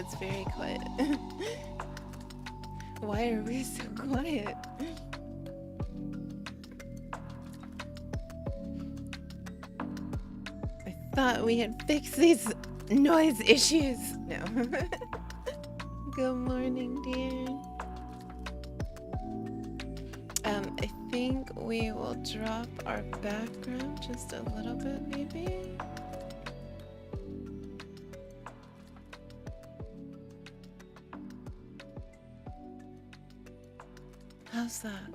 it's very quiet. Why are we so quiet? I thought we had fixed these noise issues. No. Good morning, dear. I think we will drop our background just a little bit, maybe. How's that?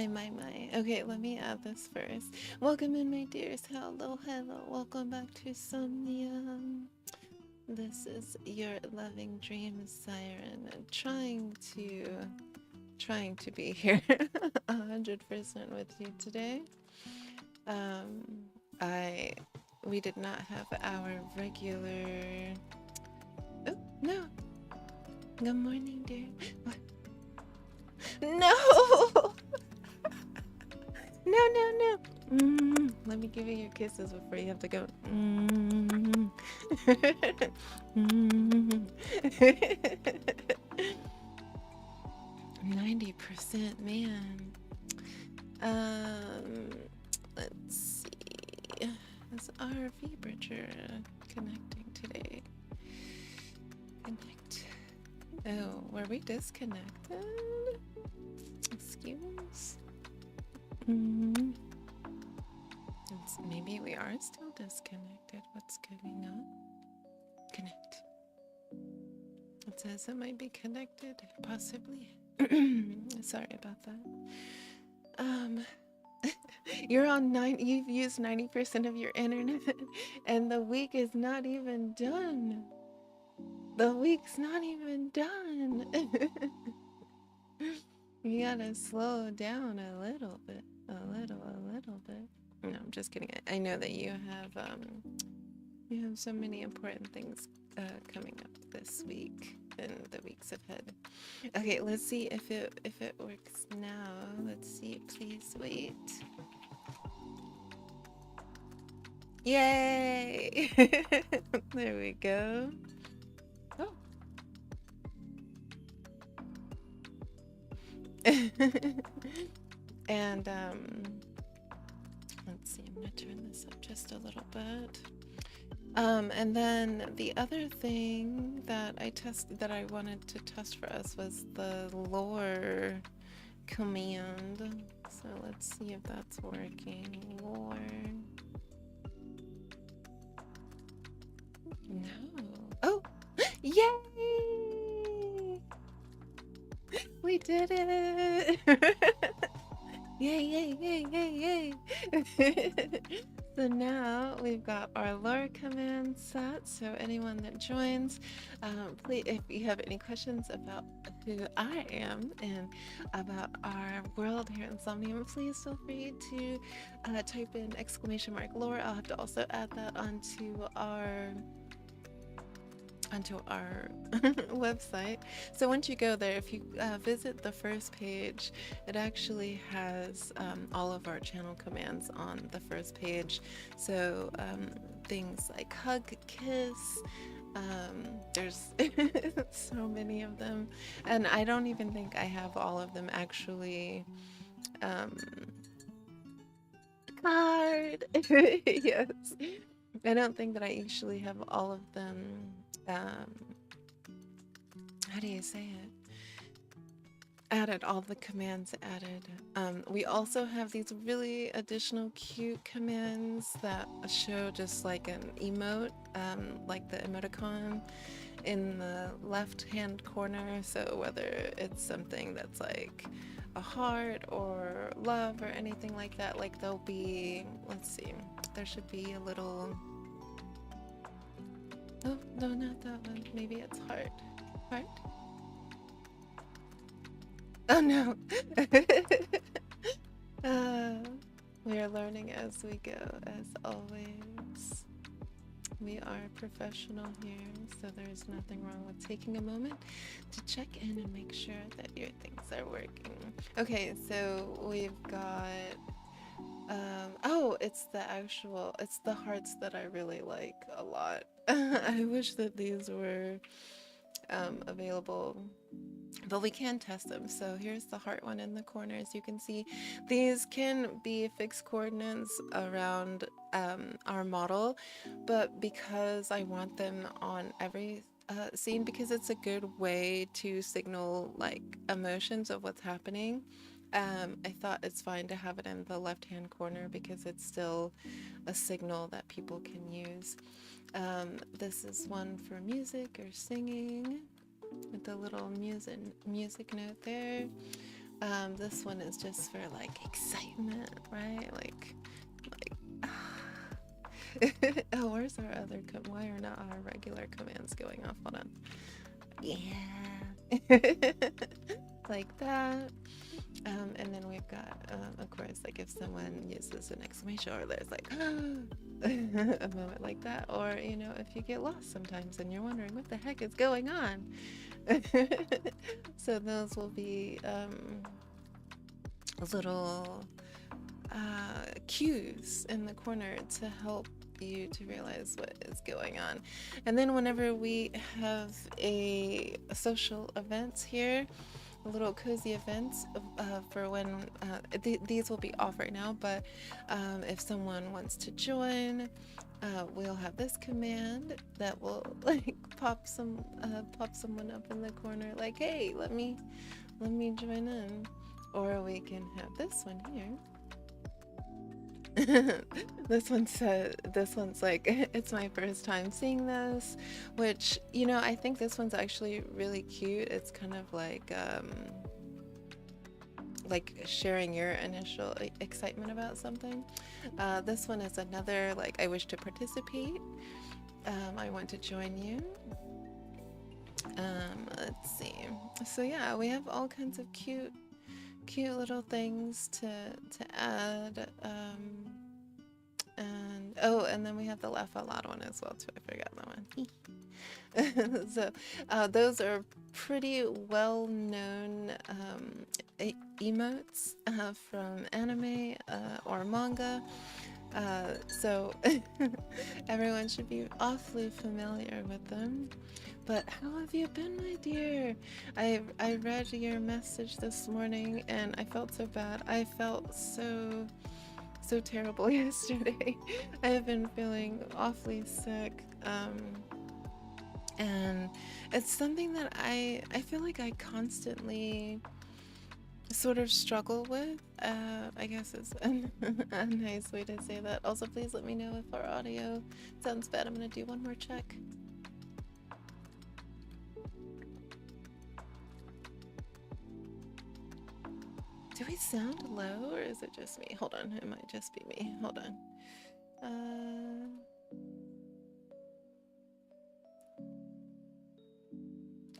My. Okay, let me add this first. Welcome in, my dears. Hello. Welcome back to Somnium. This is your loving dream siren, trying to be here 100% with you today. We did not have our regular. Oh no! Good morning, dear. What? No! No. Let me give you your kisses before you have to go. 90%, man. Let's see. Is our V-bridger connecting today? Connect. Oh, were we disconnected? Excuse? Maybe we are still disconnected. What's going on? Connect. It says it might be connected, possibly. Sorry about that. You're on 9. You've used 90% of your internet, and the week is not even done. The week's not even done. You gotta slow down a little bit. A little bit. No, I'm just kidding. I know that you have so many important things coming up this week and the weeks ahead. Okay, let's see if it works now. Let's see. Please wait. Yay! There we go. Oh. And let's see, I'm gonna turn this up just a little bit. And then the other thing that I wanted to test for us was the lore command. So let's see if that's working. Lore. No. Oh! Yay! We did it! Yay! So now we've got our lore command set. So anyone that joins, please, if you have any questions about who I am and about our world here in Somnium, please feel free to type in !lore. I'll have to also add that onto our website. So once you go there, if you visit the first page, it actually has all of our channel commands on the first page. So things like hug, kiss, there's so many of them, and I don't even think I have all of them actually card. Yes, I don't think that I actually have all of them. How do you say it? Added, all the commands added. We also have these really additional cute commands that show just like an emote, like the emoticon in the left hand corner. So whether it's something that's like a heart or love or anything like that, like there'll be, let's see, there should be a little. Oh, no, not that one. Maybe it's heart. Heart? Oh no! We are learning as we go, as always. We are professional here, so there's nothing wrong with taking a moment to check in and make sure that your things are working. Okay, so we've got Oh, it's the hearts that I really like a lot. I wish that these were available, but we can test them. So here's the heart one in the corner. As you can see, these can be fixed coordinates around our model, but because I want them on every scene, because it's a good way to signal like emotions of what's happening. I thought it's fine to have it in the left-hand corner because it's still a signal that people can use. This is one for music or singing with the little music note there. This one is just for like excitement, right? Oh, where's our other why are not our regular commands going off? Hold on. Yeah. Like that. And then we've got, of course, like if someone uses an exclamation or there's like a moment like that, or you know, if you get lost sometimes and you're wondering what the heck is going on. So those will be little cues in the corner to help you to realize what is going on. And then whenever we have a social event here, a little cozy events for when these will be off right now, but if someone wants to join, we'll have this command that will like pop someone up in the corner like, hey, let me join in. Or we can have this one here. This one's like, it's my first time seeing this, which, you know, I think this one's actually really cute. It's kind of like sharing your initial excitement about something. This one is another like, I wish to participate. I want to join you. Let's see. So yeah, we have all kinds of cute little things to add. And oh, and then we have the laugh out loud one as well too. I forgot that one. So those are pretty well known emotes from anime or manga. So everyone should be awfully familiar with them. But how have you been, my dear? I read your message this morning and I felt so bad. I felt so terrible yesterday. I have been feeling awfully sick. And it's something that I feel like I constantly sort of struggle with. I guess is a nice way to say that. Also, please let me know if our audio sounds bad. I'm gonna do one more check. Do we sound low or is it just me? Hold on, it might just be me. Hold on.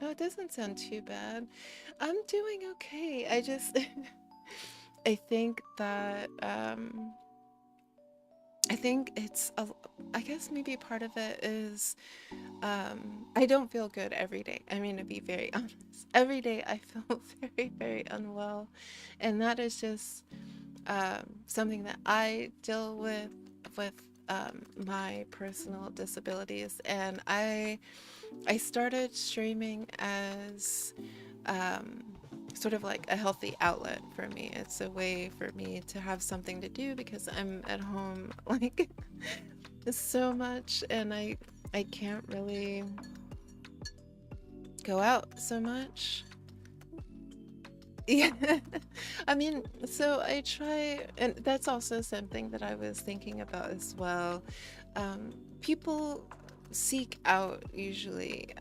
Oh, it doesn't sound too bad. I'm doing okay. I just I think that I think I guess maybe part of it is I don't feel good every day. I mean, to be very honest, every day I feel very unwell, and that is just something that I deal with my personal disabilities. And I started streaming as sort of like a healthy outlet for me. It's a way for me to have something to do because I'm at home like so much, and I can't really go out so much. Yeah. I mean, so I try, and that's also something that I was thinking about as well. People seek out usually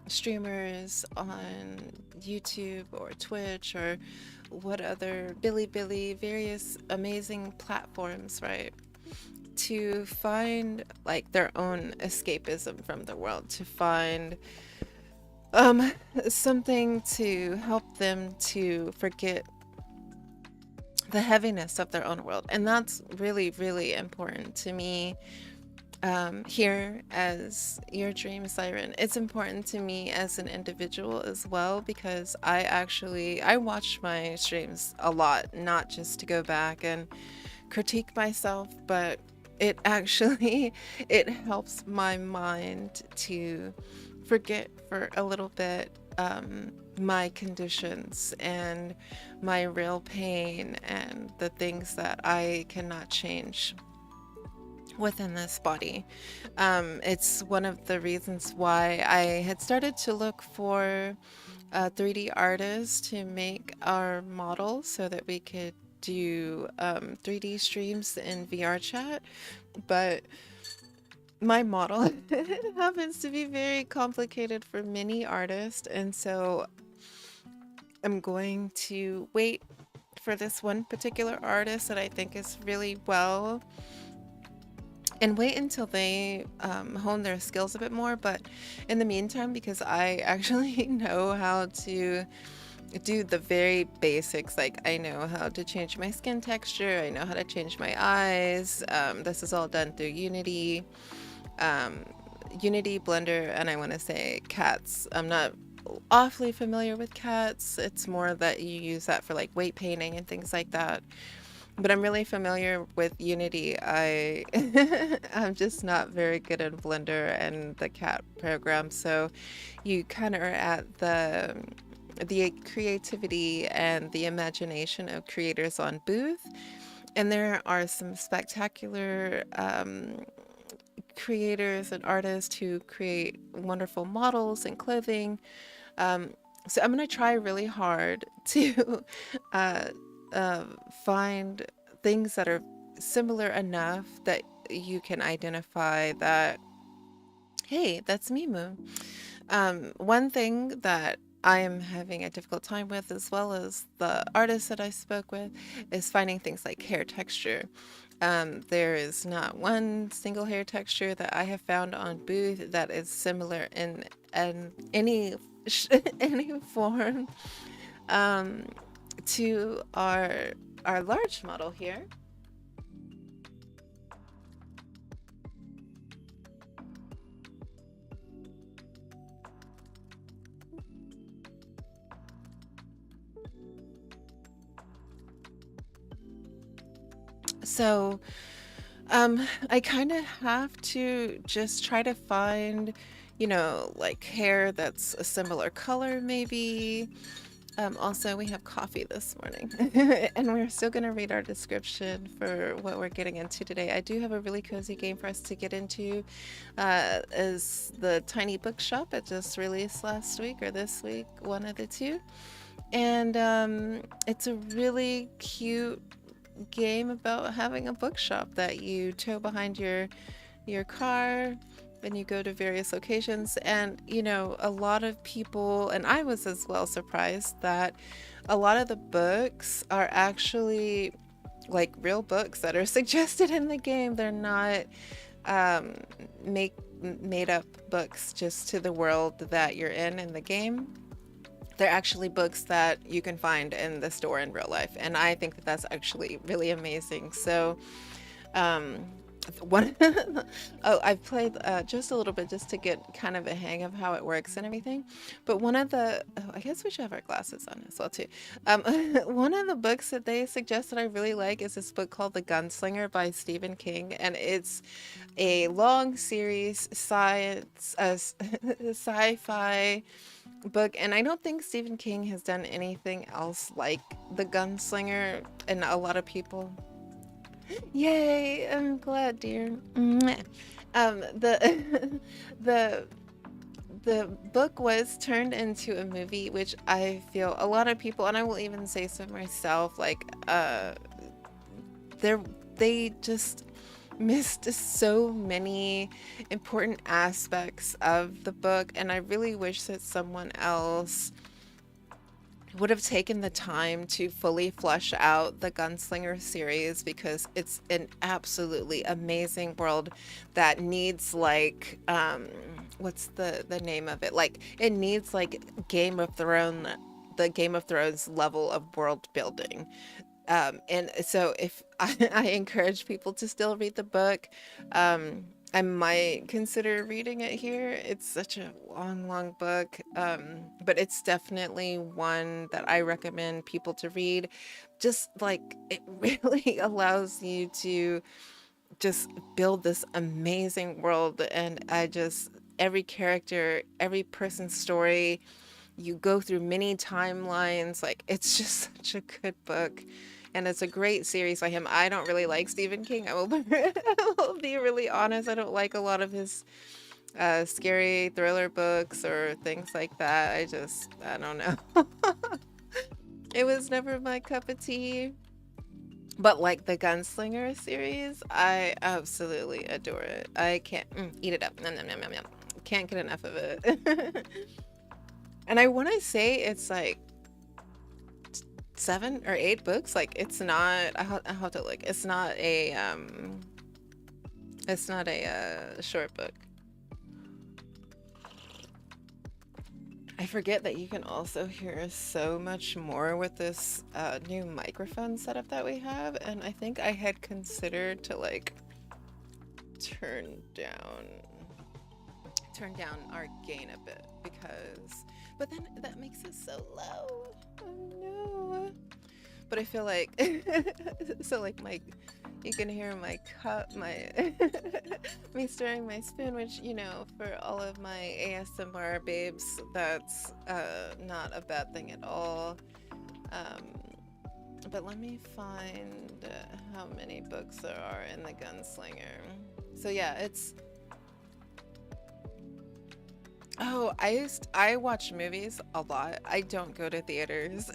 streamers on YouTube or Twitch or what other Bilibili, various amazing platforms, right? To find like their own escapism from the world, to find something to help them to forget the heaviness of their own world. And that's really important to me here as your dream siren. It's important to me as an individual as well, because I watch my streams a lot, not just to go back and critique myself, but it actually it helps my mind to forget for a little bit my conditions and my real pain and the things that I cannot change within this body. It's one of the reasons why I had started to look for 3D artists to make our model so that we could do 3D streams in VR chat. But my model happens to be very complicated for many artists, and so I'm going to wait for this one particular artist that I think is really well and wait until they hone their skills a bit more. But in the meantime, because I actually know how to do the very basics, like I know how to change my skin texture, I know how to change my eyes. This is all done through Unity, um, Unity, Blender, and I want to say Cats. I'm not awfully familiar with Cats. It's more that you use that for like weight painting and things like that. But I'm really familiar with Unity. I'm just not very good at Blender and the cat program. So you kind of are at the creativity and the imagination of creators on Booth. And there are some spectacular creators and artists who create wonderful models and clothing. Um, so I'm gonna try really hard to uh, uh, find things that are similar enough that you can identify that, hey, that's Mimu. One thing that I am having a difficult time with, as well as the artists that I spoke with, is finding things like hair texture. There is not one single hair texture that I have found on Booth that is similar in any any form um, to our large model here. So I kind of have to just try to find, like hair that's a similar color, maybe. Also, we have coffee this morning, and we're still going to read our description for what we're getting into today. I do have a really cozy game for us to get into, is the Tiny Bookshop. It just released last week or this week, one of the two. And it's a really cute game about having a bookshop that you tow behind your car and you go to various locations. And a lot of people, and I was as well surprised that a lot of the books are actually like real books that are suggested in the game. They're not um make made up books just to the world that you're in the game. They're actually books that you can find in the store in real life, and I think that that's actually really amazing. So um one oh, I've played just a little bit just to get kind of a hang of how it works and everything. But one of the I guess we should have our glasses on as well too. um One of the books that they suggest that I really like is this book called The Gunslinger by Stephen King, and it's a long series science sci-fi book, and I don't think Stephen King has done anything else like The Gunslinger, and a lot of people. Yay, I'm glad, dear. Mwah. The the the book was turned into a movie, which I feel a lot of people, and I will even say so myself, like they're they just missed so many important aspects of the book, and I really wish that someone else would have taken the time to fully flesh out the Gunslinger series, because it's an absolutely amazing world that needs like what's the name of it? Like it needs like the Game of Thrones level of world building. And so if I encourage people to still read the book, I might consider reading it here. It's such a long, long book, but it's definitely one that I recommend people to read. Just like it really allows you to just build this amazing world, and I just every character, every person's story, you go through many timelines. Like it's just such a good book. And it's a great series by him. I don't really like Stephen King. I will be really honest. I don't like a lot of his scary thriller books or things like that. I don't know. It was never my cup of tea. But like the Gunslinger series, I absolutely adore it. I can't eat it up. Nom, nom, nom, nom, nom. Can't get enough of it. And I want to say it's like 7 or 8 books. Like it's not. I have to look. It's not a It's not a short book. I forget that you can also hear so much more with this new microphone setup that we have, and I think I had considered to like turn down our gain a bit because, but then that makes it so low. Oh no. But I feel like so like my you can hear my cup, my me stirring my spoon, which you know, for all of my ASMR babes, that's not a bad thing at all. Um, but let me find how many books there are in the Gunslinger. So yeah, it's oh, I watch movies a lot. I don't go to theaters.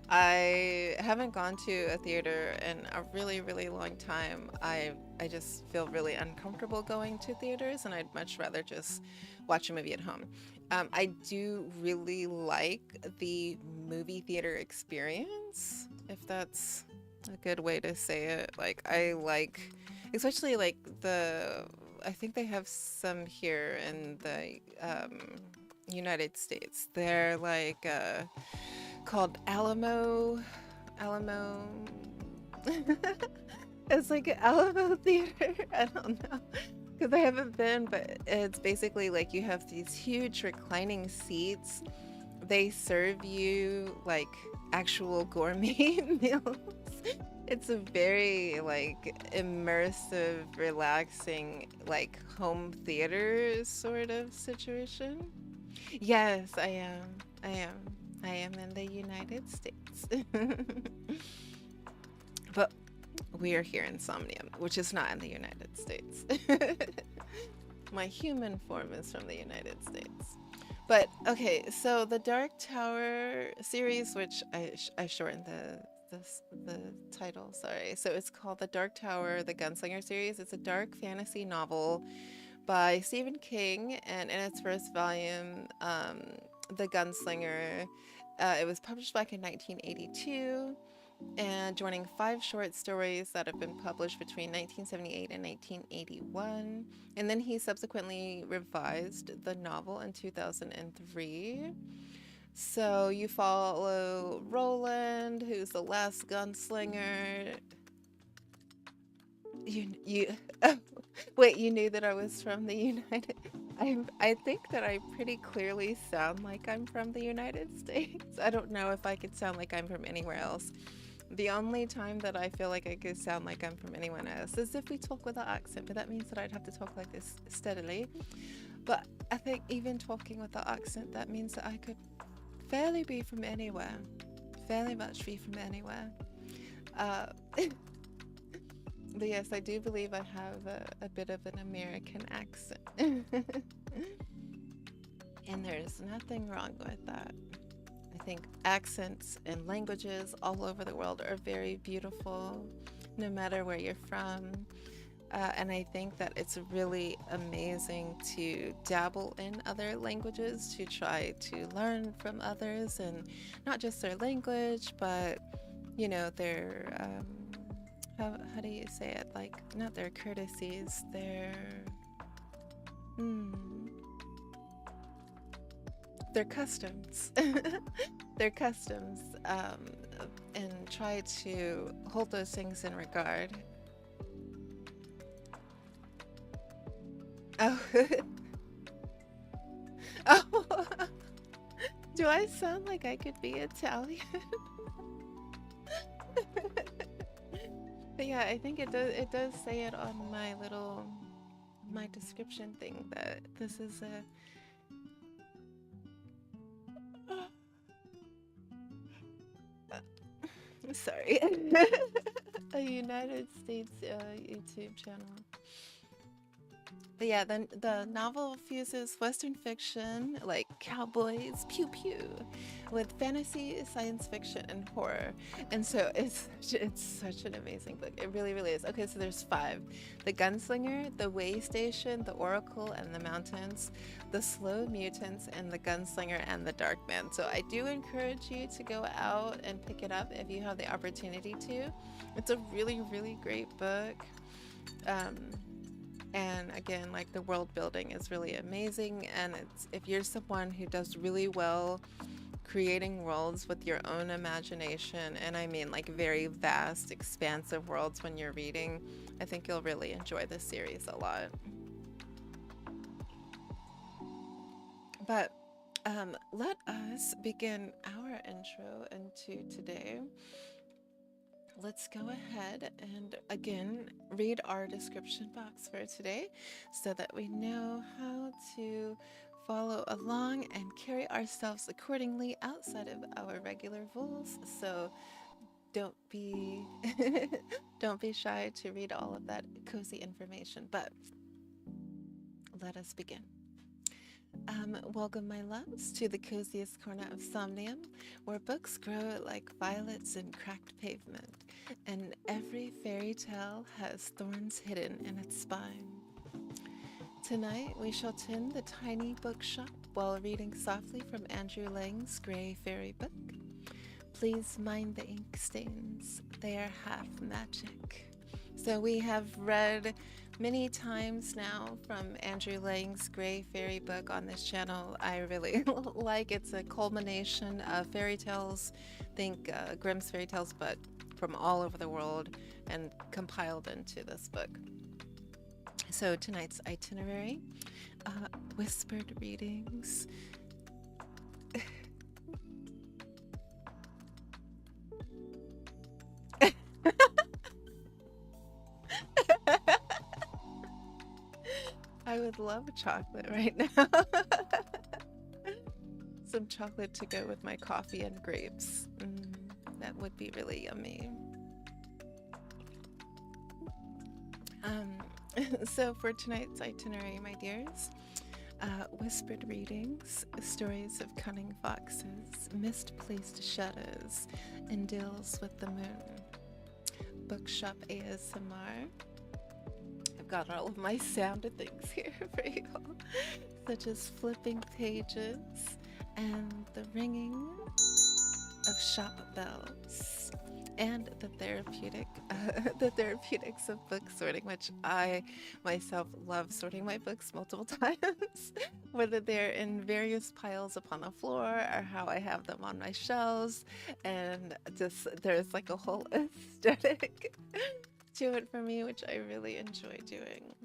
I haven't gone to a theater in a really, really long time. I just feel really uncomfortable going to theaters, and I'd much rather just watch a movie at home. I do really like the movie theater experience, if that's a good way to say it. Like I like, especially like I think they have some here in the United States. They're like called Alamo. It's like an Alamo theater. I don't know because I haven't been, but it's basically like you have these huge reclining seats. They serve you like actual gourmet meals. It's a very like immersive, relaxing, like home theater sort of situation. Yes, I am. I am. I am in the United States. But we are here in Somnium, which is not in the United States. My human form is from the United States. But okay, so the Dark Tower series, which I shortened the title, sorry. So it's called The Dark Tower, the Gunslinger series. It's a dark fantasy novel by Stephen King, and in its first volume, The Gunslinger, it was published back in 1982 and joining 5 short stories that have been published between 1978 and 1981. And then he subsequently revised the novel in 2003. So you follow Roland, who's the last gunslinger. You wait, you knew that I was from the United. I think that I pretty clearly sound like I'm from the United States. I don't know if I could sound like I'm from anywhere else. The only time that I feel like I could sound like I'm from anyone else is if we talk with an accent, but that means that I'd have to talk like this steadily. But I think even talking with an accent, that means that I could fairly be from anywhere. Fairly much be from anywhere. Uh, but yes, I do believe I have a bit of an American accent. And there's nothing wrong with that. I think accents and languages all over the world are very beautiful, no matter where you're from. And I think that it's really amazing to dabble in other languages, to try to learn from others, and not just their language, but you know, their how do you say it? Like not their courtesies, hmm, their customs, their customs, and try to hold those things in regard. Oh, oh, do I sound like I could be Italian? But yeah, I think it does say it on my little my description thing that this is sorry, a United States YouTube channel. But yeah, the novel fuses Western fiction, like cowboys, pew pew, with fantasy, science fiction, and horror. And so it's such an amazing book. It really, really is. Okay, so there's five: the Gunslinger, the Way Station, the Oracle, and the Mountains, the Slow Mutants, and the Gunslinger and the Dark Man. So I do encourage you to go out and pick it up if you have the opportunity to. It's a really, really great book. Um, and again, like the world building is really amazing. And it's if you're someone who does really well creating worlds with your own imagination, and I mean like very vast, expansive worlds when you're reading, I think you'll really enjoy this series a lot. But let us begin our intro into today. Let's go ahead and again read our description box for today so that we know how to follow along and carry ourselves accordingly outside of our regular rules. So don't be don't be shy to read all of that cozy information, but let us begin. Welcome, my loves, to the coziest corner of Somnium, where books grow like violets in cracked pavement, and every fairy tale has thorns hidden in its spine. Tonight, we shall tend the tiny bookshop while reading softly from Andrew Lang's Gray Fairy book. Please mind the ink stains, they are half magic. So we have read many times now from Andrew Lang's Gray Fairy book on this channel. I really like it's a culmination of fairy tales, think Grimm's fairy tales, but from all over the world and compiled into this book. So tonight's itinerary, whispered readings. I would love chocolate right now. Some chocolate to go with my coffee and grapes. That would be really yummy. So for tonight's itinerary, my dears, whispered readings, stories of cunning foxes, misplaced shadows, and deals with the moon. Bookshop ASMR. I've got all of my sound things here for you, such as flipping pages and the ringing of shop bells, and the the therapeutics of book sorting, which I myself love sorting my books multiple times, whether they're in various piles upon the floor or how I have them on my shelves, and just there's like a whole aesthetic to it for me, which I really enjoy doing.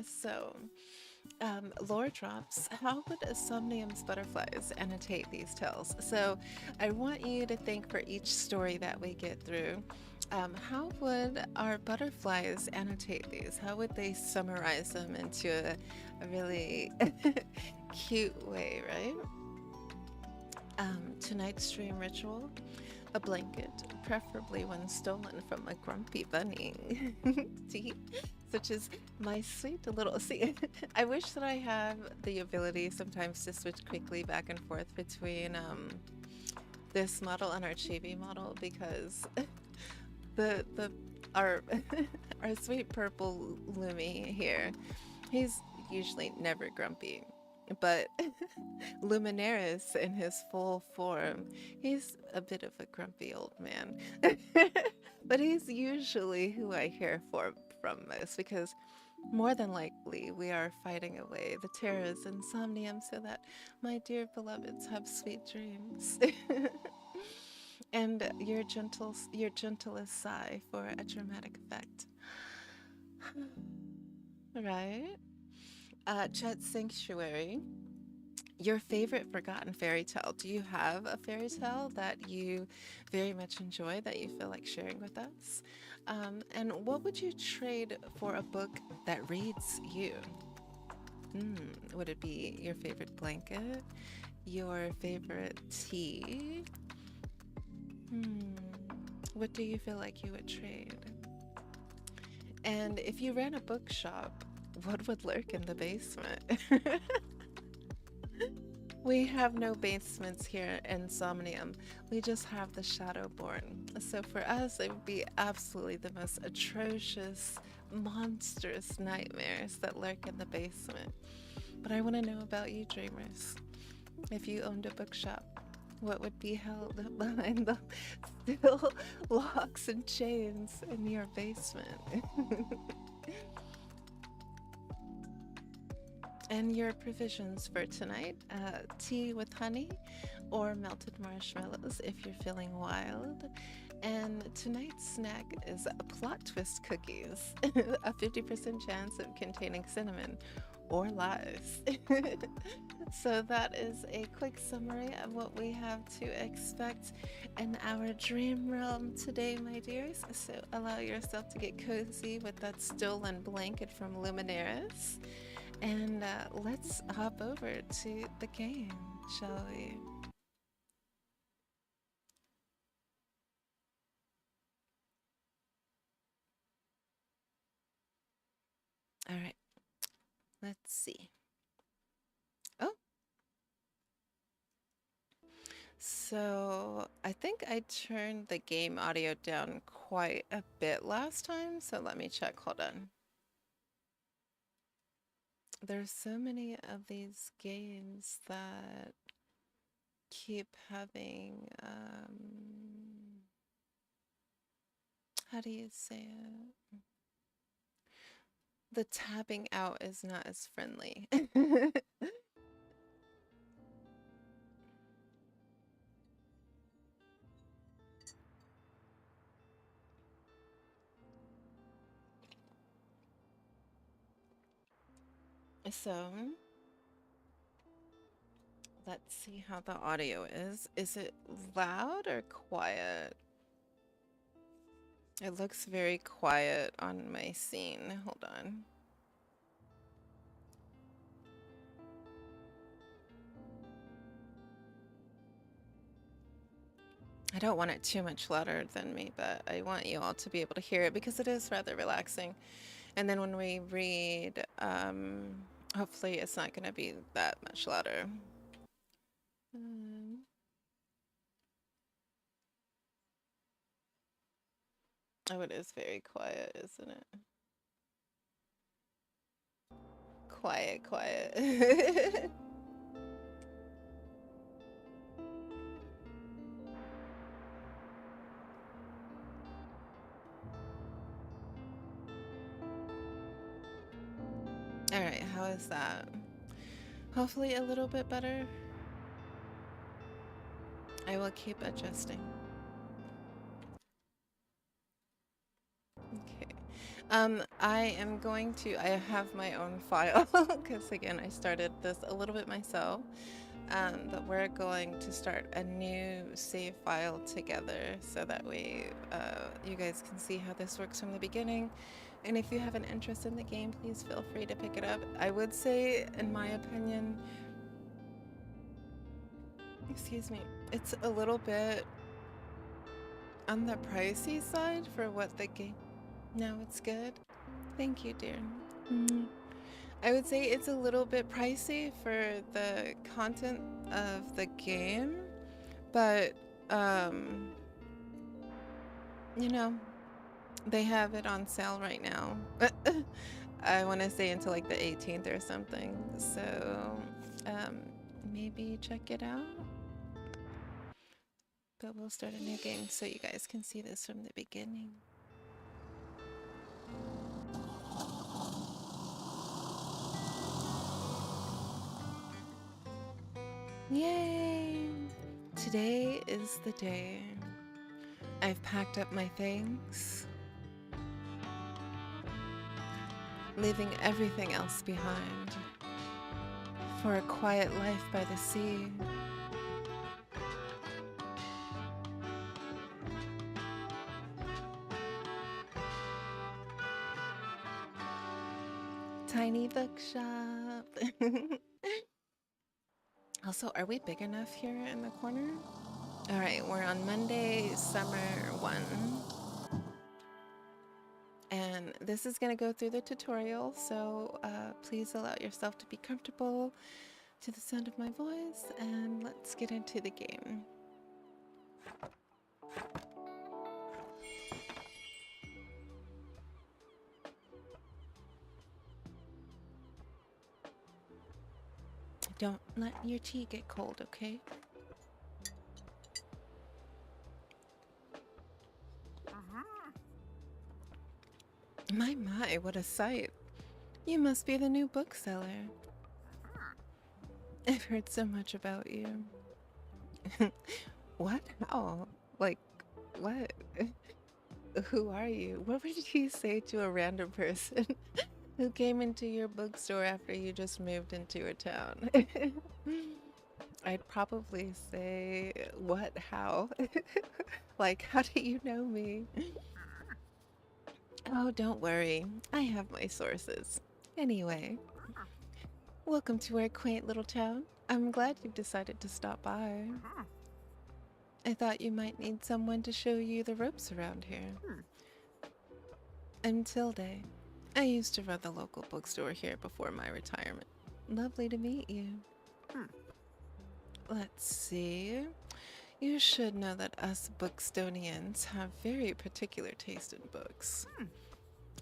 So, lore drops. How would Somnium's butterflies annotate these tales? So, I want you to think for each story that we get through, how would our butterflies annotate these? How would they summarize them into a really cute way, right? Tonight's stream ritual. A blanket, preferably one stolen from a grumpy bunny. See? Such as my sweet little. See, I wish that I have the ability sometimes to switch quickly back and forth between this model and our chibi model, because the our our sweet purple Lumi here, he's usually never grumpy. But Luminaris in his full form, he's a bit of a grumpy old man. But he's usually who I hear from most, because more than likely we are fighting away the terrors and Somnium so that my dear beloveds have sweet dreams. And your gentlest sigh for a dramatic effect. Right? Chet Sanctuary, your favorite forgotten fairy tale. Do you have a fairy tale that you very much enjoy that you feel like sharing with us? And what would you trade for a book that reads you? Would it be your favorite blanket? Your favorite tea? Hmm. What do you feel like you would trade? And if you ran a bookshop, what would lurk in the basement? We have no basements here in Somnium. We just have the Shadowborn. So for us, it would be absolutely the most atrocious, monstrous nightmares that lurk in the basement. But I want to know about you, dreamers. If you owned a bookshop, what would be held behind the steel locks and chains in your basement? And your provisions for tonight, tea with honey or melted marshmallows if you're feeling wild. And tonight's snack is plot twist cookies, a 50% chance of containing cinnamon or lies. So that is a quick summary of what we have to expect in our dream realm today, my dears. So allow yourself to get cozy with that stolen blanket from Luminaris. And let's hop over to the game, shall we? All right, let's see. Oh, so I think I turned the game audio down quite a bit last time, so let me check. Hold on. There's so many of these games that keep having, how do you say it? The tabbing out is not as friendly. So, let's see how the audio is. Is it loud or quiet? It looks very quiet on my scene. Hold on. I don't want it too much louder than me, but I want you all to be able to hear it because it is rather relaxing. And then when we read, hopefully it's not going to be that much louder. Um, oh, it is very quiet, isn't it? Quiet, quiet. All right, how is that? Hopefully a little bit better. I will keep adjusting. Okay. I am going to, I have my own file because again, I started this a little bit myself. But we're going to start a new save file together so that way you guys can see how this works from the beginning. And if you have an interest in the game, please feel free to pick it up. I would say, in my opinion, excuse me, it's a little bit on the pricey side for what the game. No, it's good. Thank you, dear. I would say it's a little bit pricey for the content of the game, but you know, they have it on sale right now. I want to say until like the 18th or something. So um, maybe check it out. But we'll start a new game so you guys can see this from the beginning. Yay! Today is the day. I've packed up my things. leaving everything else behind for a quiet life by the sea. Tiny Bookshop. Also, are we big enough here in the corner? All right, we're on Monday, summer 1. And this is going to go through the tutorial, so please allow yourself to be comfortable to the sound of my voice, and let's get into the game. Don't let your tea get cold, okay? My, what a sight. You must be the new bookseller. I've heard so much about you. What? How? Like, what? Who are you? What would you say to a random person who came into your bookstore after you just moved into a town? I'd probably say, what? How? Like, how do you know me? Oh, don't worry. I have my sources. Anyway, welcome to our quaint little town. I'm glad you've decided to stop by. I thought you might need someone to show you the ropes around here. I'm Tilde. I used to run the local bookstore here before my retirement. Lovely to meet you. Let's see. You should know that us Bookstonians have very particular taste in books.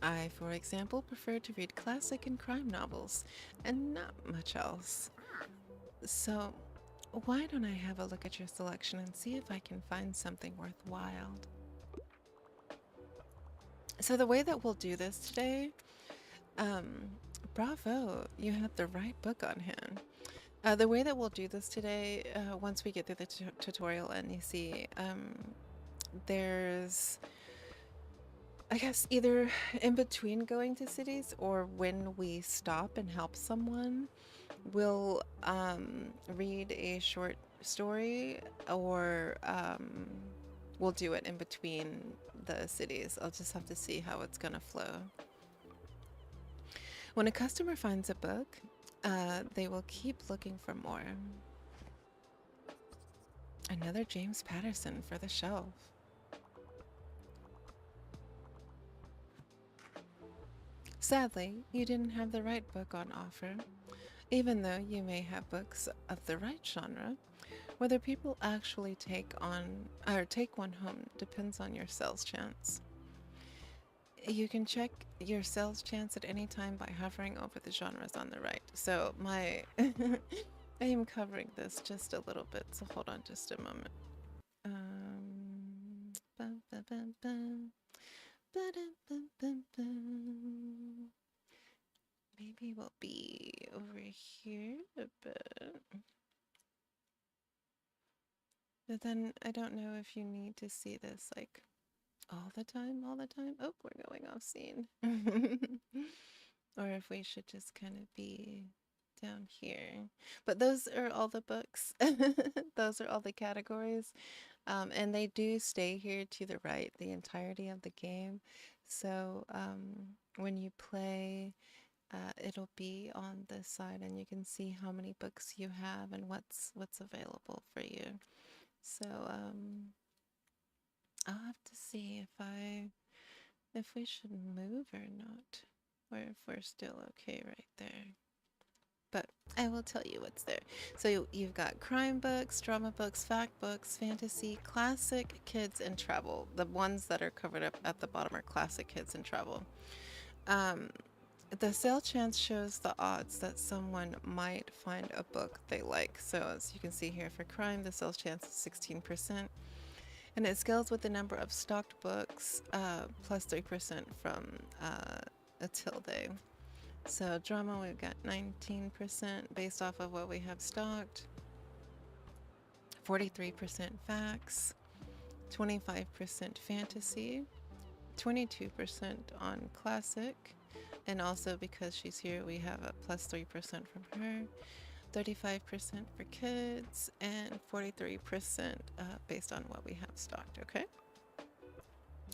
I, for example, prefer to read classic and crime novels, and not much else. So, why don't I have a look at your selection and see if I can find something worthwhile? So the way that we'll do this today, bravo, you had the right book on hand. The way that we'll do this today, once we get through the tutorial and you see, there's, I guess, either in between going to cities or when we stop and help someone, we'll read a short story, or we'll do it in between the cities. I'll just have to see how it's gonna flow. When a customer finds a book, they will keep looking for more. Another James Patterson for the shelf. Sadly, you didn't have the right book on offer. Even though you may have books of the right genre, whether people actually take one home depends on your sales chance. You can check your sales chance at any time by hovering over the genres on the right. So my I am covering this just a little bit, so hold on just a moment. Maybe we'll be over here a bit. But then I don't know if you need to see this like all the time. Oh, we're going off scene. Or if we should just kind of be down here. But those are all the books. Those are all the categories. And they do stay here to the right the entirety of the game. So when you play, it'll be on this side and you can see how many books you have and what's available for you. So I'll have to see if we should move or not, or if we're still okay right there. But I will tell you what's there. So you've got crime books, drama books, fact books, fantasy, classic, kids, and travel. The ones that are covered up at the bottom are classic, kids, and travel. The sale chance shows the odds that someone might find a book they like. So as you can see here, for crime, the sales chance is 16%. And it scales with the number of stocked books, plus 3% from a tilde. So drama, we've got 19% based off of what we have stocked. 43% facts, 25% fantasy, 22% on classic, And also because she's here, we have a plus 3% from her, 35% for kids, and 43% based on what we have stocked, okay?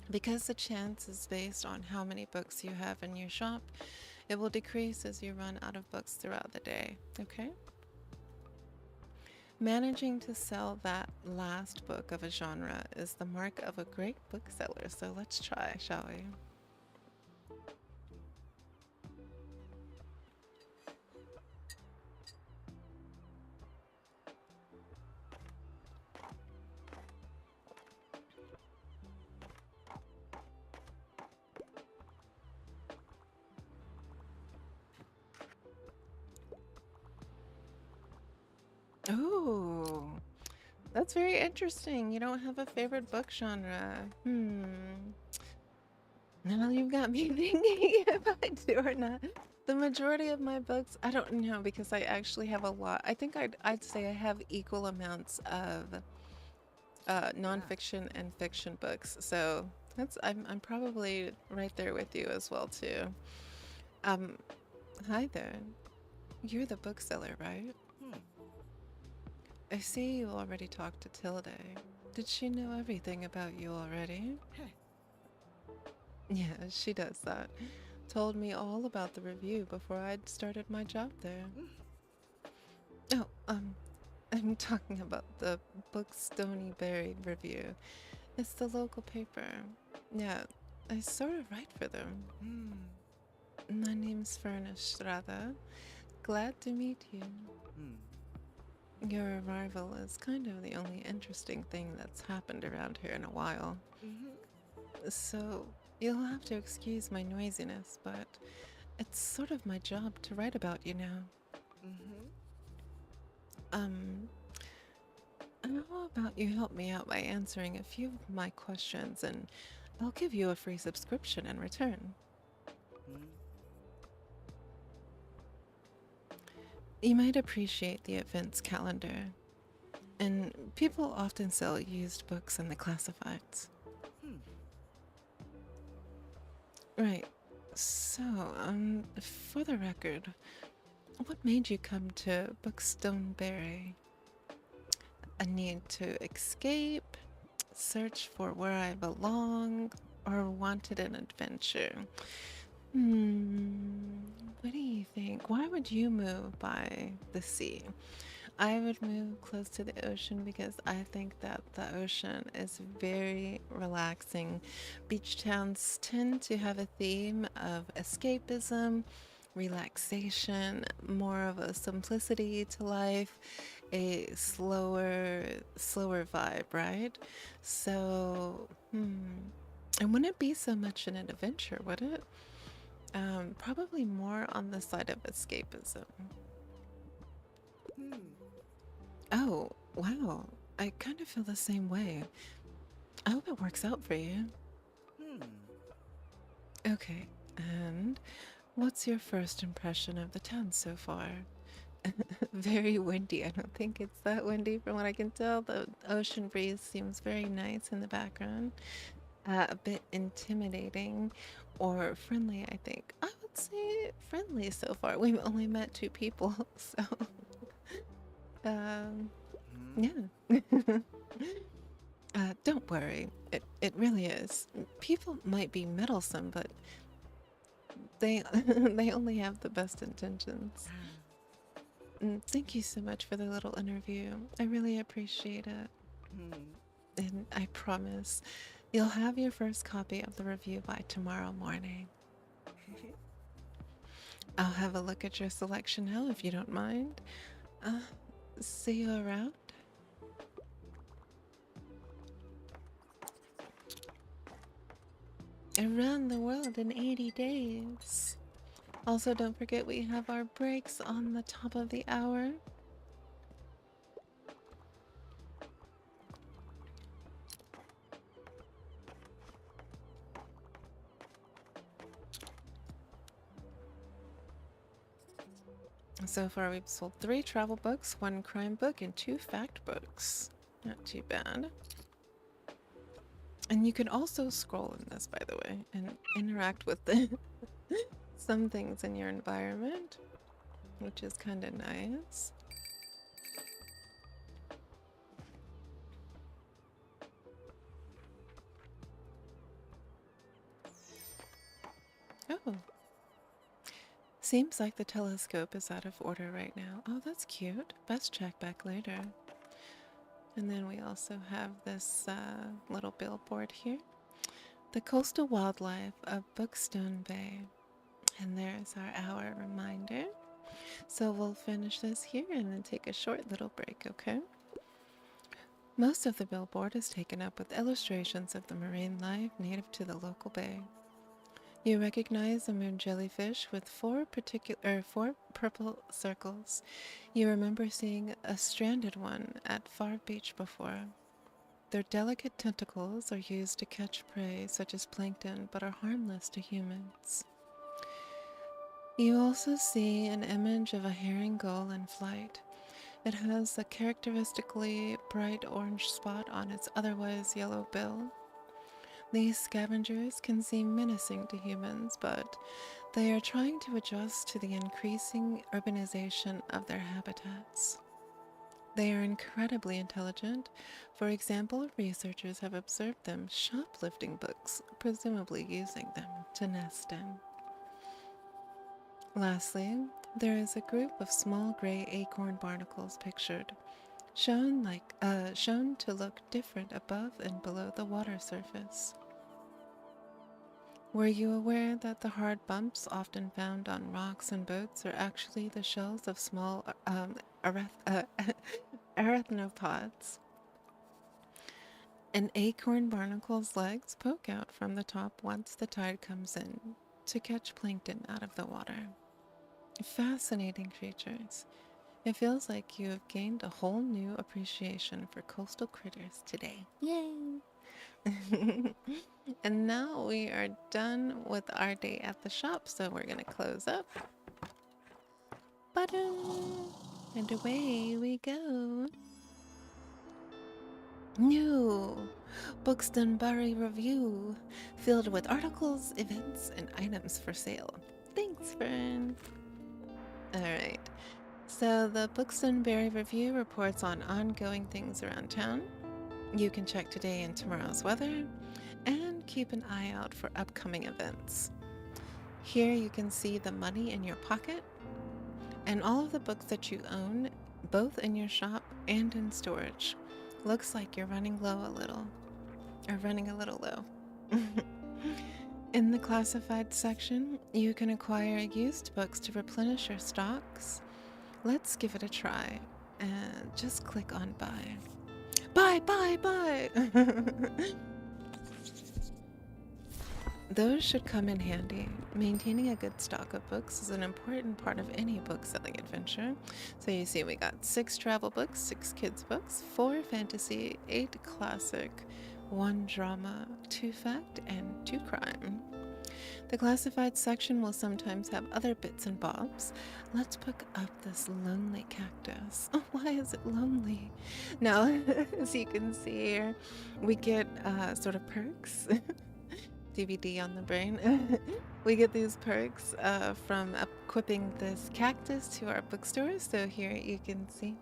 Because the chance is based on how many books you have in your shop, it will decrease as you run out of books throughout the day, okay? Managing to sell that last book of a genre is the mark of a great bookseller, so let's try, shall we? Ooh, that's very interesting. You don't have a favorite book genre. Now you've got me thinking if I do or not. The majority of my books, I don't know because I actually have a lot. I think I'd say I have equal amounts of nonfiction and fiction books. So that's I'm probably right there with you as well too. Um, Hi there. You're the bookseller, right? I see you already talked to Tilde. Did she know everything about you already? Yeah, she does that. Told me all about the review before I'd started my job there. Oh, I'm talking about the book Stony Berry review. It's the local paper. Yeah, I sort of write for them. My name's Ferna Strada. Glad to meet you. Your arrival is kind of the only interesting thing that's happened around here in a while. So, you'll have to excuse my noisiness, but it's sort of my job to write about you now. How about you help me out by answering a few of my questions and I'll give you a free subscription in return. You might appreciate the events calendar, and people often sell used books in the classifieds. Right. So, for the record, what made you come to Bookstoneberry? A need to escape, search for where I belong, or wanted an adventure? What do you think? Why would you move by the sea? I would move close to the ocean because I think that the ocean is very relaxing. Beach towns tend to have a theme of escapism, relaxation, more of a simplicity to life, a slower vibe, right? So, it wouldn't be so much an adventure, would it? Probably more on the side of escapism. Oh, wow. I kind of feel the same way. I hope it works out for you. Okay, and what's your first impression of the town so far? Very windy. I don't think it's that windy from what I can tell. The ocean breeze seems very nice in the background. A bit intimidating or friendly, I think. I would say friendly so far. We've only met 2 people, so yeah. Don't worry. It really is. People might be meddlesome, but they they only have the best intentions. Thank you so much for the little interview. I really appreciate it. And I promise you'll have your first copy of the review by tomorrow morning. I'll have a look at your selection now if you don't mind. See you around. Around the world in 80 days. Also, don't forget we have our breaks on the top of the hour. So far, we've sold 3 travel books, 1 crime book, and 2 fact books. Not too bad. And you can also scroll in this, by the way, and interact with the some things in your environment, which is kind of nice. Oh, seems like the telescope is out of order right now. Oh, that's cute. Best check back later. And then we also have this little billboard here. The coastal wildlife of Bookstone Bay. And there's our hour reminder. So we'll finish this here and then take a short little break, okay? Most of the billboard is taken up with illustrations of the marine life native to the local bay. You recognize a moon jellyfish with four purple circles. You remember seeing a stranded one at Far Beach before. Their delicate tentacles are used to catch prey such as plankton, but are harmless to humans. You also see an image of a herring gull in flight. It has a characteristically bright orange spot on its otherwise yellow bill. These scavengers can seem menacing to humans, but they are trying to adjust to the increasing urbanization of their habitats. They are incredibly intelligent. For example, researchers have observed them shoplifting books, presumably using them to nest in. Lastly, there is a group of small gray acorn barnacles pictured, shown to look different above and below the water surface. Were you aware that the hard bumps often found on rocks and boats are actually the shells of small arachnopods? An acorn barnacle's legs poke out from the top once the tide comes in to catch plankton out of the water. Fascinating creatures. It feels like you have gained a whole new appreciation for coastal critters today. Yay! And now we are done with our day at the shop, so we're gonna close up. And away we go. New Bookstone Review, filled with articles, events, and items for sale. Thanks, friend. Alright, so the Bookstone Review reports on ongoing things around town. You can check today and tomorrow's weather, and keep an eye out for upcoming events. Here you can see the money in your pocket, and all of the books that you own, both in your shop and in storage. Looks like you're running low a little, or running a little low. In the classified section, you can acquire used books to replenish your stocks. Let's give it a try, and just click on buy. Buy! Those should come in handy. Maintaining a good stock of books is an important part of any book selling adventure. So you see we got 6 travel books, 6 kids books, 4 fantasy, 8 classic, 1 drama, 2 fact, and 2 crime. The classified section will sometimes have other bits and bobs. Let's pick up this lonely cactus. Oh, why is it lonely? Now, as you can see here, we get sort of perks. DVD on the brain. We get these perks from equipping this cactus to our bookstore. So here you can see.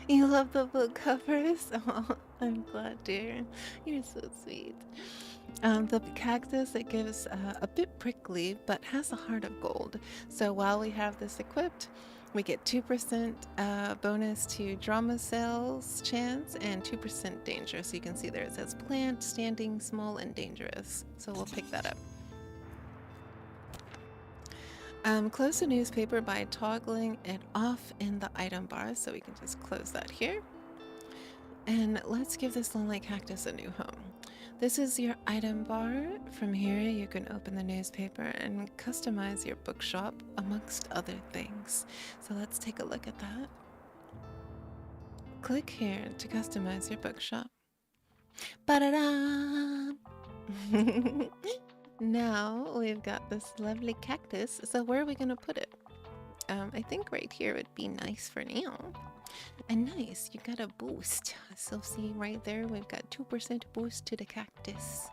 You love the book covers? Oh, I'm glad, dear. You're so sweet. The cactus, it gives a bit prickly, but has a heart of gold. So while we have this equipped, we get 2% bonus to drama sales chance and 2% danger. So you can see there it says plant, standing, small, and dangerous. So we'll pick that up. Close the newspaper by toggling it off in the item bar. So we can just close that here. And let's give this lonely cactus a new home. This is your item bar. From here you can open the newspaper and customize your bookshop amongst other things. So let's take a look at that. Click here to customize your bookshop. Ba-da-da! Now we've got this lovely cactus. So where are we going to put it? I think right here would be nice for now. And nice, you got a boost. So see right there, we've got 2% boost to the cactus.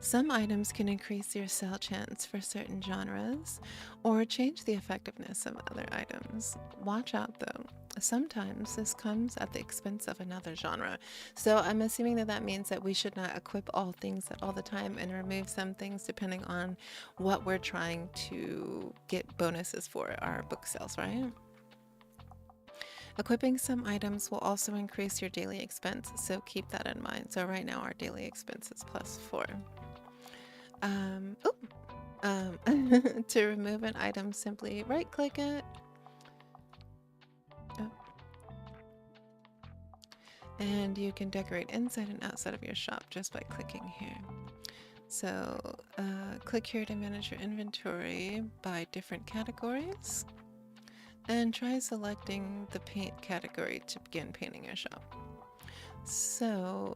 Some items can increase your sell chance for certain genres or change the effectiveness of other items. Watch out though. Sometimes this comes at the expense of another genre. So I'm assuming that that means that we should not equip all things at all the time and remove some things depending on what we're trying to get bonuses for our book sales, right? Equipping some items will also increase your daily expense, so keep that in mind. So right now our daily expense is +4. To remove an item, simply right click it. Oh. And you can decorate inside and outside of your shop just by clicking here. So click here to manage your inventory by different categories. And try selecting the paint category to begin painting your shop. So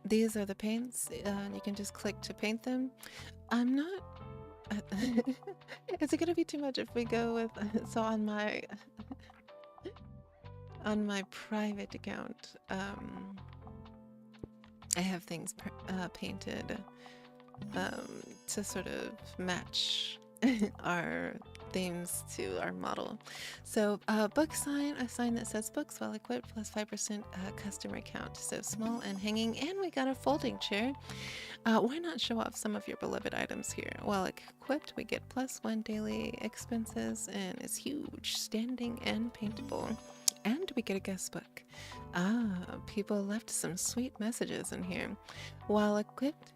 these are the paints. You can just click to paint them. I'm not... Is it going to be too much if we go with... So on my private account, I have things painted to sort of match our themes to our model. So book sign, a sign that says books well equipped plus 5% customer count. So small and hanging, and we got a folding chair. Why not show off some of your beloved items here? Well equipped, we get +1 daily expenses, and it's huge, standing and paintable. And we get a guest book. People left some sweet messages in here. While equipped,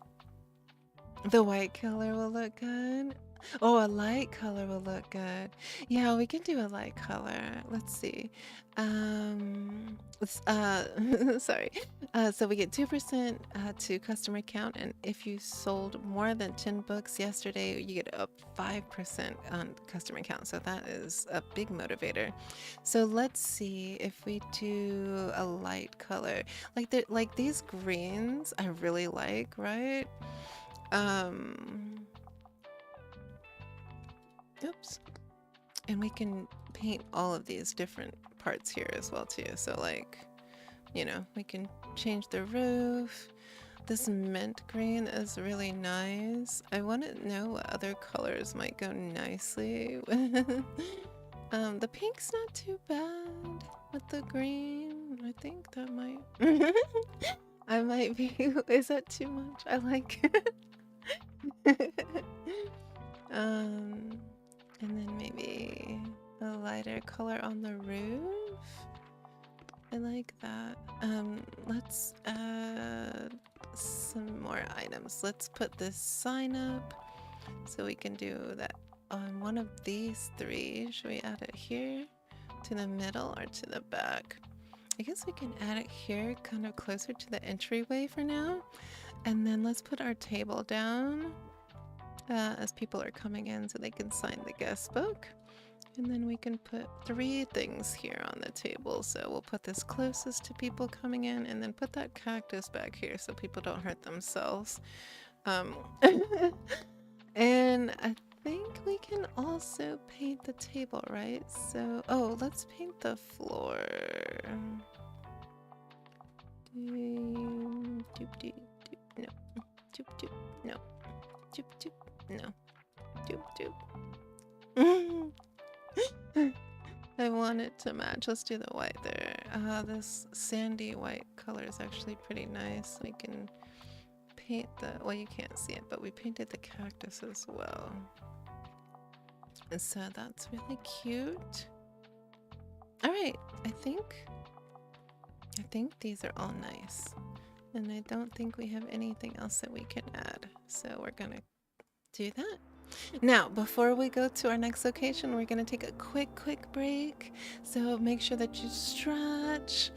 the white color will look good. Oh, a light color will look good. Yeah, we can do a light color. Let's see. Sorry. So we get 2% to customer count, and if you sold more than 10 books yesterday, you get a 5% on customer count. So that is a big motivator. So let's see if we do a light color. Like these greens I really like, right? Oops. And we can paint all of these different parts here as well too. So like, you know, we can change the roof. This mint green is really nice. I want to know what other colors might go nicely with the pink's not too bad with the green. I think that might I might be is that too much? I like it. And then maybe a lighter color on the roof. I like that. Let's add some more items. Let's put this sign up so we can do that on one of these three. Should we add it here to the middle or to the back? I guess we can add it here, kind of closer to the entryway for now. And then let's put our table down as people are coming in so they can sign the guest book. And then we can put 3 things here on the table. So we'll put this closest to people coming in, and then put that cactus back here so people don't hurt themselves. And I think we can also paint the table, right? So, oh, let's paint the floor. Doop, doop, doop, no. Doop, doop, no. Doop, doop, no. Doop, doop. I want it to match. Let's do the white there. This sandy white color is actually pretty nice. We can paint the, well, you can't see it, but we painted the cactus as well. And so that's really cute. All right, I think these are all nice. And I don't think we have anything else that we can add. So we're gonna do that. Now, before we go to our next location, we're gonna take a quick break. So make sure that you stretch,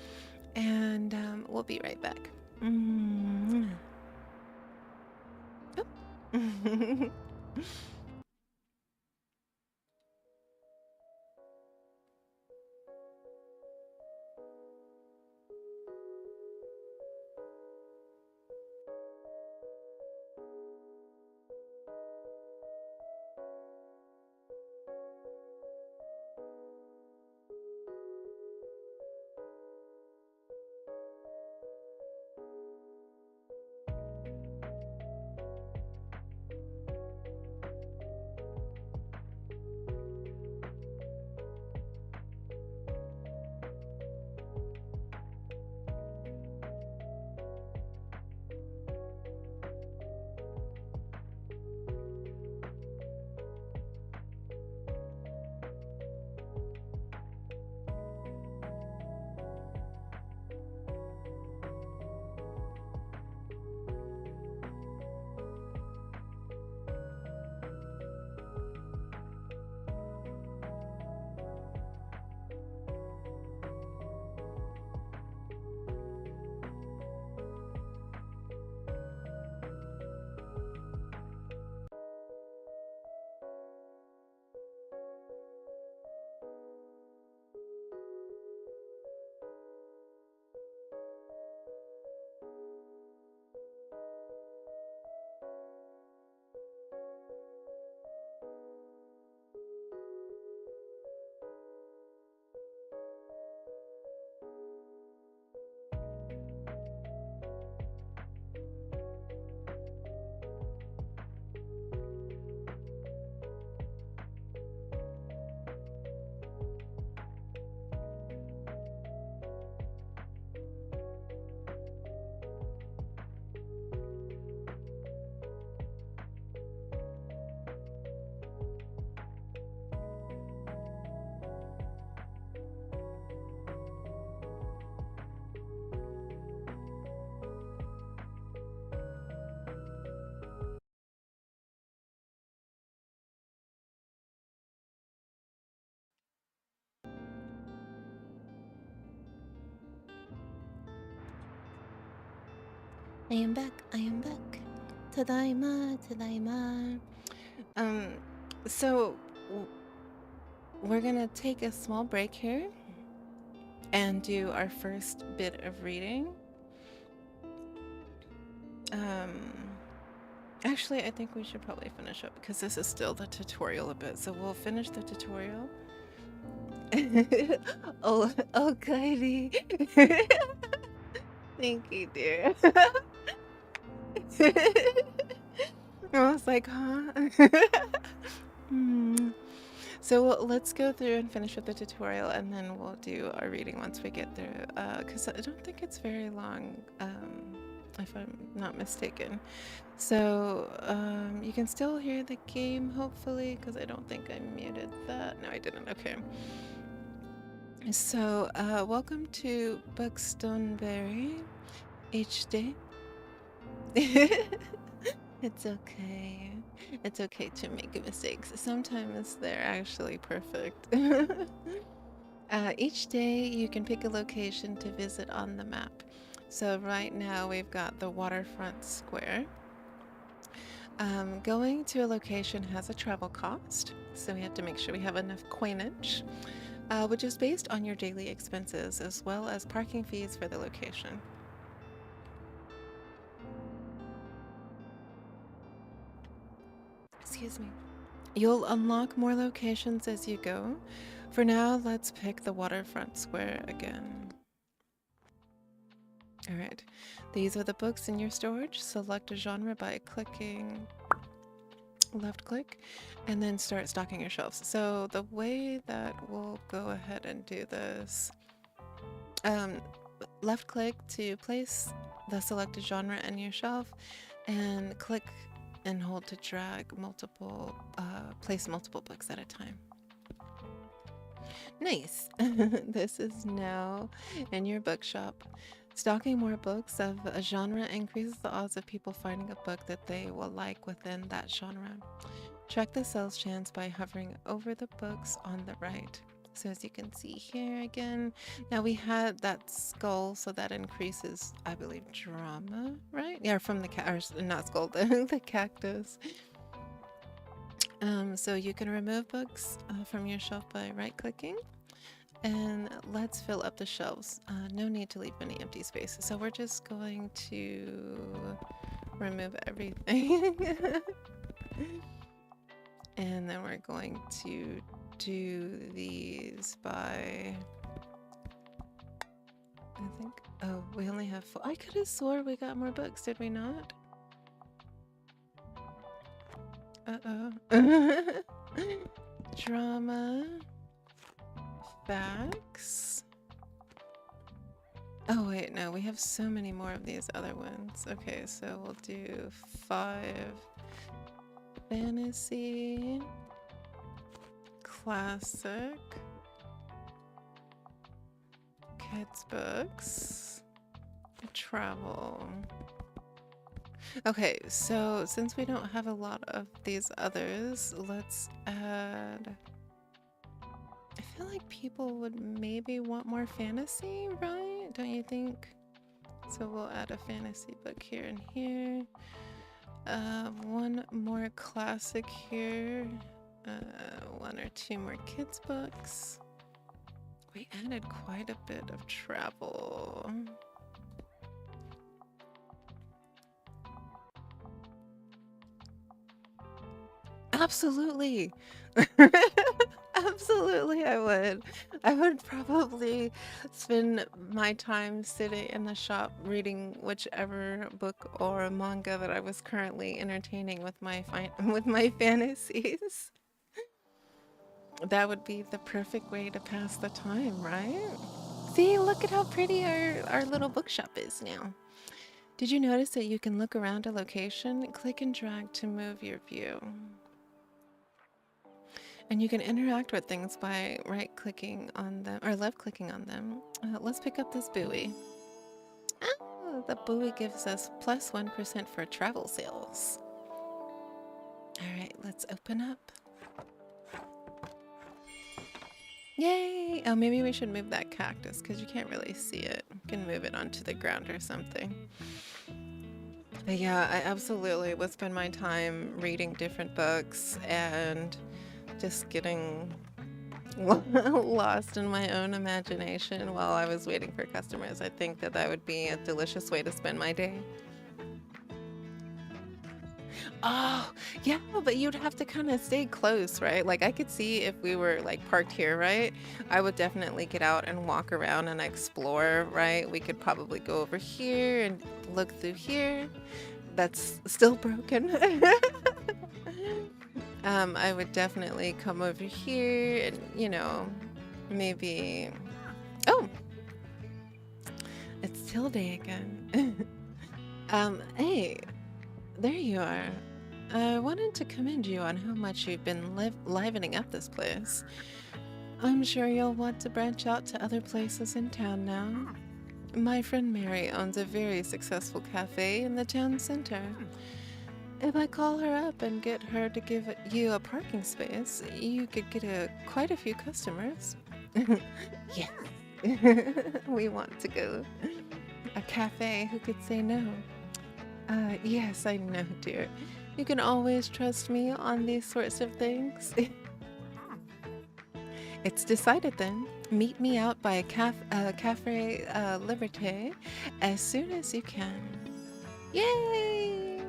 and we'll be right back. Oh. I am back. I am back. Tadaima, tadaima. So we're gonna take a small break here and do our first bit of reading. Actually, I think we should probably finish up because this is still the tutorial a bit. So we'll finish the tutorial. Oh, Kylie. Thank you, dear. I was like, huh? So let's go through and finish with the tutorial, and then we'll do our reading once we get through. Because I don't think it's very long, if I'm not mistaken. So you can still hear the game, hopefully, because I don't think I muted that. No, I didn't. Okay. So welcome to Buxtonberry HD. It's okay. It's okay to make mistakes. Sometimes they're actually perfect. Each day you can pick a location to visit on the map. So right now we've got the waterfront square. Going to a location has a travel cost, so we have to make sure we have enough coinage, which is based on your daily expenses as well as parking fees for the location. Excuse me. You'll unlock more locations as you go. For now, let's pick the waterfront square again. Alright, these are the books in your storage. Select a genre by clicking left click and then start stocking your shelves. So the way that we'll go ahead and do this, left click to place the selected genre in your shelf and click and hold to drag multiple, place multiple books at a time. Nice. This is now in your bookshop. Stocking more books of a genre increases the odds of people finding a book that they will like within that genre. Track the sales chance by hovering over the books on the right. So as you can see here again, now we had that skull, so that increases, I believe, drama, right? Yeah, from the not skull, the cactus. So you can remove books from your shelf by right-clicking. And let's fill up the shelves. No need to leave any empty space. So we're just going to remove everything. And then we're going to do these by, I think, oh, we only have 4. I could have swore we got more books, did we not? Uh-oh. Drama. Facts. Oh wait, no, we have so many more of these other ones. Okay, so we'll do 5 fantasy, classic, kids books, travel. Okay, so since we don't have a lot of these others, let's add, I feel like people would maybe want more fantasy, right? Don't you think? So we'll add a fantasy book here and here. One more classic here. 1 or 2 more kids books. We added quite a bit of travel. Absolutely. Absolutely, I would. I would probably spend my time sitting in the shop reading whichever book or manga that I was currently entertaining with my fantasies. That would be the perfect way to pass the time, right? See, look at how pretty our little bookshop is now. Did you notice that you can look around a location, click and drag to move your view? And you can interact with things by right-clicking on them, or left-clicking on them. Let's pick up this buoy. Oh, the buoy gives us plus 1% for travel sales. Alright, let's open up. Yay! Oh, maybe we should move that cactus, because you can't really see it. You can move it onto the ground or something. Yeah, I absolutely would spend my time reading different books and just getting lost in my own imagination while I was waiting for customers. I think that that would be a delicious way to spend my day. Oh, yeah, but you'd have to kind of stay close, right? Like I could see if we were like parked here, right? I would definitely get out and walk around and explore, right? We could probably go over here and look through here. That's still broken. I would definitely come over here and, maybe. Oh, it's Tilde again. Hey, there you are. I wanted to commend you on how much you've been livening up this place. I'm sure you'll want to branch out to other places in town now. My friend Mary owns a very successful cafe in the town center. If I call her up and get her to give you a parking space, you could get quite a few customers. Yes, we want to go. A cafe, who could say no? Yes, I know, dear. You can always trust me on these sorts of things. It's decided then. Meet me out by a Cafe Liberté as soon as you can. Yay!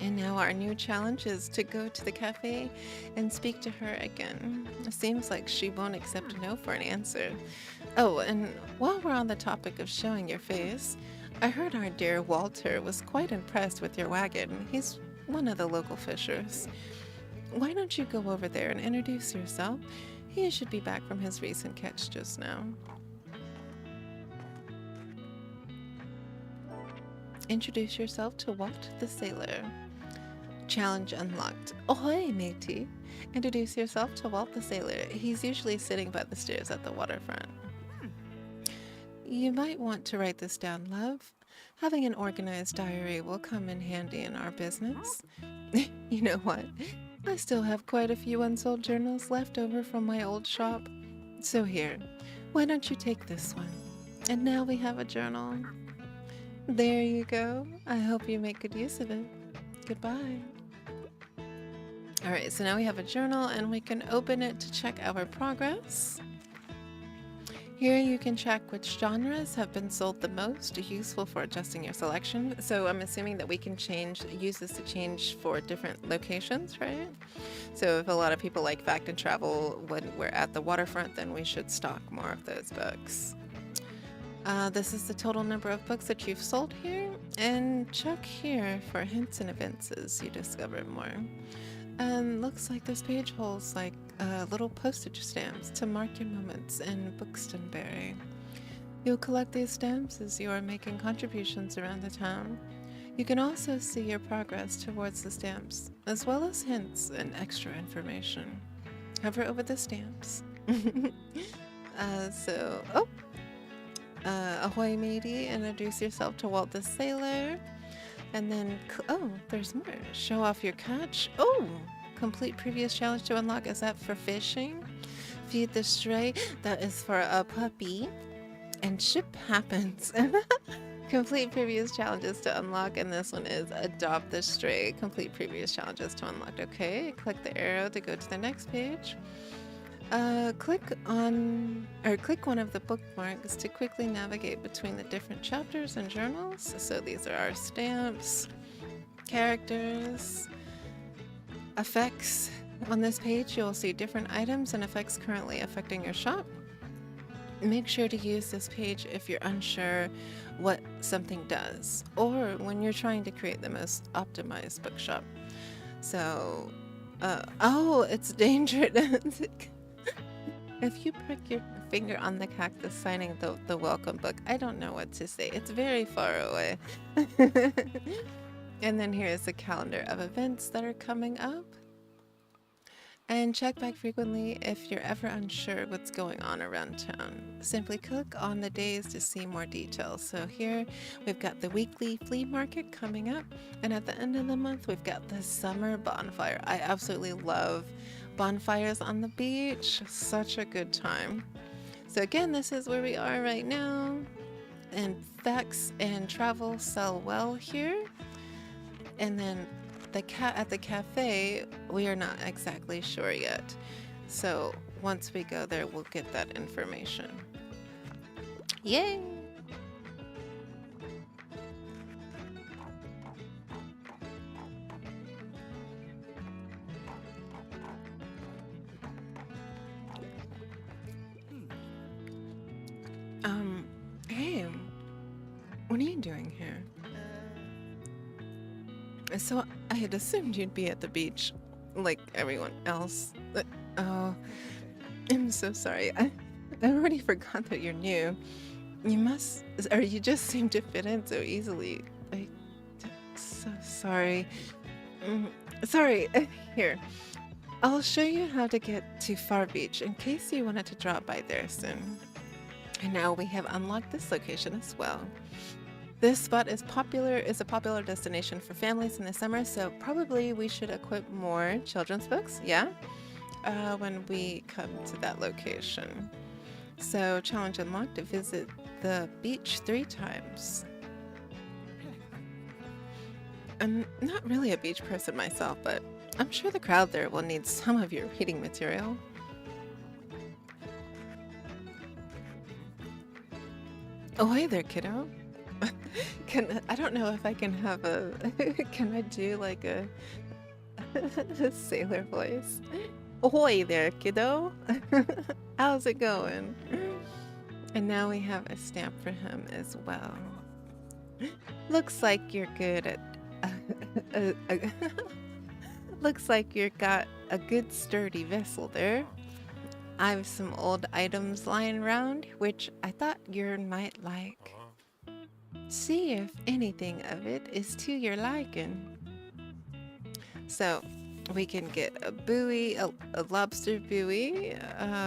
And now our new challenge is to go to the cafe and speak to her again. It seems like she won't accept no for an answer. Oh, and while we're on the topic of showing your face, I heard our dear Walter was quite impressed with your wagon. He's one of the local fishers. Why don't you go over there and introduce yourself? He should be back from his recent catch just now. Introduce yourself to Walt the Sailor. Challenge unlocked. Ahoy, matey. Introduce yourself to Walt the Sailor. He's usually sitting by the stairs at the waterfront. You might want to write this down, love. Having an organized diary will come in handy in our business. You know what? I still have quite a few unsold journals left over from my old shop. So here, why don't you take this one? And now we have a journal. There you go. I hope you make good use of it. Goodbye. Alright, so now we have a journal and we can open it to check our progress. Here you can check which genres have been sold the most, useful for adjusting your selection. So I'm assuming that we can use this to change for different locations, right? So if a lot of people like fact and travel when we're at the waterfront, then we should stock more of those books. This is the total number of books that you've sold here, and check here for hints and events as you discover more. And looks like this page holds like little postage stamps to mark your moments in Buxtonbury. You'll collect these stamps as you are making contributions around the town. You can also see your progress towards the stamps, as well as hints and extra information. Hover over the stamps. Ahoy matey, introduce yourself to Walt the Sailor. And then, oh, there's more. Show off your catch. Oh, complete previous challenge to unlock. Is that for fishing? Feed the stray. That is for a puppy. And ship happens. Complete previous challenges to unlock. And this one is adopt the stray. Complete previous challenges to unlock. Okay, click the arrow to go to the next page. Click one of the bookmarks to quickly navigate between the different chapters and journals. So these are our stamps, characters, effects. On this page, you'll see different items and effects currently affecting your shop. Make sure to use this page if you're unsure what something does, or when you're trying to create the most optimized bookshop. So, oh, it's dangerous. If you prick your finger on the cactus signing the welcome book, I don't know what to say. It's very far away. And then here's the calendar of events that are coming up. And check back frequently if you're ever unsure what's going on around town. Simply click on the days to see more details. So here we've got the weekly flea market coming up. And at the end of the month, we've got the summer bonfire. I absolutely love bonfires on the beach. Such a good time. So again, this is where we are right now. and facts and travel sell well here. And then at the cafe, we are not exactly sure yet. So once we go there, we'll get that information. Yay! Hey, what are you doing here? So I had assumed you'd be at the beach, like everyone else. Oh, I'm so sorry. I already forgot that you're new. You must, or you just seem to fit in so easily. I'm so sorry. Sorry. Here, I'll show you how to get to Far Beach in case you wanted to drop by there soon. And now we have unlocked this location as well. This spot is a popular destination for families in the summer, so probably we should equip more children's books, yeah? When we come to that location. So challenge unlocked to visit the beach 3 times. I'm not really a beach person myself, but I'm sure the crowd there will need some of your reading material. Oh, hey there, kiddo. I don't know if I can have a, can I do like a sailor voice? Ahoy there, kiddo. How's it going? And now we have a stamp for him as well. Looks like you're good at, looks like you've got a good sturdy vessel there. I've some old items lying around, which I thought you might like. See if anything of it is to your liking. So we can get a buoy, a lobster buoy,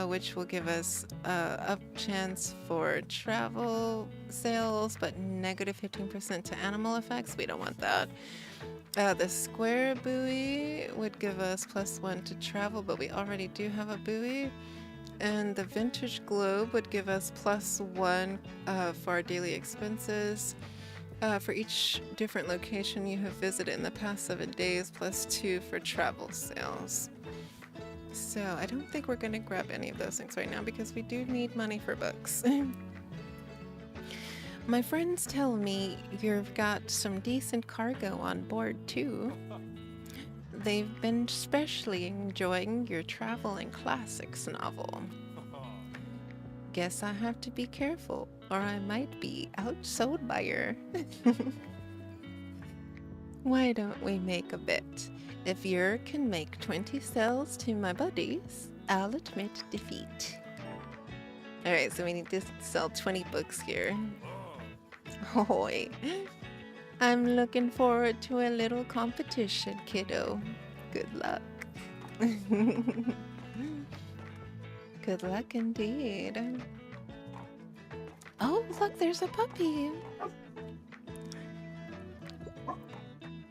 which will give us a chance for travel sales, but negative 15% to animal effects. We don't want that. The square buoy would give us +1 to travel, but we already do have a buoy. And the vintage globe would give us +1 for our daily expenses. For each different location you have visited in the past 7 days, +2 for travel sales. So I don't think we're going to grab any of those things right now because we do need money for books. My friends tell me you've got some decent cargo on board too. They've been especially enjoying your travel and classics novel. Guess I have to be careful, or I might be outsold by her. Why don't we make a bet? If you can make 20 sales to my buddies, I'll admit defeat. Alright, so we need to sell 20 books here. Hoy. I'm looking forward to a little competition, kiddo. Good luck. Good luck indeed. Oh, look, there's a puppy.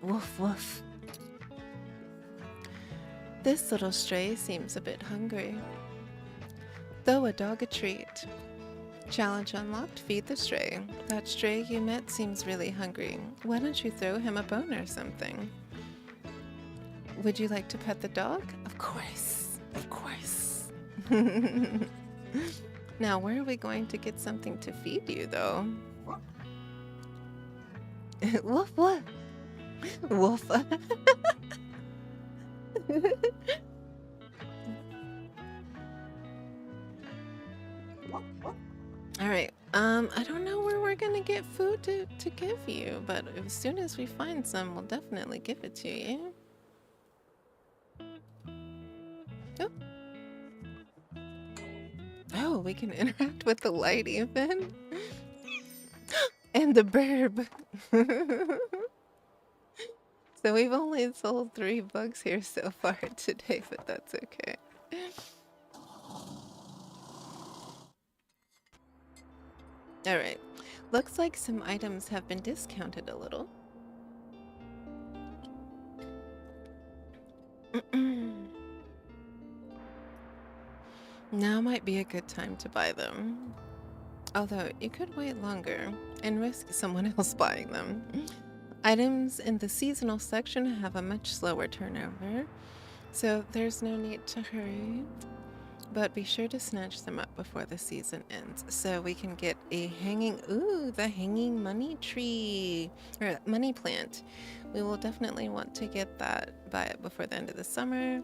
Woof, woof. This little stray seems a bit hungry. Throw a dog a treat. Challenge unlocked, feed the stray. That stray you met seems really hungry. Why don't you throw him a bone or something? Would you like to pet the dog? Of course. Of course. Now, where are we going to get something to feed you, though? Woof, woof. Woof. Alright, I don't know where we're gonna get food to give you, but as soon as we find some, we'll definitely give it to you. Oh. Oh, we can interact with the light even. And the burb. So we've only sold 3 bugs here so far today, but that's okay. Alright, looks like some items have been discounted a little. Now might be a good time to buy them. Although you could wait longer and risk someone else buying them. Items in the seasonal section have a much slower turnover, so there's no need to hurry. But be sure to snatch them up before the season ends so we can get a the hanging money tree, or money plant. We will definitely want to get that by before the end of the summer.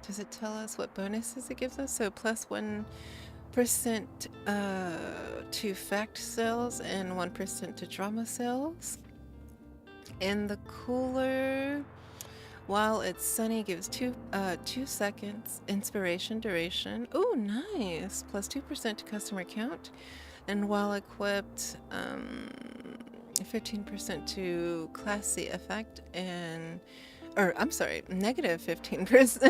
Does it tell us what bonuses it gives us? So plus 1% to fact sales and 1% to drama sales. And the cooler, while it's sunny, gives 2 seconds inspiration duration. Oh, nice. Plus 2% to customer count. And while equipped, 15% to classy effect and I'm sorry, negative 15%.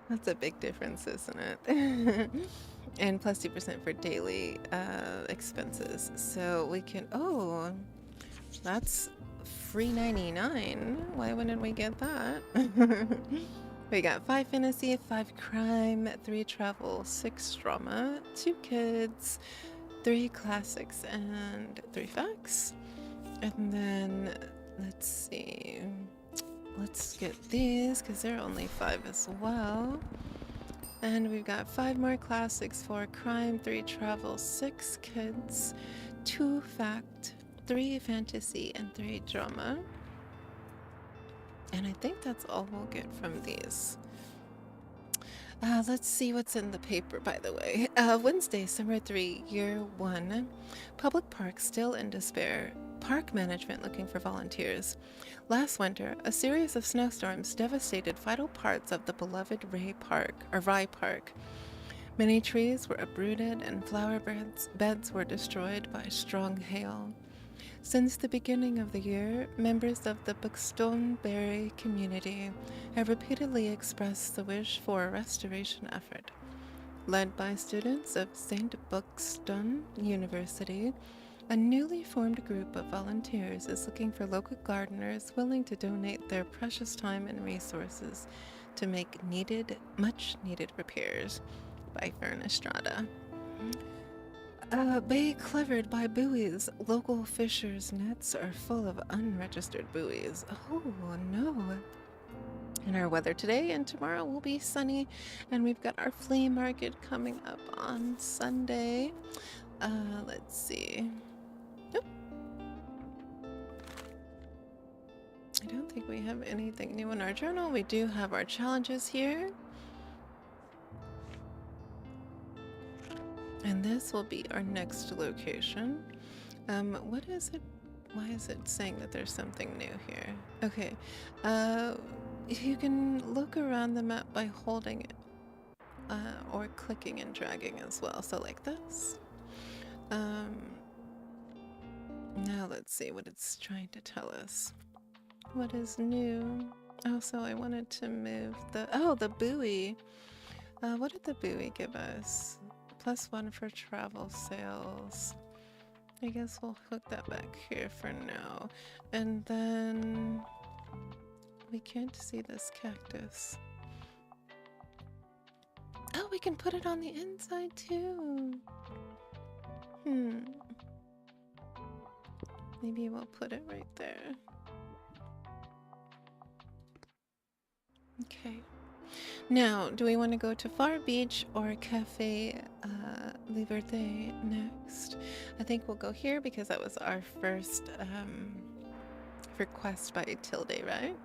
That's a big difference, isn't it? And plus 2% for daily expenses. So we can, oh, that's free 99. Why wouldn't we get that? We got 5 fantasy, 5 crime, 3 travel, 6 drama, 2 kids, 3 classics, and 3 facts. And then, let's see. Let's get these, because they're only 5 as well. And we've got 5 more classics, 4 crime, 3 travel, 6 kids, 2 fact, 3 fantasy, and 3 drama. And I think that's all we'll get from these. Let's see what's in the paper, by the way. Wednesday, Summer 3, Year 1. Public Park still in despair. Park management looking for volunteers. Last winter, a series of snowstorms devastated vital parts of the beloved Rye Park. Many trees were uprooted and flower beds were destroyed by strong hail. Since the beginning of the year, members of the Buxtonbury community have repeatedly expressed the wish for a restoration effort. Led by students of St. Buxton University, a newly formed group of volunteers is looking for local gardeners willing to donate their precious time and resources to make much needed repairs. By Fern Estrada. Bay clevered by buoys. Local fishers' nets are full of unregistered buoys. Oh no. And our weather today and tomorrow will be sunny, and we've got our flea market coming up on Sunday. Let's see. Nope. I don't think we have anything new in our journal. We do have our challenges here. And this will be our next location. What is it? Why is it saying that there's something new here? Okay. You can look around the map by holding it. Or clicking and dragging as well. So like this. Now let's see what it's trying to tell us. What is new? Oh, so I wanted to move the buoy. What did the buoy give us? +1 for travel sales. I guess we'll hook that back here for now. And then we can't see this cactus. Oh, we can put it on the inside too. Maybe we'll put it right there. Okay. Now, do we want to go to Far Beach or Cafe Liberté next? I think we'll go here because that was our first request by Tilde, right?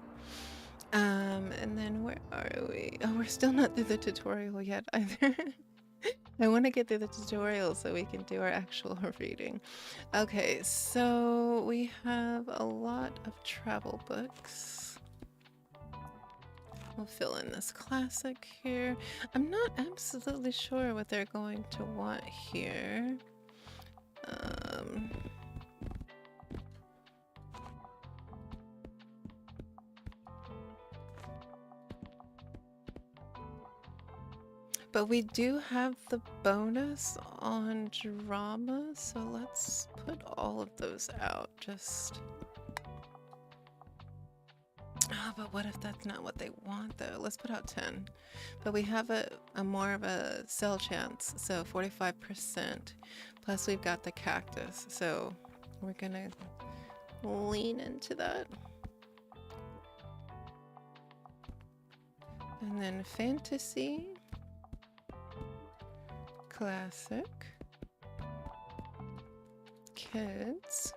And then where are we? Oh, we're still not through the tutorial yet either. I want to get through the tutorial so we can do our actual reading. Okay, so we have a lot of travel books. We'll fill in this classic here. I'm not absolutely sure what they're going to want here. But we do have the bonus on drama, so let's put all of those out. Oh, but what if that's not what they want though? Let's put out 10. But we have a more of a sell chance, so 45%. Plus we've got the cactus, so we're gonna lean into that. And then fantasy, classic, kids,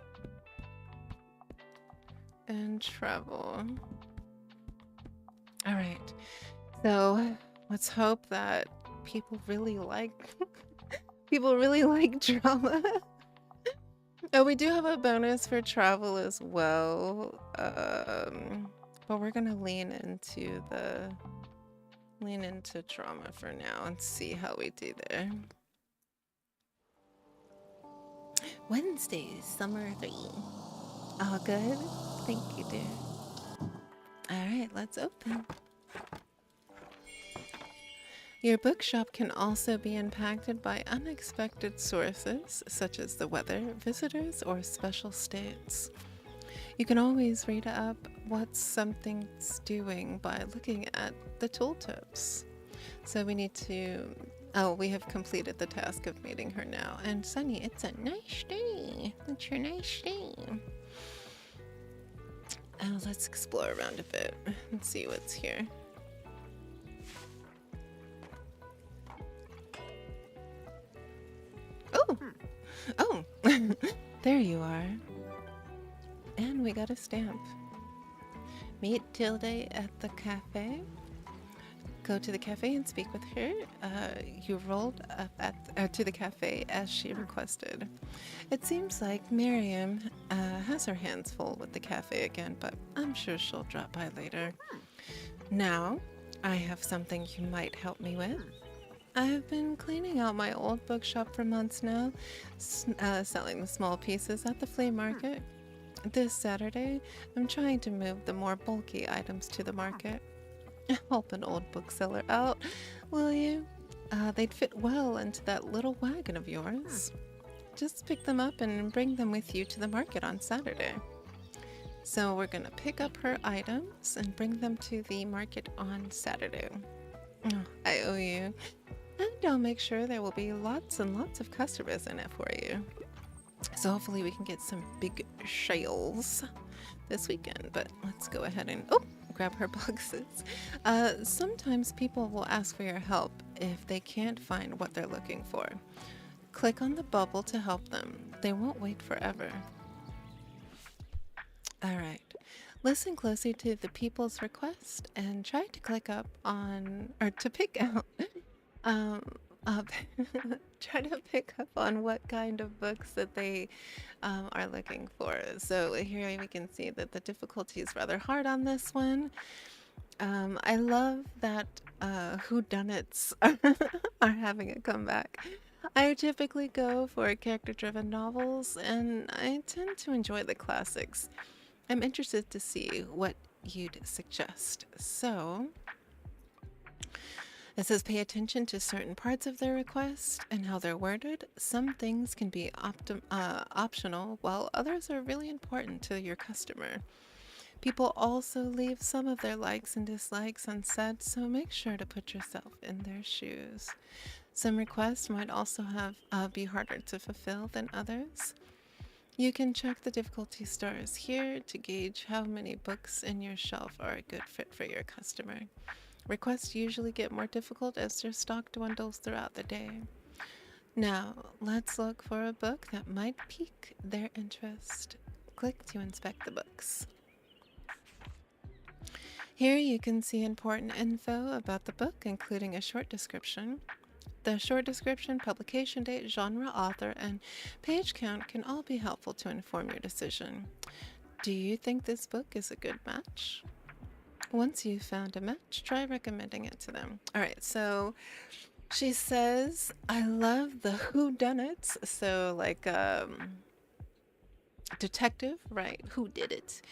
and travel. All right, so let's hope that people really like drama. Oh, we do have a bonus for travel as well, but we're gonna lean into drama for now and see how we do there. Wednesdays, summer 3. All good? Thank you, dear. All right, let's open. Your bookshop can also be impacted by unexpected sources, such as the weather, visitors, or special states. You can always read up what something's doing by looking at the tooltips. So we need to... Oh, we have completed the task of meeting her now. And Sunny, it's a nice day. It's your nice day. Let's explore around a bit and see what's here. Oh! Oh! There you are. And we got a stamp. Meet Tilde at the cafe. Go to the cafe and speak with her. You rolled up to the cafe as she requested. It seems like Miriam has her hands full with the cafe again, but I'm sure she'll drop by later. Now, I have something you might help me with. I've been cleaning out my old bookshop for months now, selling the small pieces at the flea market. This Saturday, I'm trying to move the more bulky items to the market. Help an old bookseller out, will you? They'd fit well into that little wagon of yours. Just pick them up and bring them with you to the market on Saturday. So we're gonna pick up her items and bring them to the market on Saturday. Oh, I owe you. And I'll make sure there will be lots and lots of customers in it for you. So hopefully we can get some big sales this weekend. But let's go ahead and grab her boxes. Sometimes people will ask for your help if they can't find what they're looking for. Click on the bubble to help them. They won't wait forever. All right. Listen closely to the people's request and try to click up on, or to pick out, try to pick up on what kind of books that they are looking for. So here we can see that the difficulty is rather hard on this one. I love that whodunits are having a comeback. I typically go for character-driven novels, and I tend to enjoy the classics. I'm interested to see what you'd suggest. So it says pay attention to certain parts of their request and how they're worded. Some things can be optional, while others are really important to your customer. People also leave some of their likes and dislikes unsaid, so make sure to put yourself in their shoes. Some requests might also be harder to fulfill than others. You can check the difficulty stars here to gauge how many books in your shelf are a good fit for your customer. Requests usually get more difficult as their stock dwindles throughout the day. Now, let's look for a book that might pique their interest. Click to inspect the books. Here you can see important info about the book, including a short description. The short description, publication date, genre, author, and page count can all be helpful to inform your decision. Do you think this book is a good match? Once you've found a match, try recommending it to them. All right, so she says, I love the whodunits. So like detective, right? Who did it?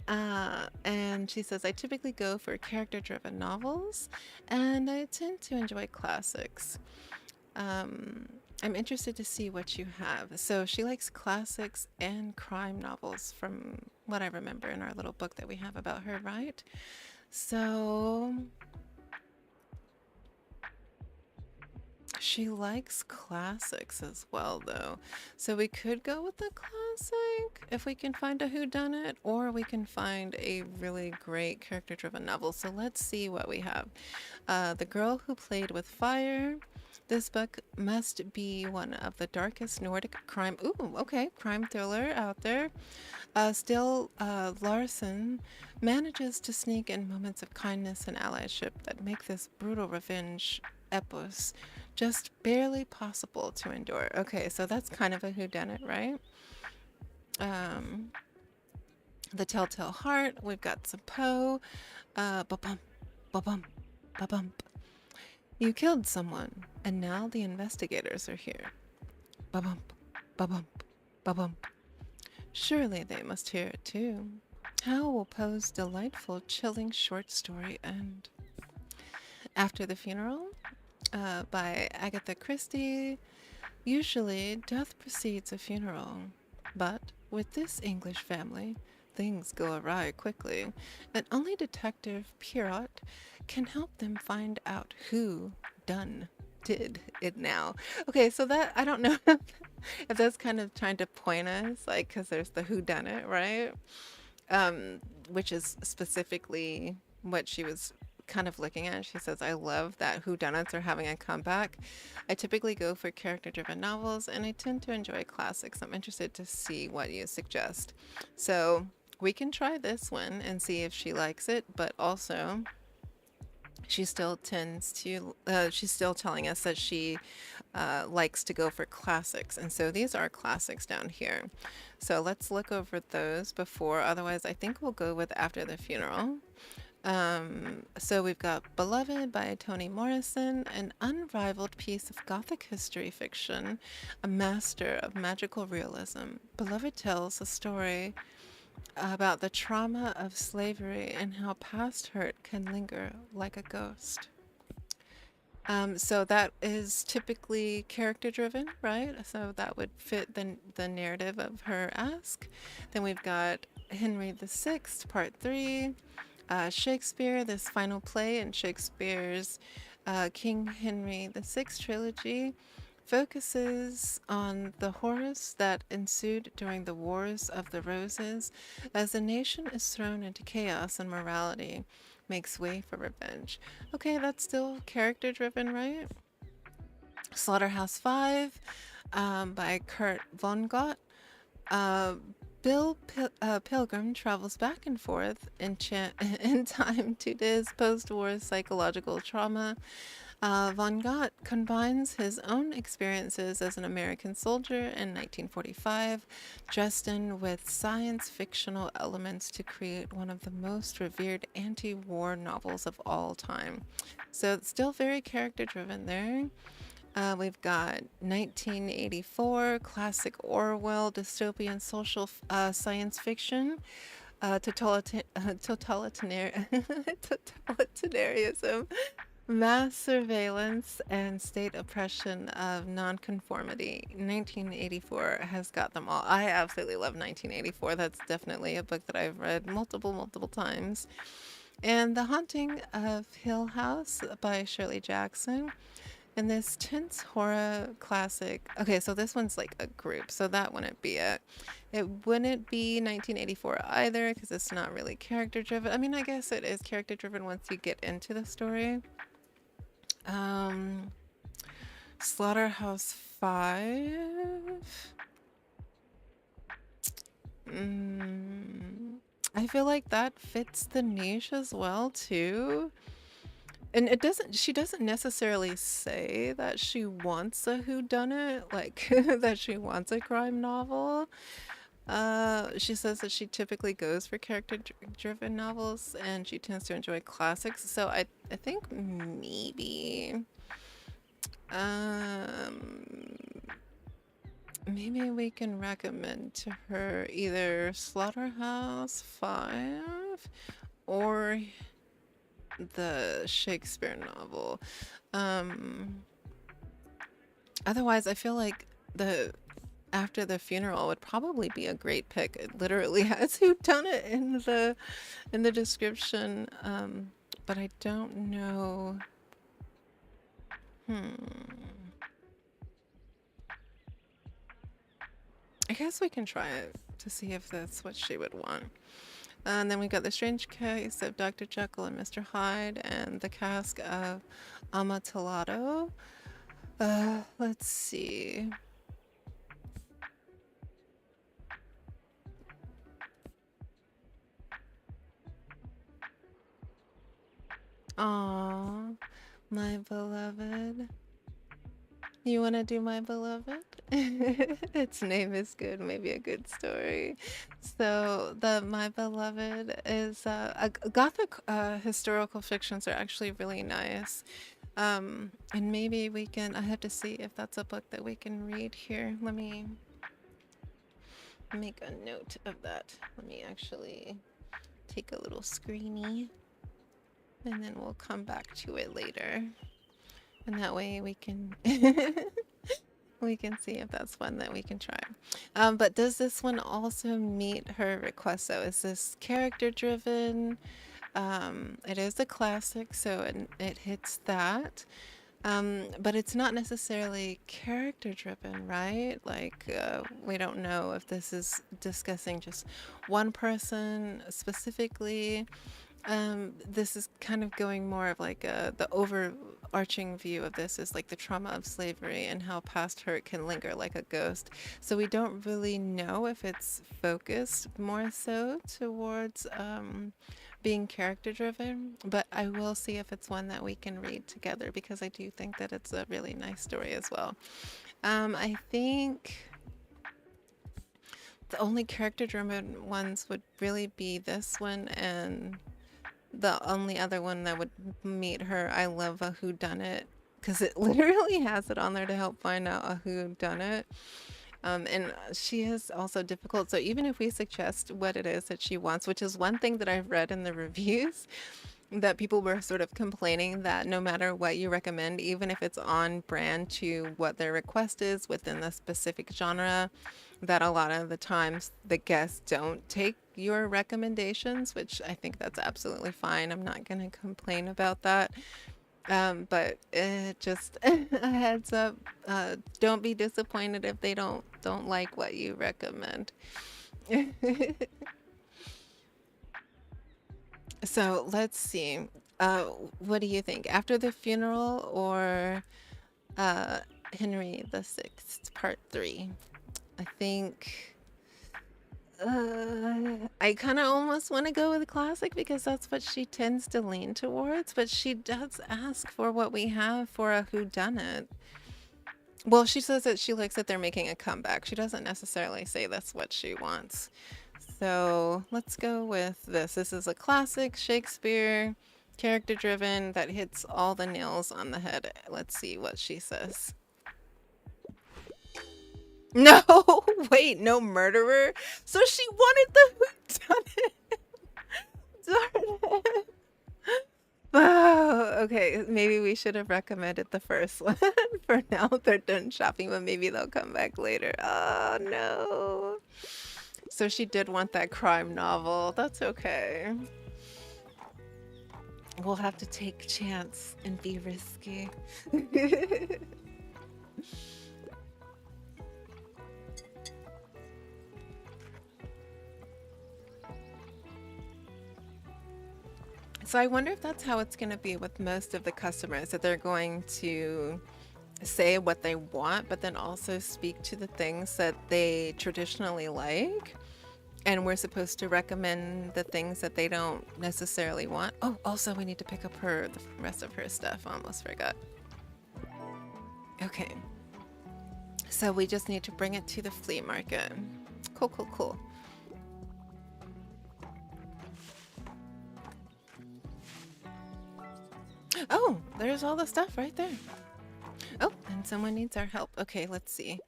And she says, I typically go for character-driven novels, and I tend to enjoy classics. I'm interested to see what you have. So she likes classics and crime novels from what I remember in our little book that we have about her, right? So she likes classics as well, though. So we could go with the classic if we can find a whodunit, or we can find a really great character-driven novel. So let's see what we have. The Girl Who Played with Fire. This book must be one of the darkest Nordic crime. Ooh, okay, crime thriller out there. Still, Larson manages to sneak in moments of kindness and allyship that make this brutal revenge epos just barely possible to endure. Okay, so that's kind of a whodunit, right? Um, the Telltale Heart. We've got some Poe. Ba-bum, ba-bum, ba-bum. You killed someone, and now the investigators are here. Ba-bump, ba-bump, ba-bump. Surely they must hear it too. How will Poe's delightful, chilling short story end? After the Funeral, by Agatha Christie. Usually, death precedes a funeral, but with this English family, things go awry quickly, and only Detective Pierrot can help them find out who did it now. Okay, so that I don't know if that's kind of trying to point us, like, because there's the who done it, right? um, which is specifically what she was kind of looking at. She says, I love that whodunits are having a comeback. I typically go for character driven novels and I tend to enjoy classics. I'm interested to see what you suggest. So we can try this one and see if she likes it, but also she still tends to, she's still telling us that she likes to go for classics. And so these are classics down here. So let's look over those before. Otherwise, I think we'll go with After the Funeral. So we've got Beloved by Toni Morrison, an unrivaled piece of Gothic history fiction, a master of magical realism. Beloved tells a story about the trauma of slavery and how past hurt can linger like a ghost. So that is typically character driven, right? So that would fit the narrative of her ask. Then we've got Henry VI, Part 3, Shakespeare, this final play in Shakespeare's King Henry VI trilogy focuses on the horrors that ensued during the Wars of the Roses as the nation is thrown into chaos and morality makes way for revenge. Okay, that's still character driven, right? Slaughterhouse 5 by Kurt Vonnegut. Uh, Pilgrim travels back and forth in time to his post-war psychological trauma. Von Gott combines his own experiences as an American soldier in 1945, dressed in with science fictional elements to create one of the most revered anti-war novels of all time. So it's still very character-driven there. We've got 1984, classic Orwell, dystopian social science fiction, totalitarianism, mass surveillance, and state oppression of nonconformity. 1984 has got them all. I absolutely love 1984. That's definitely a book that I've read multiple times. And The Haunting of Hill House by Shirley Jackson. And this tense horror classic. Okay, so this one's like a group, so that wouldn't be it. It wouldn't be 1984 either because it's not really character driven. I mean, I guess it is character driven once you get into the story. Um, Slaughterhouse 5. I feel like that fits the niche as well too. And she doesn't necessarily say that she wants a whodunit, like that she wants a crime novel. She says that she typically goes for character-driven novels and she tends to enjoy classics. So I think um, maybe we can recommend to her either Slaughterhouse 5 or the Shakespeare novel. Otherwise, I feel like the after the funeral would probably be a great pick. It literally has who done it in the description, but I don't know. Hmm. I guess we can try it to see if that's what she would want. And then we got the strange case of Dr. Jekyll and Mr. Hyde and the cask of Amontillado. Let's see. Aw, my beloved. You want to do my beloved? Its name is good, maybe a good story. So the my beloved is gothic historical fictions are actually really nice. And maybe we can. I have to see if that's a book that we can read here. Let me make a note of that. Let me actually take a little screeny, and then we'll come back to it later. And that way we can we can see if that's one that we can try. But does this one also meet her request though? Is this character driven? It is a classic, so it hits that. But it's not necessarily character driven, right? Like, we don't know if this is discussing just one person specifically. This is kind of going more of like the overarching view of this is like the trauma of slavery and how past hurt can linger like a ghost. So we don't really know if it's focused more so towards being character driven, but I will see if it's one that we can read together because I do think that it's a really nice story as well. I think the only character driven ones would really be this one and the only other one that would meet her, I love a whodunit because it literally has it on there to help find out a whodunit. And she is also difficult. So even if we suggest what it is that she wants, which is one thing that I've read in the reviews, that people were sort of complaining that no matter what you recommend, even if it's on brand to what their request is within the specific genre, that a lot of the times the guests don't take your recommendations, which I think that's absolutely fine. I'm not going to complain about that. But just a heads up, don't be disappointed if they don't like what you recommend. So let's see. Uh, what do you think? After the funeral or uh, Henry the Sixth, Part 3? I think I kind of almost want to go with the classic because that's what she tends to lean towards, but she does ask for what we have for a whodunit. Well, she says that she likes that they're making a comeback. She doesn't necessarily say that's what she wants. So let's go with this. This is a classic Shakespeare, character driven, that hits all the nails on the head. Let's see what she says. No, wait, no murderer. So she wanted the whodunit. Darn it. Oh, okay. Maybe we should have recommended the first one. For now, they're done shopping, but maybe they'll come back later. Oh no. So she did want that crime novel. That's okay. We'll have to take chance and be risky. So I wonder if that's how it's going to be with most of the customers, that they're going to say what they want, but then also speak to the things that they traditionally like. And we're supposed to recommend the things that they don't necessarily want. Oh, also we need to pick up the rest of her stuff. I almost forgot. Okay. So we just need to bring it to the flea market. Cool, cool, cool. Oh, there's all the stuff right there. Oh, and someone needs our help. Okay, let's see.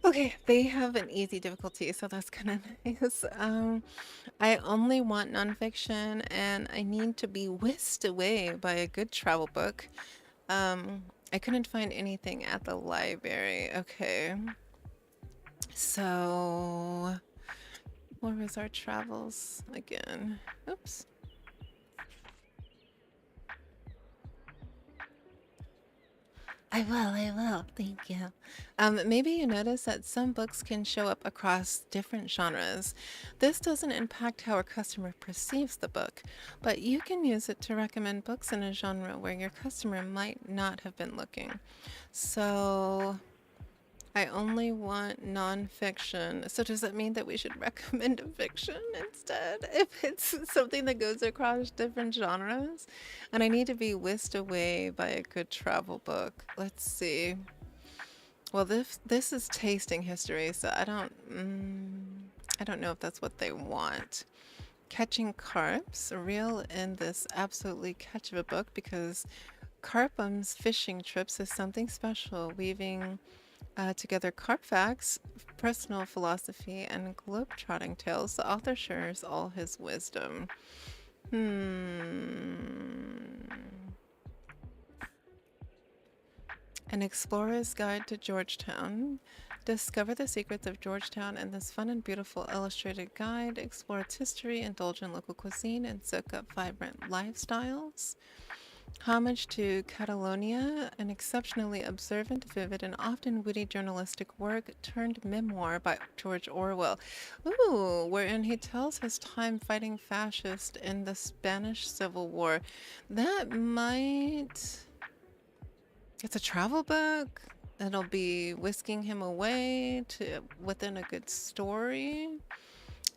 Okay, they have an easy difficulty, so that's kind of nice. I only want nonfiction, and I need to be whisked away by a good travel book. I couldn't find anything at the library. Okay. So, where was our travels again? Oops. I will. Thank you. Maybe you notice that some books can show up across different genres. This doesn't impact how a customer perceives the book, but you can use it to recommend books in a genre where your customer might not have been looking. So, I only want nonfiction. So does that mean that we should recommend a fiction instead if it's something that goes across different genres? And I need to be whisked away by a good travel book. Let's see. Well, this is tasting history, so I don't know if that's what they want. Catching carps, reel in this absolutely catch of a book because Carpum's fishing trips is something special, weaving together carp facts, personal philosophy, and globe-trotting tales. The author shares all his wisdom. An Explorer's Guide to Georgetown. Discover the secrets of Georgetown in this fun and beautiful illustrated guide. Explore its history, indulge in local cuisine, and soak up vibrant lifestyles. Homage to Catalonia, an exceptionally observant, vivid, and often witty journalistic work turned memoir by George Orwell. Ooh, wherein he tells his time fighting fascists in the Spanish Civil War. That might... It's a travel book. It'll be whisking him away to within a good story.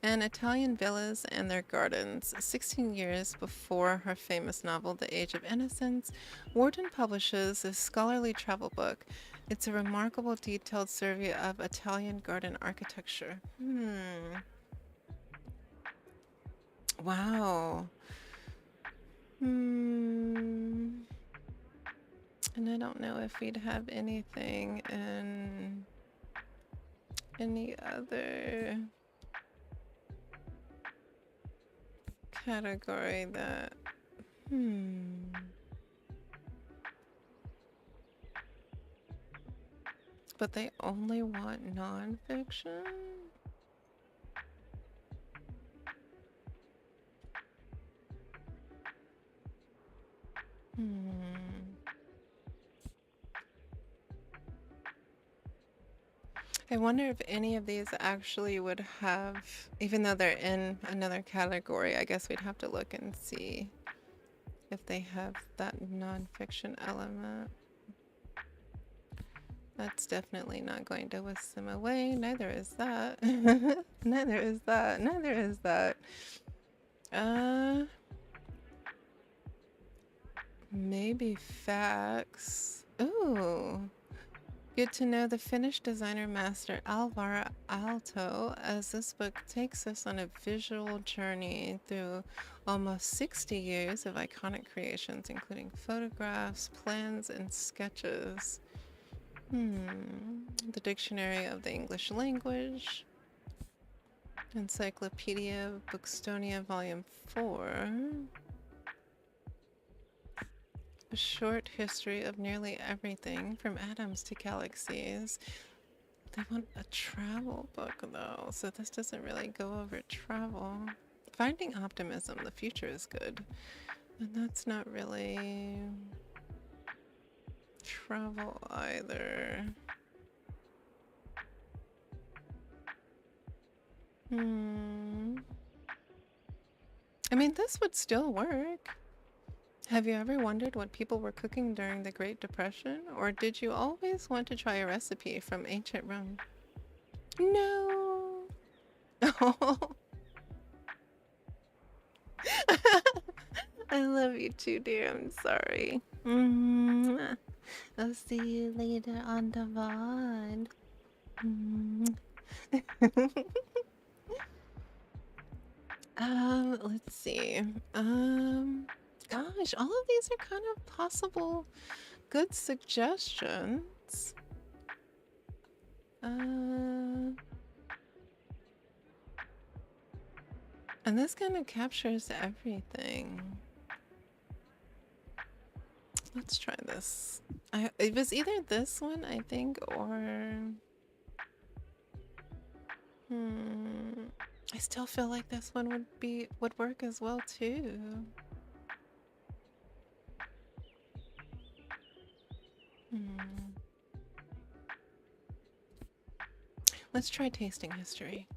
And Italian villas and their gardens. 16 years before her famous novel, The Age of Innocence, Warden publishes this scholarly travel book. It's a remarkable detailed survey of Italian garden architecture. Wow. And I don't know if we'd have anything in any other category that... But they only want nonfiction? I wonder if any of these actually would have, even though they're in another category, I guess we'd have to look and see if they have that nonfiction element. That's definitely not going to whisk them away. Neither is that. Neither is that. Neither is that. Maybe facts. Ooh. Good to know the Finnish designer master Alvar Aalto, as this book takes us on a visual journey through almost 60 years of iconic creations, including photographs, plans, and sketches. The Dictionary of the English Language. Encyclopedia Bookstonia, Volume 4. A short history of nearly everything from atoms to galaxies. They want a travel book though, so this doesn't really go over travel. Finding optimism, the future is good. And that's not really travel either. I mean, this would still work. Have you ever wondered what people were cooking during the Great Depression? Or did you always want to try a recipe from ancient Rome? No. Oh. I love you too, dear. I'm sorry. I'll see you later on the VOD. Let's see. Gosh, all of these are kind of possible good suggestions. And this kind of captures everything. Let's try this. It was either this one, I think, or I still feel like this one would work as well too. Let's try tasting history.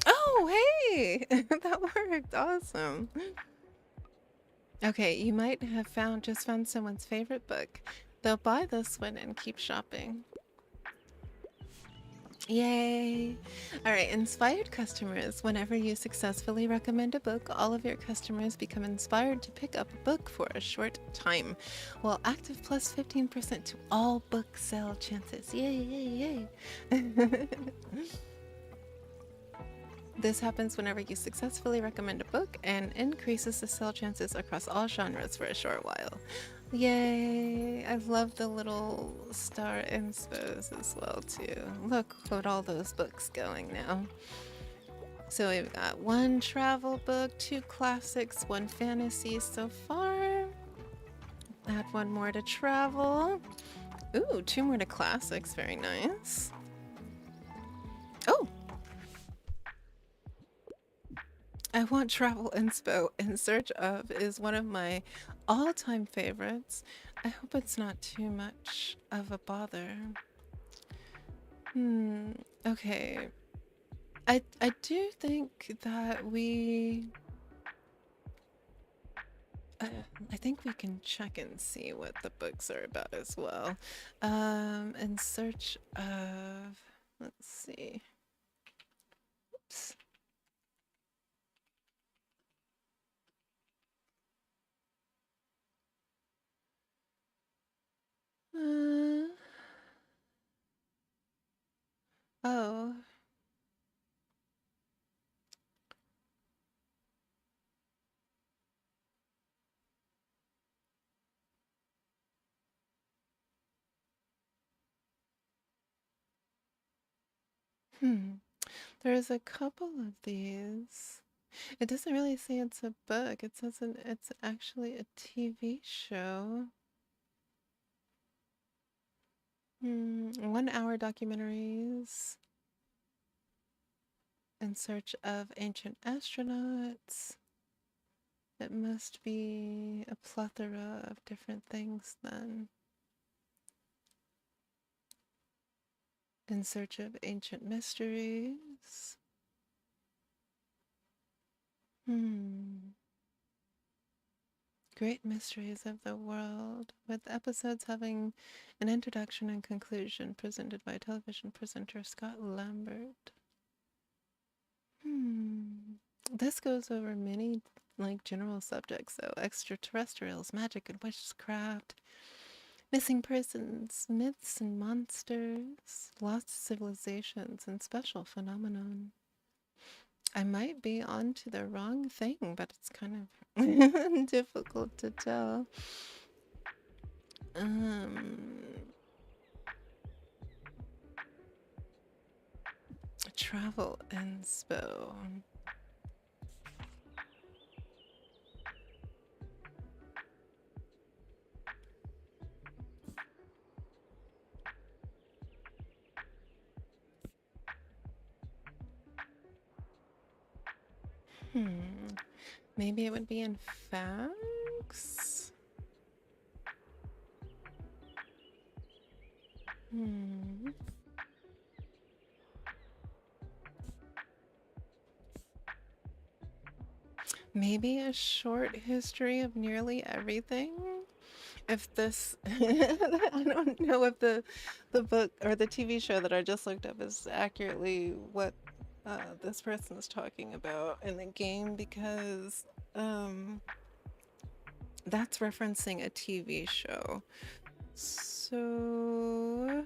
Oh, hey! That worked. Awesome. Okay, you might have just found someone's favorite book. They'll buy this one and keep shopping. Yay! Alright, inspired customers. Whenever you successfully recommend a book, all of your customers become inspired to pick up a book for a short time. Well, active plus 15% to all book sale chances. Yay, yay, yay! This happens whenever you successfully recommend a book and increases the sale chances across all genres for a short while. Yay! I love the little star inspos as well too. Look at all those books going now. So we've got 1 travel book, 2 classics, 1 fantasy so far. Add 1 more to travel. Ooh, 2 more to classics, very nice. Oh! I Want Travel Inspo in Search Of is one of my all-time favorites. I hope it's not too much of a bother. Okay. I do think that I think we can check and see what the books are about as well. In search of, let's see. Oops. Oh. There's a couple of these. It doesn't really say it's a book. It says it's actually a TV show. 1-hour documentaries in search of ancient astronauts. It must be a plethora of different things then. In search of ancient mysteries. Great mysteries of the world, with episodes having an introduction and conclusion presented by television presenter Scott Lambert. This goes over many general subjects, so extraterrestrials, magic and witchcraft, missing persons, myths and monsters, lost civilizations, and special phenomenon. I might be onto the wrong thing, but it's kind of difficult to tell. Travel inspo. Maybe it would be in facts? Maybe a short history of nearly everything? If this... I don't know if the book or the TV show that I just looked up is accurately what this person is talking about in the game, because that's referencing a TV show. So...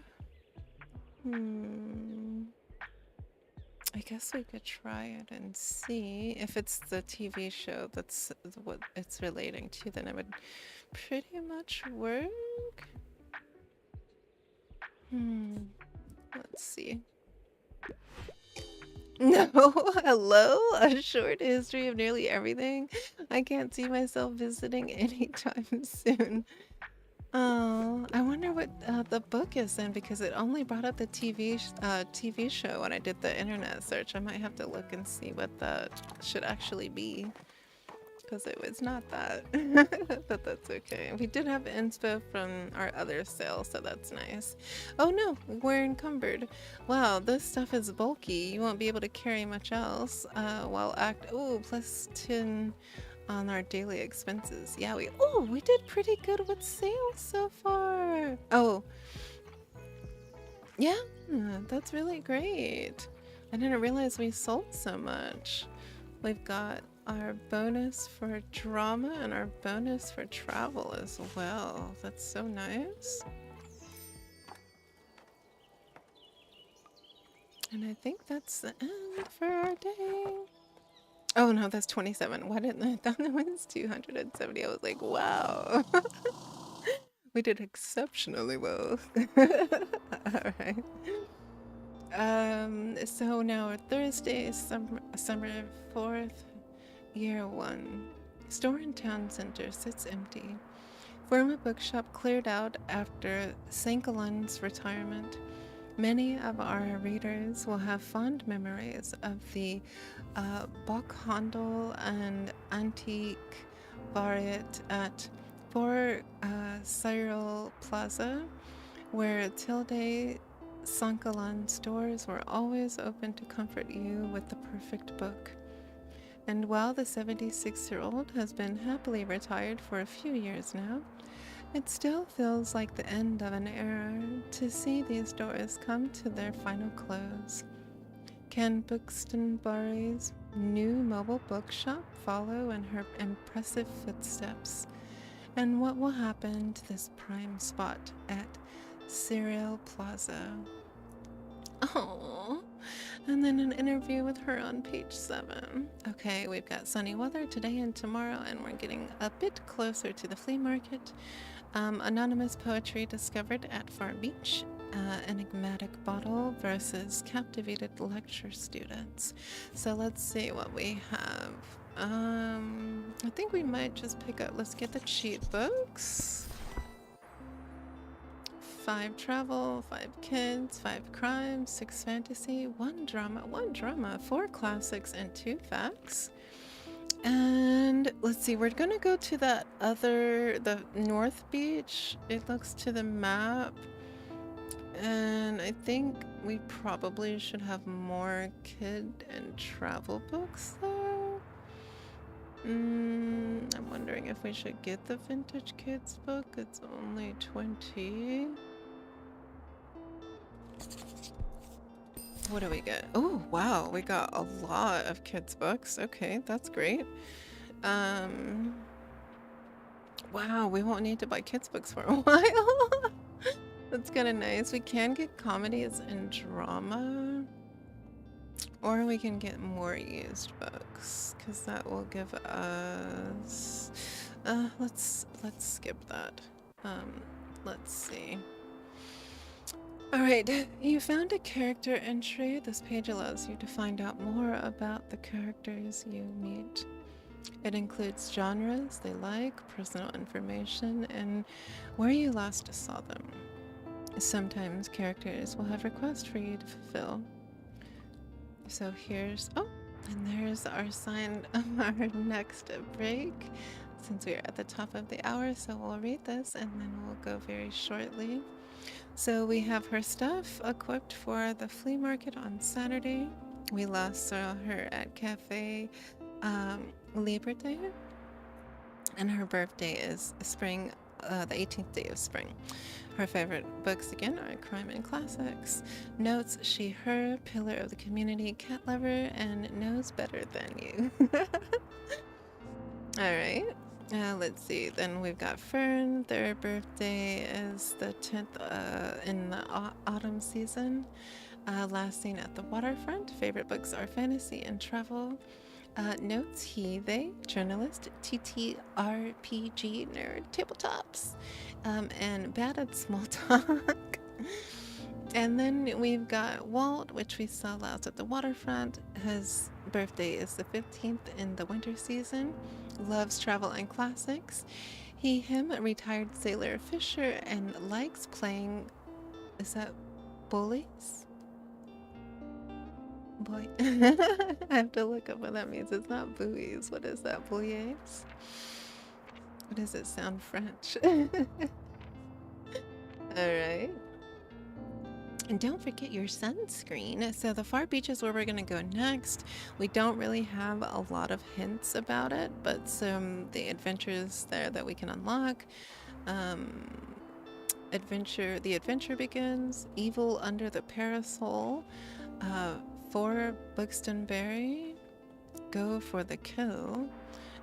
I guess we could try it and see. If it's the TV show that's what it's relating to, then it would pretty much work. Let's see. No, hello? A short history of nearly everything? I can't see myself visiting anytime soon. Oh, I wonder what the book is then, because it only brought up the TV show when I did the internet search. I might have to look and see what that should actually be, because it was not that. But that's okay. We did have inspo from our other sale, so that's nice. Oh no, we're encumbered. Wow, this stuff is bulky. You won't be able to carry much else. While act. Oh, plus 10 on our daily expenses. Yeah, we did pretty good with sales so far. Oh, yeah, that's really great. I didn't realize we sold so much. We've got our bonus for drama and our bonus for travel as well. That's so nice. And I think that's the end for our day. Oh no, that's 27. Why didn't I thought that was 270? I was like, wow. We did exceptionally well. All right. So now Thursday, summer 4th, year 1. Store in town center sits empty. Former bookshop cleared out after Sankalan's retirement. Many of our readers will have fond memories of the Bachhandel and Antique Variet at 4 Cyril Plaza, where Tilde Sankalan stores were always open to comfort you with the perfect book. And while the 76-year-old has been happily retired for a few years now, it still feels like the end of an era to see these doors come to their final close. Can Buxton Bari's new mobile bookshop follow in her impressive footsteps? And what will happen to this prime spot at Cyril Plaza? Oh, and then an interview with her on page 7. Okay, we've got sunny weather today and tomorrow, and we're getting a bit closer to the flea market. Anonymous poetry discovered at Far Beach. Enigmatic bottle versus captivated lecture students. So let's see what we have. I think we might just pick up, let's get the cheat books. 5 travel, 5 kids, 5 crimes, 6 fantasy, 1 drama, 4 classics, and 2 facts. And let's see, we're gonna go to that the North Beach. It looks to the map. And I think we probably should have more kid and travel books there. I'm wondering if we should get the vintage kids book. It's only 20. What do we get? Oh, wow, we got a lot of kids books. Okay, that's great. Wow, we won't need to buy kids books for a while. That's kind of nice. We can get comedies and drama, or we can get more used books, because that will give us let's skip that. Let's see. Alright, you found a character entry. This page allows you to find out more about the characters you meet. It includes genres they like, personal information, and where you last saw them. Sometimes characters will have requests for you to fulfill. So here's, oh, and there's our sign of our next break, since we are at the top of the hour, so we'll read this and then we'll go very shortly. So we have her stuff equipped for the flea market on Saturday. We last saw her at Cafe Liberté, and her birthday is spring, the 18th day of spring. Her favorite books again are crime and classics. Notes she, her, pillar of the community, cat lover, and knows better than you. Alright, let's see. Then we've got Fern. Their birthday is the 10th in the autumn season. Last seen at the waterfront. Favorite books are fantasy and travel. Notes he, they, journalist, TTRPG nerd, tabletops, and bad at small talk. And then we've got Walt, which we saw last at the waterfront. His birthday is the 15th in the winter season. Loves travel and classics. him, a retired sailor fisher, and likes playing. Is that bullies? Boy, I have to look up what that means. It's not buoys. What is that? Bouliers? What does it sound French? Alright. And don't forget your sunscreen. So the far beach is where we're going to go next. We don't really have a lot of hints about it, but the adventures there that we can unlock. The adventure begins. Evil under the parasol. For Buxtonberry. Go for the kill.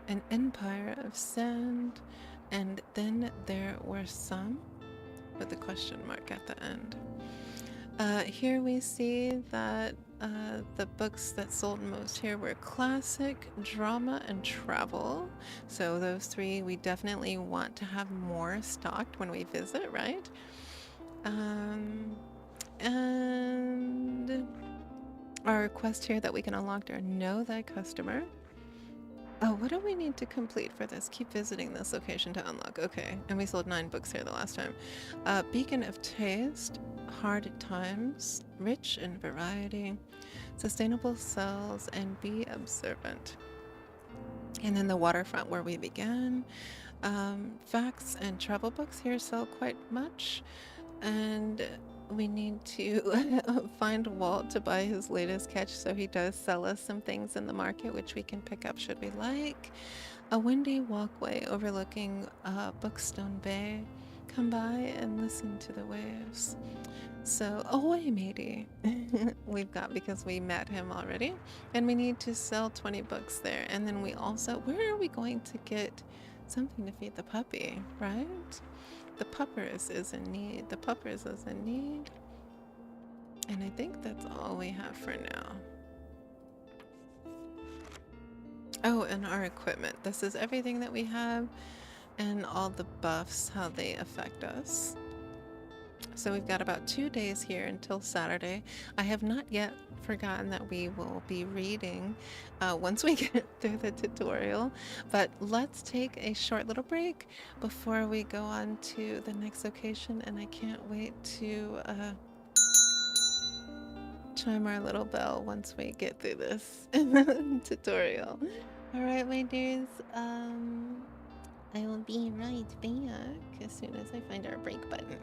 An empire of sand. And then there were some, with the question mark at the end. Here we see that the books that sold most here were classic, drama, and travel. So those three we definitely want to have more stocked when we visit, right? And our quest here that we can unlock are Know Thy Customer. Oh, what do we need to complete for this? Keep visiting this location to unlock. Okay, and we sold 9 books here the last time. Beacon of Taste, Hard at Times, Rich in Variety, Sustainable Cells, and Be Observant. And then the waterfront where we began. Facts and travel books here sell quite much. And we need to find Walt to buy his latest catch, so he does sell us some things in the market which we can pick up should we like. A windy walkway overlooking Bookstone Bay. Come by and listen to the waves. So ahoy matey we've got, because we met him already, and we need to sell 20 books there. And then we also, where are we going to get something to feed the puppy, right? The puppers is in need. The puppers is in need. And I think that's all we have for now. Oh, and our equipment. This is everything that we have, and all the buffs, how they affect us. So we've got about 2 days here until Saturday. I have not yet forgotten that we will be reading once we get through the tutorial, but let's take a short little break before we go on to the next location, and I can't wait to chime our little bell once we get through this tutorial. Alright, my dears, I will be right back as soon as I find our break button.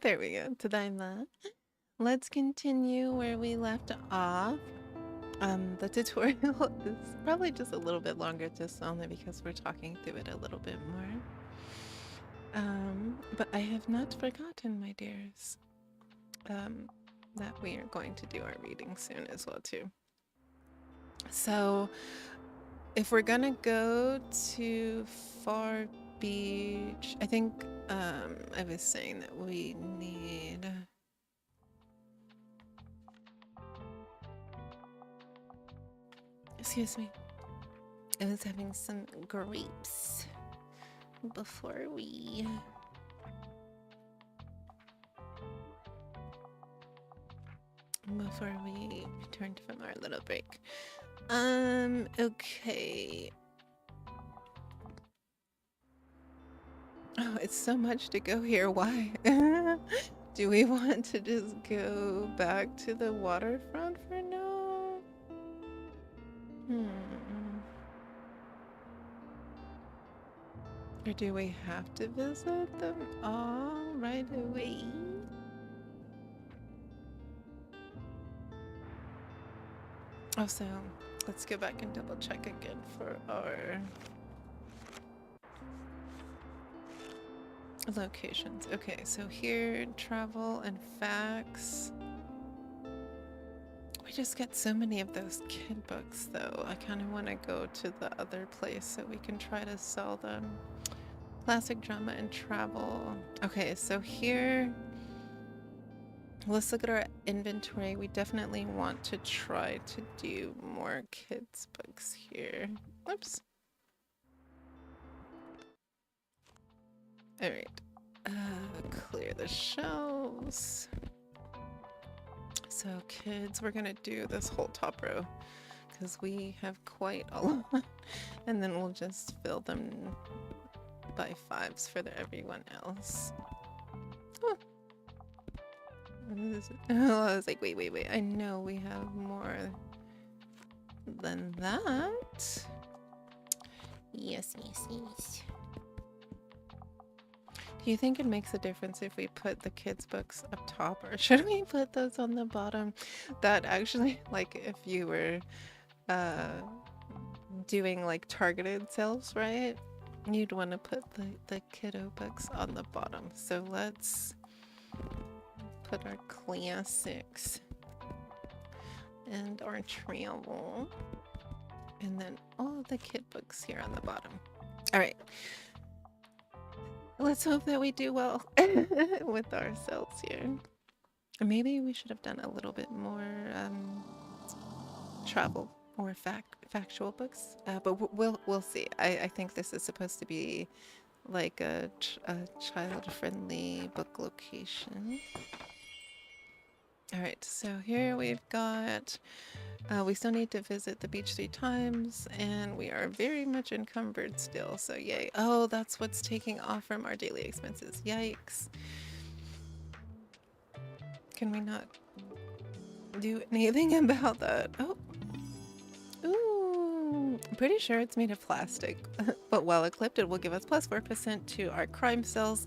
There we go. Tadaima. Let's continue where we left off. The tutorial is probably just a little bit longer, just only because we're talking through it a little bit more. But I have not forgotten, my dears, that we are going to do our reading soon as well, too. So, if we're gonna go to Far Beach, I think I was saying that we need... Excuse me. I was having some grapes before we... returned from our little break. Okay. Oh, it's so much to go here. Why? Do we want to just go back to the waterfront for now? Or do we have to visit them all right away? Also, let's go back and double check again for our locations. Okay, so here, travel and facts. We just get so many of those kid books, though. I kind of want to go to the other place so we can try to sell them. Classic drama and travel. Okay, so here, let's look at our inventory. We definitely want to try to do more kids' books here. Oops. All right. Clear the shelves. So kids, we're gonna do this whole top row because we have quite a lot, and then we'll just fill them by fives for everyone else. Oh. Oh, I was like, wait. I know we have more than that. Yes. Do you think it makes a difference if we put the kids' books up top, or should we put those on the bottom? That actually, like, if you were doing like targeted sales, right? You'd want to put the kiddo books on the bottom. So let's put our classics and our travel, and then all of the kid books here on the bottom. All right. Let's hope that we do well with our sales here. Maybe we should have done a little bit more travel or factual books, but we'll see. I think this is supposed to be like a child-friendly book location. All right, so here we've got, we still need to visit the beach 3 times, and we are very much encumbered still, so yay. Oh, that's what's taking off from our daily expenses. Yikes. Can we not do anything about that? Oh. Ooh, I'm pretty sure it's made of plastic, but while equipped, it will give us plus 4% to our crime sales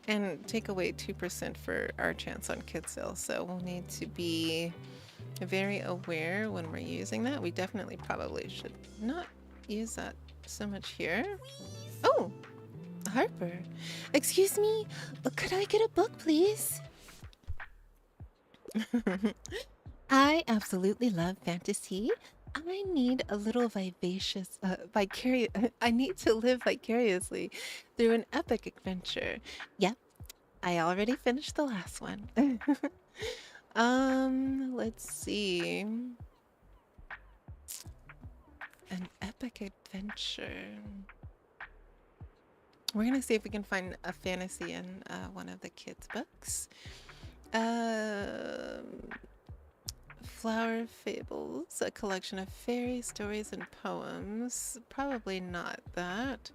and take away 2% for our chance on kid sales. So we'll need to be very aware when we're using that. We definitely probably should not use that so much here. Oh, Harper. Excuse me, could I get a book, please? I absolutely love fantasy. I need a little vivacious, I need to live vicariously through an epic adventure. Yep, I already finished the last one. Let's see. An epic adventure. We're gonna see if we can find a fantasy in one of the kids' books. Flower Fables, a collection of fairy stories and poems. Probably not that,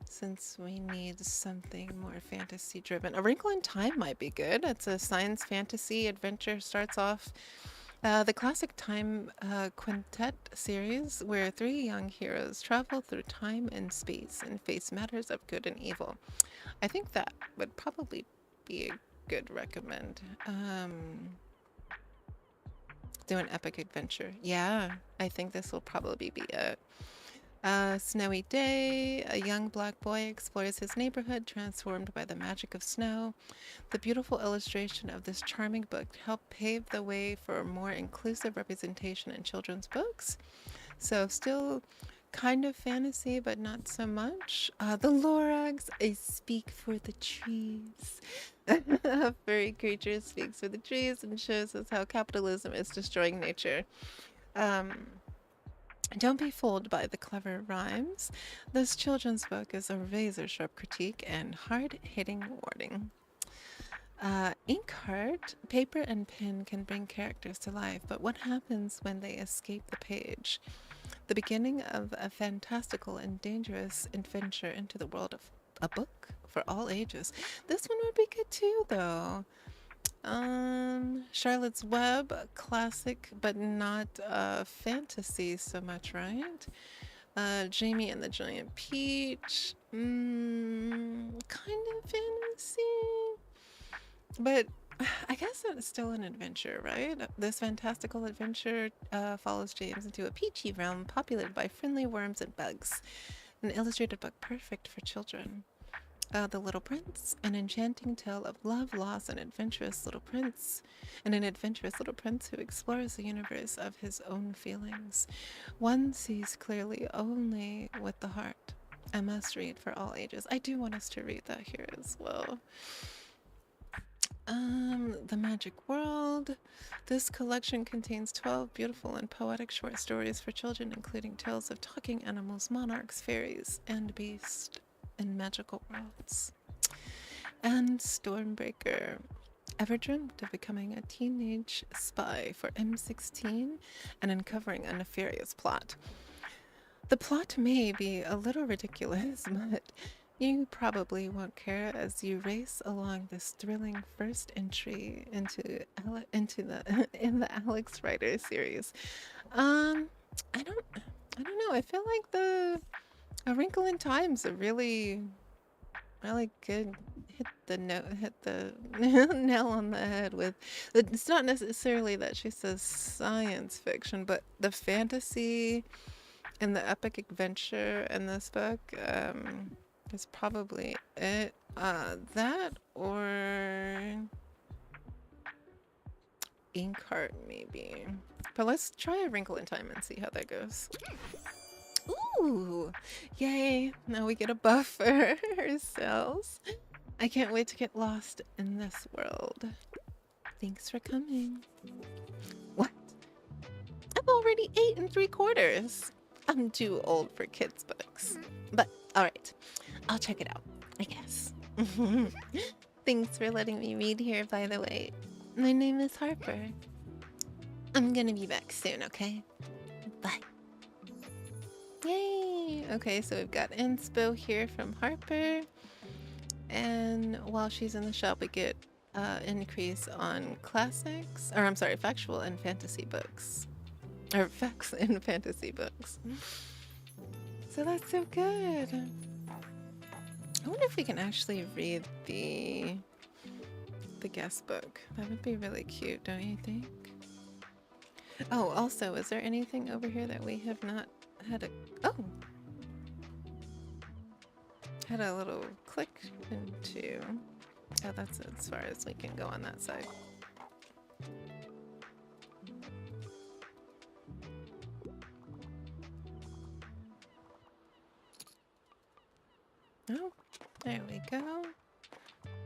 since we need something more fantasy driven. A Wrinkle in Time might be good. It's a science fantasy adventure. Starts off the classic time quintet series, where 3 young heroes travel through time and space and face matters of good and evil. I think that would probably be a good recommend. Do an epic adventure. Yeah, I think this will probably be it. Snowy day. A young black boy explores his neighborhood, transformed by the magic of snow. The beautiful illustration of this charming book helped pave the way for a more inclusive representation in children's books. So still kind of fantasy, but not so much. The Lorax, I speak for the trees. A furry creature speaks for the trees and shows us how capitalism is destroying nature. Um, don't be fooled by the clever rhymes. This children's book is a razor-sharp critique and hard-hitting warning. Ink heart, paper and pen can bring characters to life, but what happens when they escape the page? The beginning of a fantastical and dangerous adventure into the world of a book for all ages. This one would be good too, though. Charlotte's Web, classic, but not fantasy so much, right? Jamie and the Giant Peach, kind of fantasy, but I guess it's still an adventure, right? This fantastical adventure follows James into a peachy realm populated by friendly worms and bugs. An illustrated book perfect for children. The Little Prince, an enchanting tale of love, loss, and an adventurous little prince who explores the universe of his own feelings. One sees clearly only with the heart. A must read for all ages. I do want us to read that here as well. The Magic World. This collection contains 12 beautiful and poetic short stories for children, including tales of talking animals, monarchs, fairies, and beasts in magical worlds. And Stormbreaker. Ever dreamt of becoming a teenage spy for M16 and uncovering a nefarious plot? The plot may be a little ridiculous, but you probably won't care as you race along this thrilling first entry into the in the Alex Rider series. I don't know. I feel like A Wrinkle in Time's a really good hit the nail on the head with. It's not necessarily that she says science fiction, but the fantasy and the epic adventure in this book is probably it. That or Inkheart maybe. But let's try A Wrinkle in Time and see how that goes. Ooh, yay! Now we get a buff for ourselves. I can't wait to get lost in this world. Thanks for coming. What? I'm already 8 3/4. I'm too old for kids' books. But, alright. I'll check it out, I guess. Thanks for letting me read here, by the way. My name is Harper. I'm gonna be back soon, okay? Bye. Yay! Okay, so we've got inspo here from Harper. And while she's in the shop, we get increase on classics, or I'm sorry, factual and fantasy books. Or facts and fantasy books. So that's so good. I wonder if we can actually read the guest book. That would be really cute, don't you think? Oh, also, is there anything over here that we have not had had a little click into? Oh, that's as far as we can go on that side. Oh, there we go.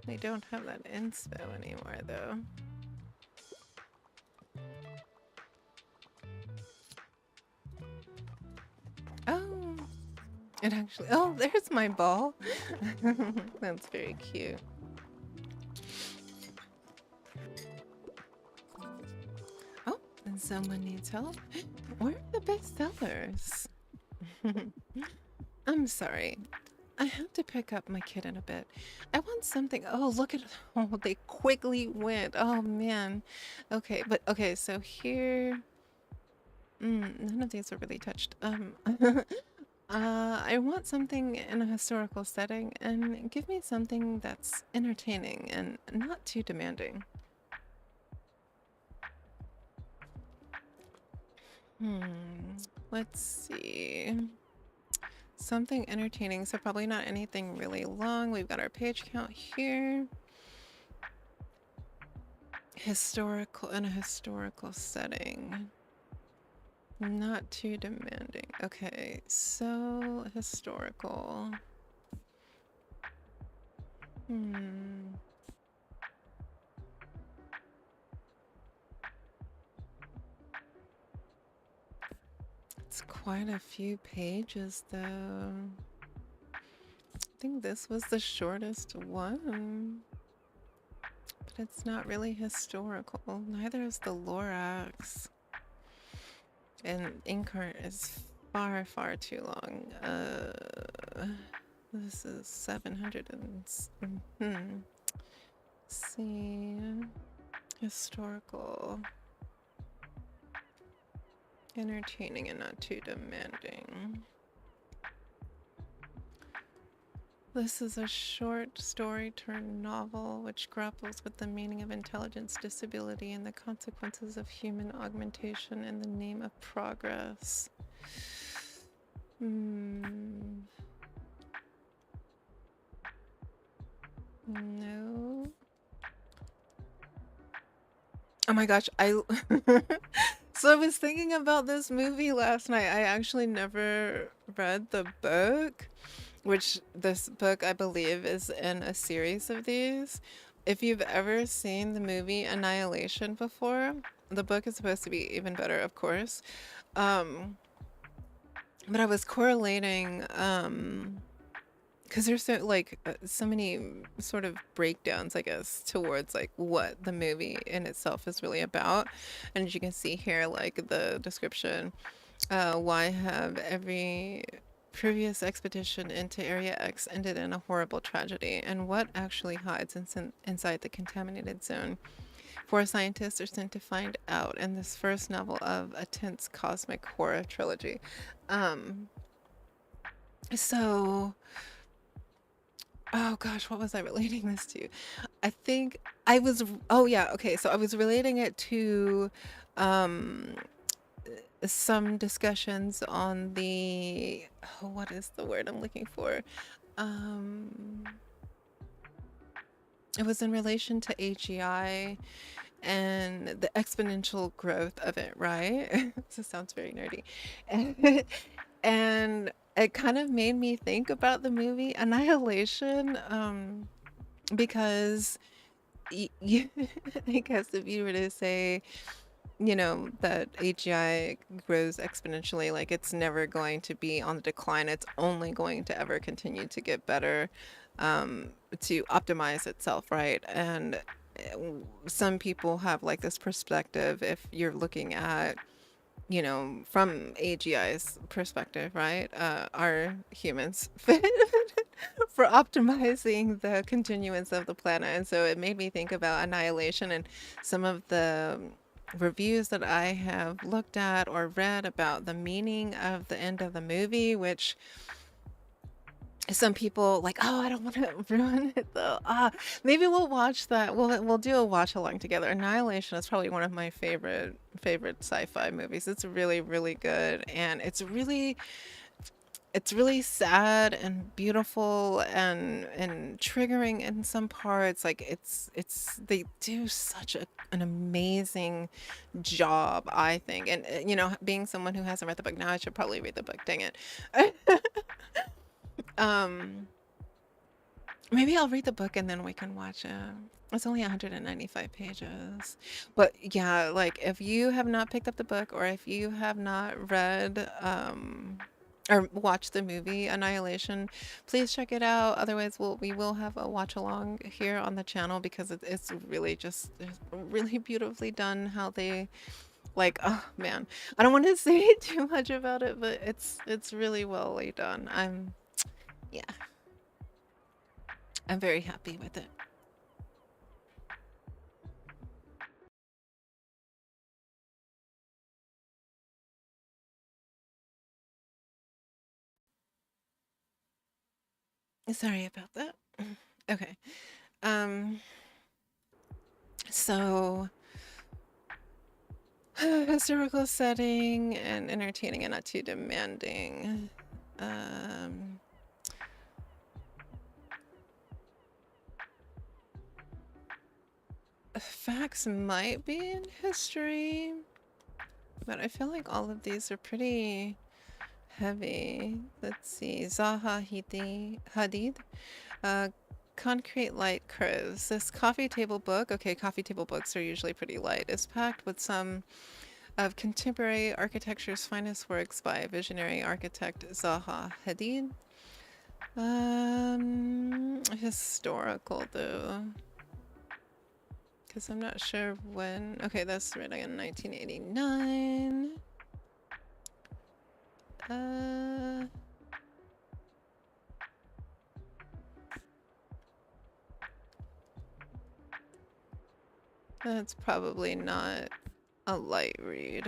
We don't have that inspo anymore, though. Oh, it actually, oh, there's my ball. That's very cute. Oh, and someone needs help. Where are the bestsellers? I'm sorry. I have to pick up my kid in a bit. I want something. Oh, look at, oh, they quickly went. Oh, man. Okay, but okay, so here, none of these are really touched. I want something in a historical setting, and give me something that's entertaining and not too demanding. Hmm, let's see. Something entertaining, so probably not anything really long. We've got our page count here. Historical, in a historical setting. Not too demanding. Okay, so historical. Hmm. It's quite a few pages, though. I think this was the shortest one, but it's not really historical. Neither is the Lorax. And Inkart is far, far too long. This is 700 and... See... Historical. Entertaining and not too demanding. This is a short story turned novel which grapples with the meaning of intelligence, disability, and the consequences of human augmentation in the name of progress. No. Oh my gosh, So I was thinking about this movie last night. I actually never read the book, which this book I believe is in a series of these. If you've ever seen the movie Annihilation before, the book is supposed to be even better, of course. Um, but I was correlating, because there's so many sort of breakdowns, I guess, towards like what the movie in itself is really about. And as you can see here, like the description, why have every previous expedition into Area X ended in a horrible tragedy? And what actually hides inside the contaminated zone? Four scientists are sent to find out in this first novel of a tense cosmic horror trilogy. Um, so, oh gosh, what was I relating this to? I think I was, oh yeah, okay, so I was relating it to um, some discussions on the, oh, what is the word I'm looking for? Um, it was in relation to AGI and the exponential growth of it, right? This sounds very nerdy. And, and it kind of made me think about the movie Annihilation, because I guess if you were to say, that AGI grows exponentially, like it's never going to be on the decline. It's only going to ever continue to get better, to optimize itself, right? And some people have like this perspective, if you're looking at, from AGI's perspective, right? Are humans fit for optimizing the continuance of the planet? And so it made me think about Annihilation and some of the reviews that I have looked at or read about the meaning of the end of the movie, which some people like, oh, I don't want to ruin it though. Maybe we'll watch that. We'll do a watch along together. Annihilation is probably one of my favorite sci-fi movies. It's really, really good, and it's really sad and beautiful and triggering in some parts. Like it's they do such an amazing job, I think. And being someone who hasn't read the book now, I should probably read the book. Dang it. um Maybe I'll read the book and then we can watch it. It's only 195 pages. But yeah, like if you have not picked up the book, or if you have not read or watched the movie Annihilation, please check it out. Otherwise, we will have a watch along here on the channel, because it's really just it's really beautifully done how they, like, oh man. I don't want to say too much about it, but it's really well done. Yeah, I'm very happy with it. Sorry about that. Okay. Um, so historical setting and entertaining and not too demanding. Um, Facts might be in history, but I feel like all of these are pretty heavy. Let's see. Hadid. Uh, Concrete light curves. This coffee table book, okay, coffee table books are usually pretty light, is packed with some of contemporary architecture's finest works by visionary architect Zaha Hadid. Historical though. Because I'm not sure when. Okay, that's written in 1989. That's probably not a light read.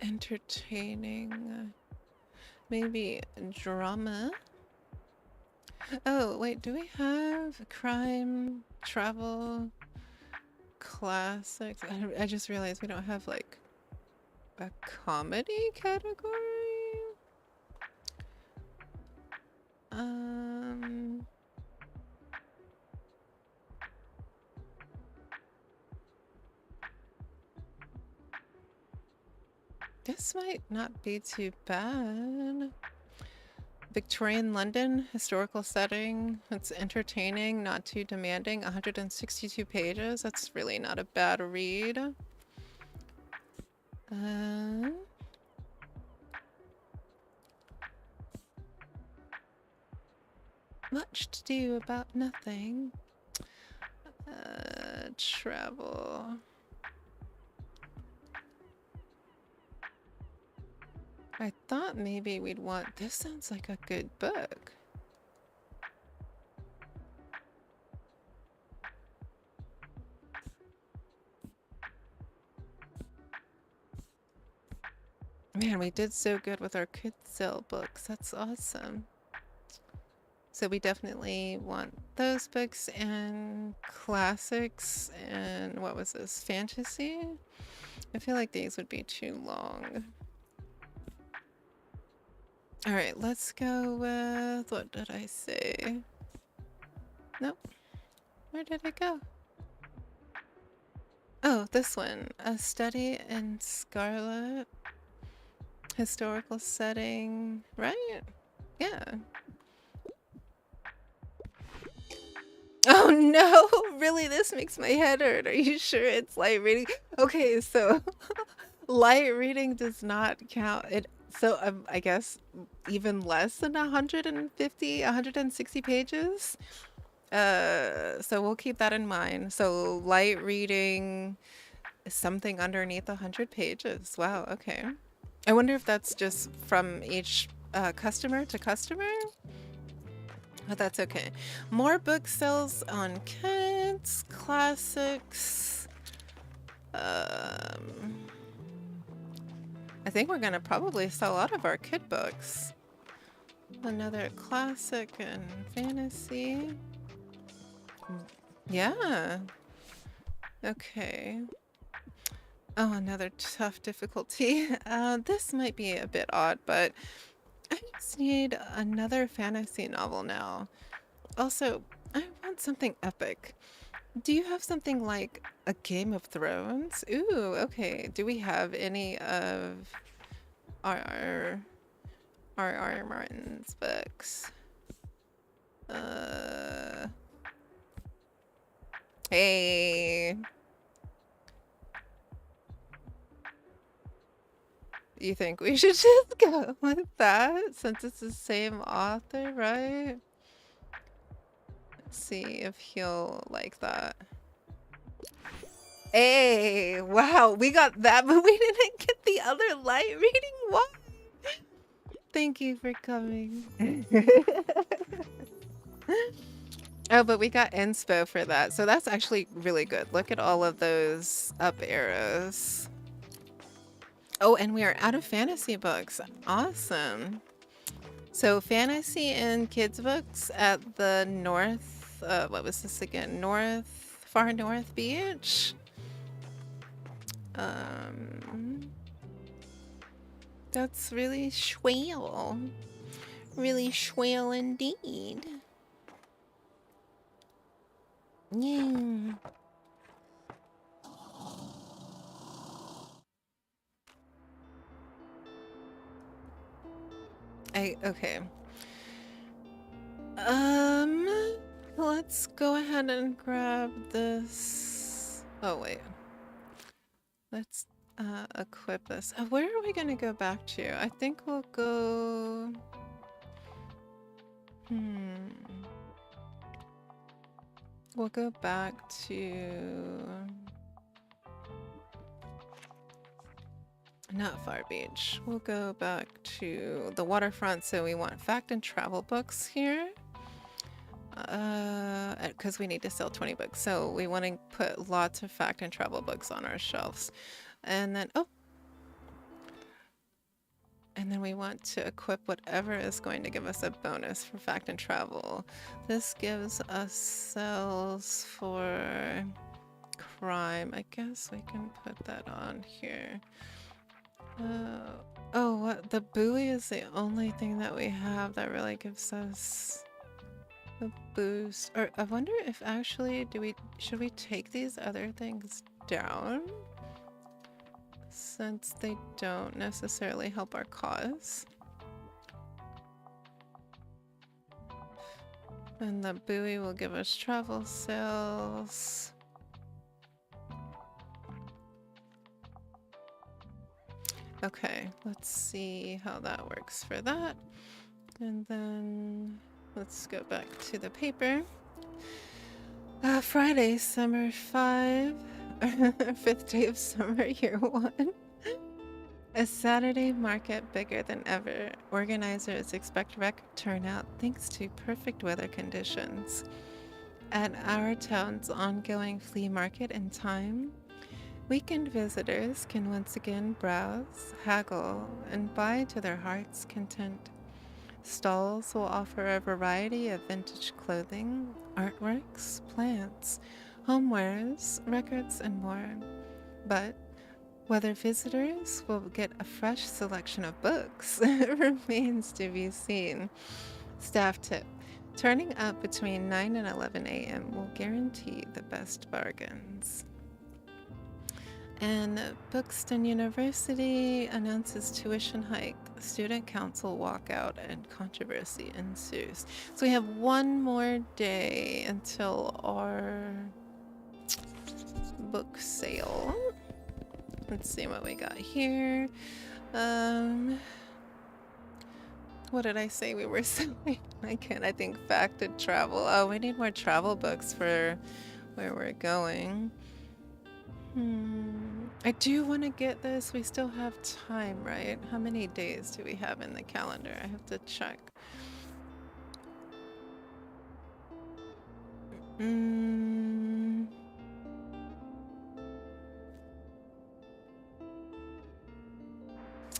Entertaining. Maybe drama. Oh, wait, do we have crime, travel, classics? I just realized we don't have like a comedy category. This might not be too bad. Victorian London, historical setting. It's entertaining, not too demanding. 162 pages. That's really not a bad read. Much to do about nothing. Travel. I thought maybe we'd want... This sounds like a good book. Man, we did so good with our kids sell books. That's awesome. So we definitely want those books and classics and what was this? Fantasy? I feel like these would be too long. All right, let's go with, what did I say? Nope. Where did it go? Oh, this one. A Study in Scarlet. Historical setting, right? Yeah. Oh no, really? This makes my head hurt. Are you sure it's light reading? Okay, so light reading does not count. So I guess even less than 150, 160 pages. So we'll keep that in mind. So light reading is something underneath 100 pages. Wow, okay. I wonder if that's just from each customer to customer. But that's okay. More book sales on kids, classics. I think we're gonna probably sell out of our kid books. Another classic and fantasy. Yeah. Okay. Oh, another tough difficulty. This might be a bit odd, but I just need another fantasy novel now. Also, I want something epic. Do you have something like a Game of Thrones? Ooh, okay. Do we have any of R. Martin's books? Hey. You think we should just go with that since it's the same author, right? Let's see if he'll like that. Hey, wow, we got that, but we didn't get the other light reading. Why? Thank you for coming. Oh, but we got inspo for that, so that's actually really good. Look at all of those up arrows. Oh, and we are out of fantasy books. Awesome. So fantasy and kids books at the north, what was this again? Far north beach. That's really swell. Really swell indeed. Yeah. Okay. Let's go ahead and grab this. Oh wait. Let's equip this. Where are we gonna go back to? I think we'll go. We'll go back to not Far Beach. We'll go back to the waterfront. So we want fact and travel books here. Because we need to sell 20 books. So we want to put lots of fact and travel books on our shelves. And then, and then we want to equip whatever is going to give us a bonus for fact and travel. This gives us cells for crime. I guess we can put that on here. Oh, what? The buoy is the only thing that we have that really gives us a boost. Or I wonder if actually, should we take these other things down? Since they don't necessarily help our cause. And the buoy will give us travel sales. Okay, let's see how that works for that. And then let's go back to the paper. Friday, summer 5. 5th day of summer, year 1. A Saturday market bigger than ever. Organizers expect record turnout thanks to perfect weather conditions. At our town's ongoing flea market in time, weekend visitors can once again browse, haggle, and buy to their heart's content. Stalls will offer a variety of vintage clothing, artworks, plants, homewares, records, and more. But whether visitors will get a fresh selection of books remains to be seen. Staff tip: turning up between 9 and 11 a.m. will guarantee the best bargains. And Buxton University announces tuition hike, student council walkout, and controversy ensues. So we have one more day until our book sale. Let's see what we got here. What did I say we were selling? Again, I think fact and travel. Oh, we need more travel books for where we're going. I do want to get this. We still have time, right? How many days do we have in the calendar? I have to check.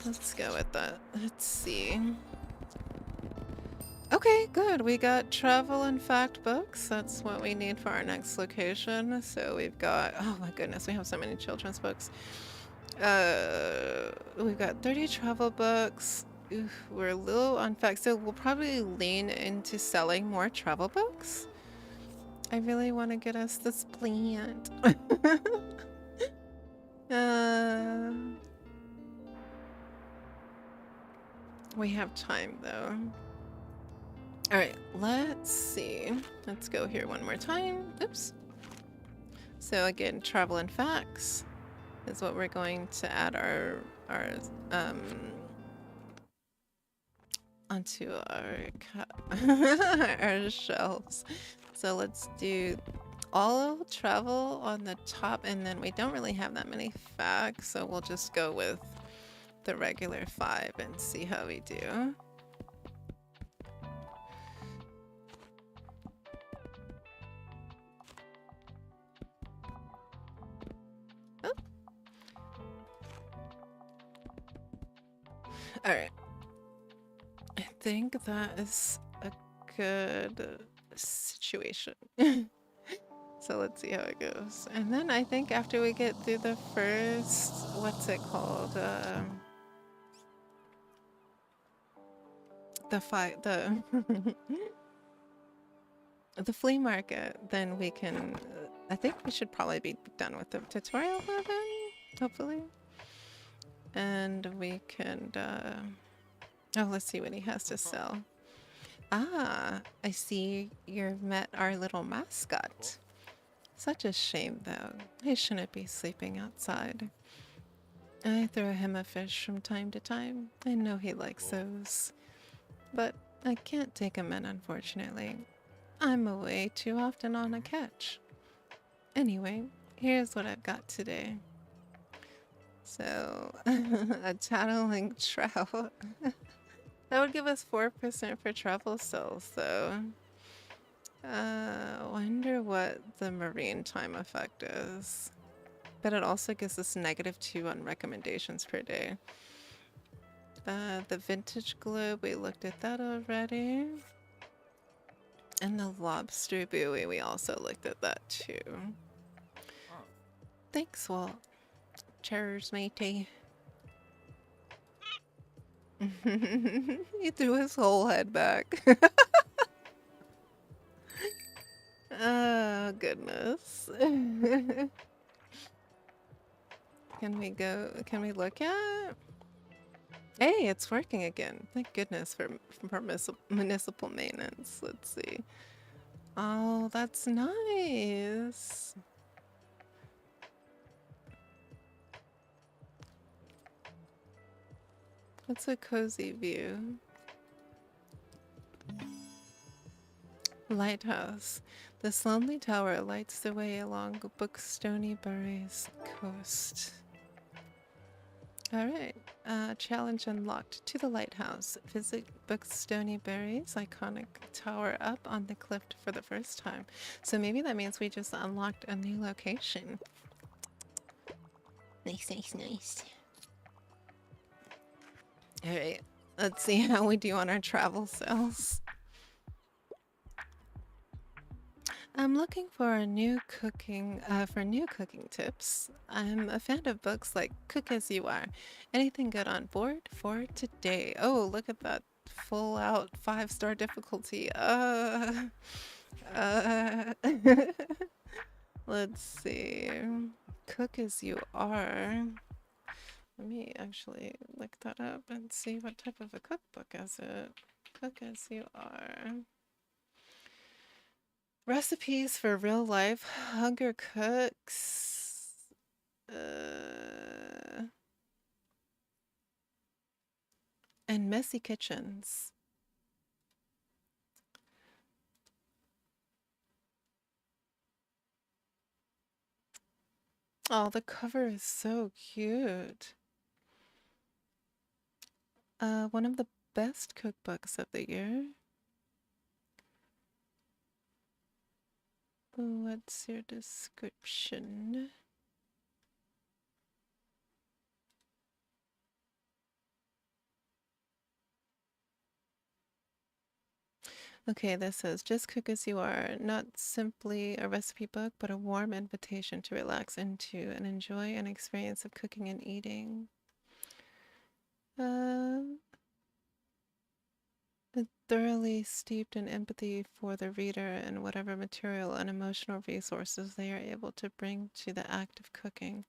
Let's go with that. Let's see. Okay, good. We got travel and fact books. That's what we need for our next location. So we've got, oh my goodness, we have so many children's books. We've got 30 travel books. Oof, we're a little on fact, so we'll probably lean into selling more travel books. I really want to get us this plant. We have time though. All right, let's see. Let's go here one more time. Oops. So again, travel and facts is what we're going to add onto our shelves. So let's do all travel on the top, and then we don't really have that many facts, so we'll just go with the regular 5 and see how we do. Oh. All right. I think that is a good situation. So let's see how it goes. And then I think after we get through the first, what's it called? The fight, the the flea market, then we can, I think we should probably be done with the tutorial by then, hopefully. And we can, oh, let's see what he has to sell. Ah, I see you've met our little mascot. Such a shame, though. He shouldn't be sleeping outside. I throw him a fish from time to time. I know he likes those. But I can't take him in, unfortunately. I'm away too often on a catch. Anyway, here's what I've got today. So, a tattling trout. That would give us 4% for travel cells, though. Wonder what the marine time effect is. But it also gives us -2 on recommendations per day. The vintage globe, we looked at that already. And the lobster buoy, we also looked at that too. Thanks, Walt. Cheers, matey. He threw his whole head back. Oh, goodness. Can we go? Can we look at? Hey, it's working again. Thank goodness for municipal maintenance. Let's see. Oh, that's nice. That's a cozy view. Lighthouse. This lonely tower lights the way along Bookstony Bury's coast. Alright. Challenge unlocked. To the lighthouse. Visit Bookstony Bury's iconic tower up on the cliff for the first time. So maybe that means we just unlocked a new location. Nice, nice, nice. Alright. Let's see how we do on our travel cells. I'm looking for new cooking tips. I'm a fan of books like Cook As You Are. Anything good on board for today? Oh, look at that full out 5-star difficulty. Let's see. Cook As You Are. Let me actually look that up and see what type of a cookbook is it. Cook As You Are. Recipes for real life hunger cooks. And messy kitchens. Oh, the cover is so cute. One of the best cookbooks of the year. What's your description? Okay, this says, just cook as you are. Not simply a recipe book, but a warm invitation to relax into and enjoy an experience of cooking and eating. Thoroughly steeped in empathy for the reader and whatever material and emotional resources they are able to bring to the act of cooking.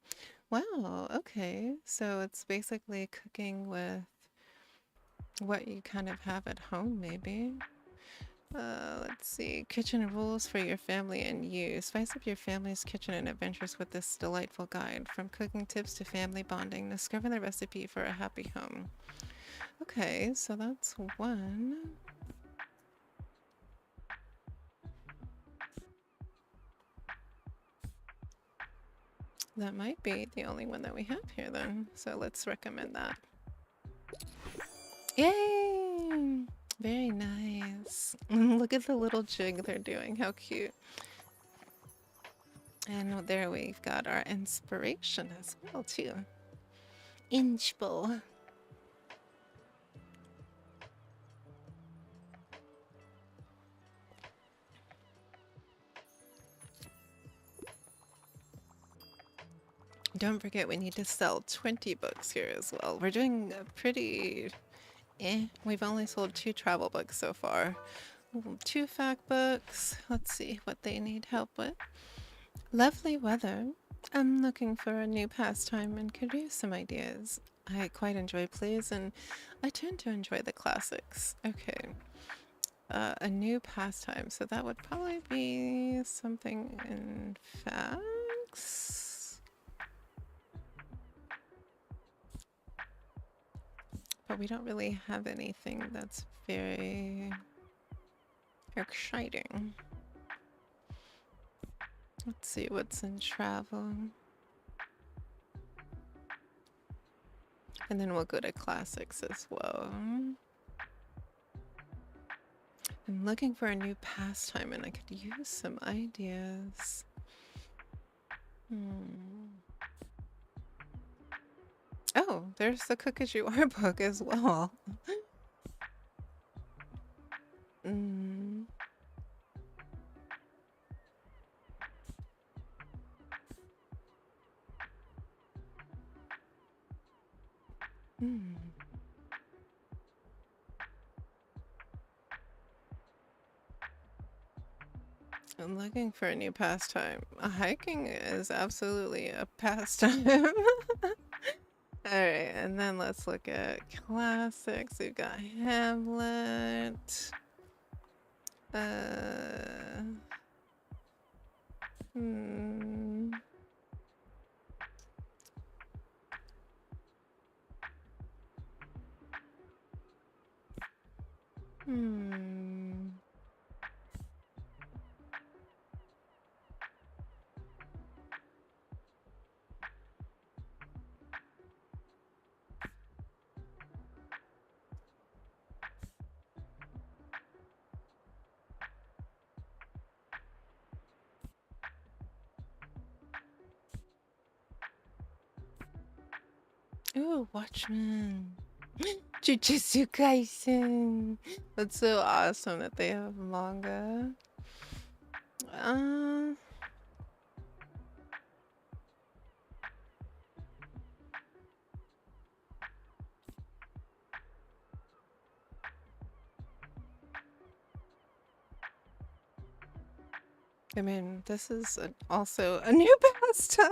Wow, okay. So it's basically cooking with what you kind of have at home, maybe. Let's see. Kitchen rules for your family and you. Spice up your family's kitchen and adventures with this delightful guide. From cooking tips to family bonding, discover the recipe for a happy home. Okay, so that's one. That might be the only one that we have here then. So let's recommend that. Yay! Very nice. Look at the little jig they're doing. How cute. And there we've got our inspiration as well too. Inspo. Don't forget we need to sell 20 books here as well. We're doing pretty We've only sold 2 travel books so far. 2 fact books. Let's see what they need help with. Lovely weather. I'm looking for a new pastime and could use some ideas. I quite enjoy plays and I tend to enjoy the classics. Okay. A new pastime. So that would probably be something in facts. But we don't really have anything that's very exciting. Let's see what's in travel. And then we'll go to classics as well. I'm looking for a new pastime and I could use some ideas. Oh, there's the Cook As You Are book as well. I'm looking for a new pastime. Hiking is absolutely a pastime. Alright, and then let's look at classics. We've got Hamlet. Ooh, Watchmen. Jujutsu Kaisen. That's so awesome that they have manga. I mean, this is also a new pastime.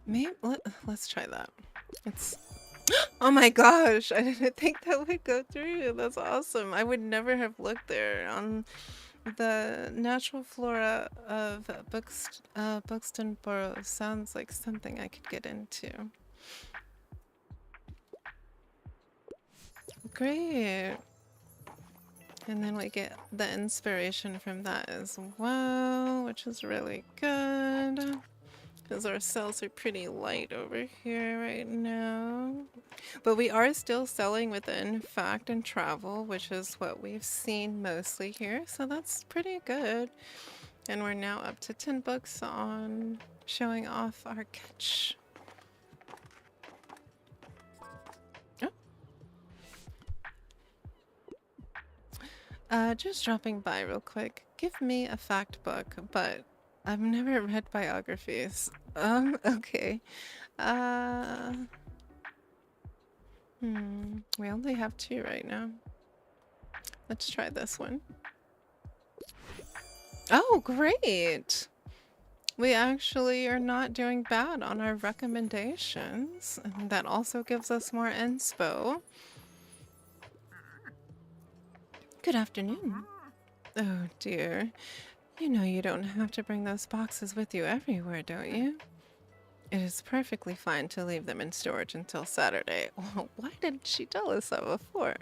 Maybe let's try that. It's oh my gosh, I didn't think that would go through. That's awesome. I would never have looked there. On the natural flora of Buxton Borough sounds like something I could get into. Great. And then we get the inspiration from that as well, which is really good. Because our cells are pretty light over here right now. But we are still selling within fact and travel, which is what we've seen mostly here. So that's pretty good. And we're now up to 10 books on showing off our catch. Just dropping by real quick. Give me a fact book, but I've never read biographies. Okay. We only have 2 right now. Let's try this one. Oh, great! We actually are not doing bad on our recommendations. And that also gives us more inspo. Good afternoon. Oh dear. You know you don't have to bring those boxes with you everywhere, don't you? It is perfectly fine to leave them in storage until Saturday. Well, why didn't she tell us that before?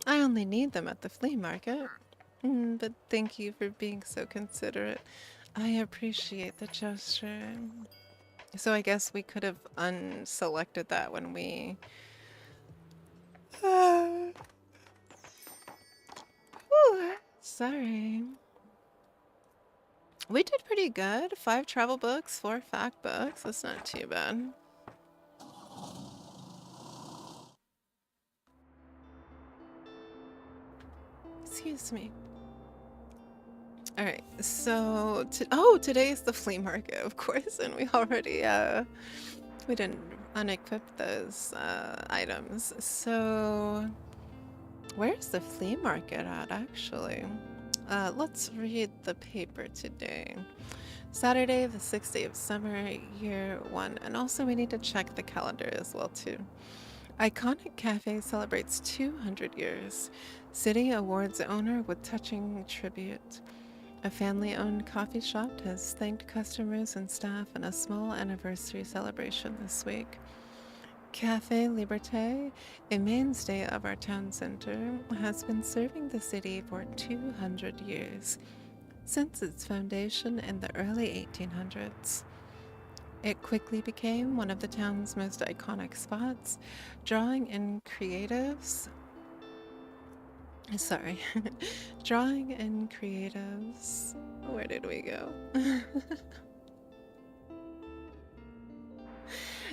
I only need them at the flea market. But thank you for being so considerate. I appreciate the gesture. So I guess we could have unselected that when we... Ooh, sorry. We did pretty good. 5 travel books, 4 fact books. That's not too bad. Excuse me. All right. So, today's the flea market, of course, and we already we didn't unequip those items. So, where's the flea market at actually? Let's read the paper today. Saturday, the 6th day of summer, year 1. And also we need to check the calendar as well too. Iconic Cafe celebrates 200 years. City awards owner with touching tribute. A family-owned coffee shop has thanked customers and staff in a small anniversary celebration this week. Cafe Liberté, a mainstay of our town center, has been serving the city for 200 years, since its foundation in the early 1800s. It quickly became one of the town's most iconic spots, drawing in creatives. Sorry, drawing in creatives. Where did we go?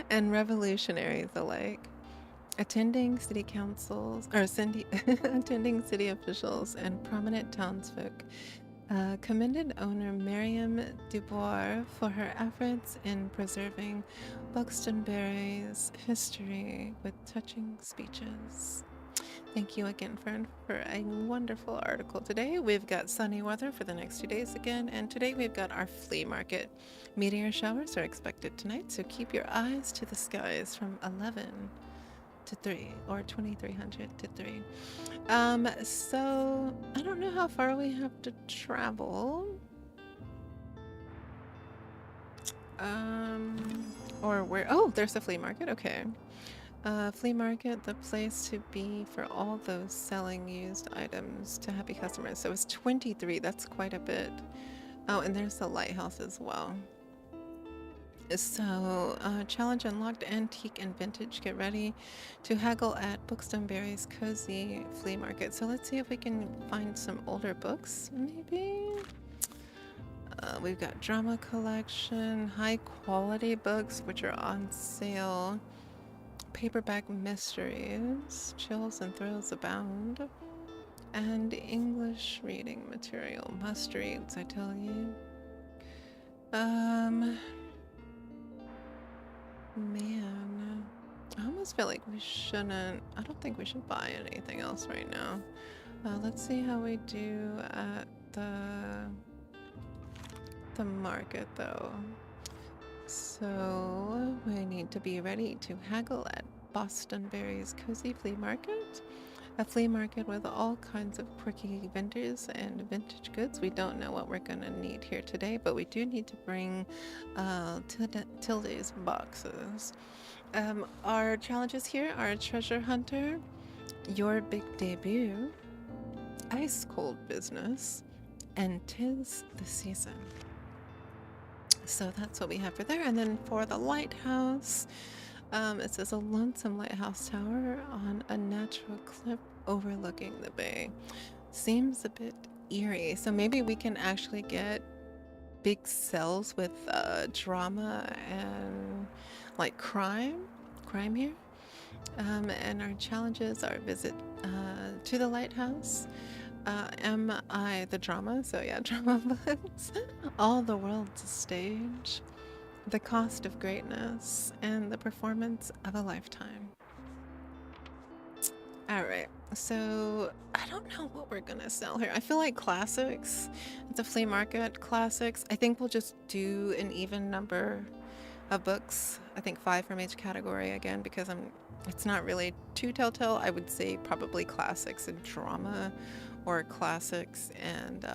And revolutionaries alike. Attending city councils, or attending city officials and prominent townsfolk commended owner Miriam Dubois for her efforts in preserving Buxtonbury's history with touching speeches. Thank you again, Fern, for a wonderful article today. We've got sunny weather for the next 2 days again, and today we've got our flea market. Meteor showers are expected tonight, so keep your eyes to the skies from 11 to 3 or 2300 to 3. So I don't know how far we have to travel. Or where? Oh, there's a flea market. Okay. Flea market, the place to be for all those selling used items to happy customers. So it's 23. That's quite a bit. Oh, and there's the lighthouse as well. So, challenge unlocked, antique and vintage. Get ready to haggle at Buxtonbury's cozy flea market. So let's see if we can find some older books, maybe. We've got drama collection, high quality books which are on sale, paperback mysteries, chills and thrills abound, and English reading material. Must reads, I tell you. Man, I almost feel like we shouldn't. I don't think we should buy anything else right now. Let's see how we do at the market though. So we need to be ready to haggle at Bostonbury's cozy flea market. A flea market with all kinds of quirky vendors and vintage goods. We don't know what we're gonna need here today, but we do need to bring Tilde's boxes. Our challenges here are Treasure Hunter, Your Big Debut, Ice Cold Business, and 'Tis the Season. So that's what we have for there. And then for the lighthouse, it says a lonesome lighthouse tower on a natural cliff overlooking the bay. Seems a bit eerie. So maybe we can actually get big cells with drama and like crime here. And our challenges are visit to the lighthouse. Am I the drama? So yeah, drama books. All the world's a stage. The cost of greatness and the performance of a lifetime. All right, so I don't know what we're gonna sell here. I feel like classics. It's a flea market. Classics. I think we'll just do an even number of books. I think 5 from each category again because it's not really too telltale. I would say probably classics and drama, or classics and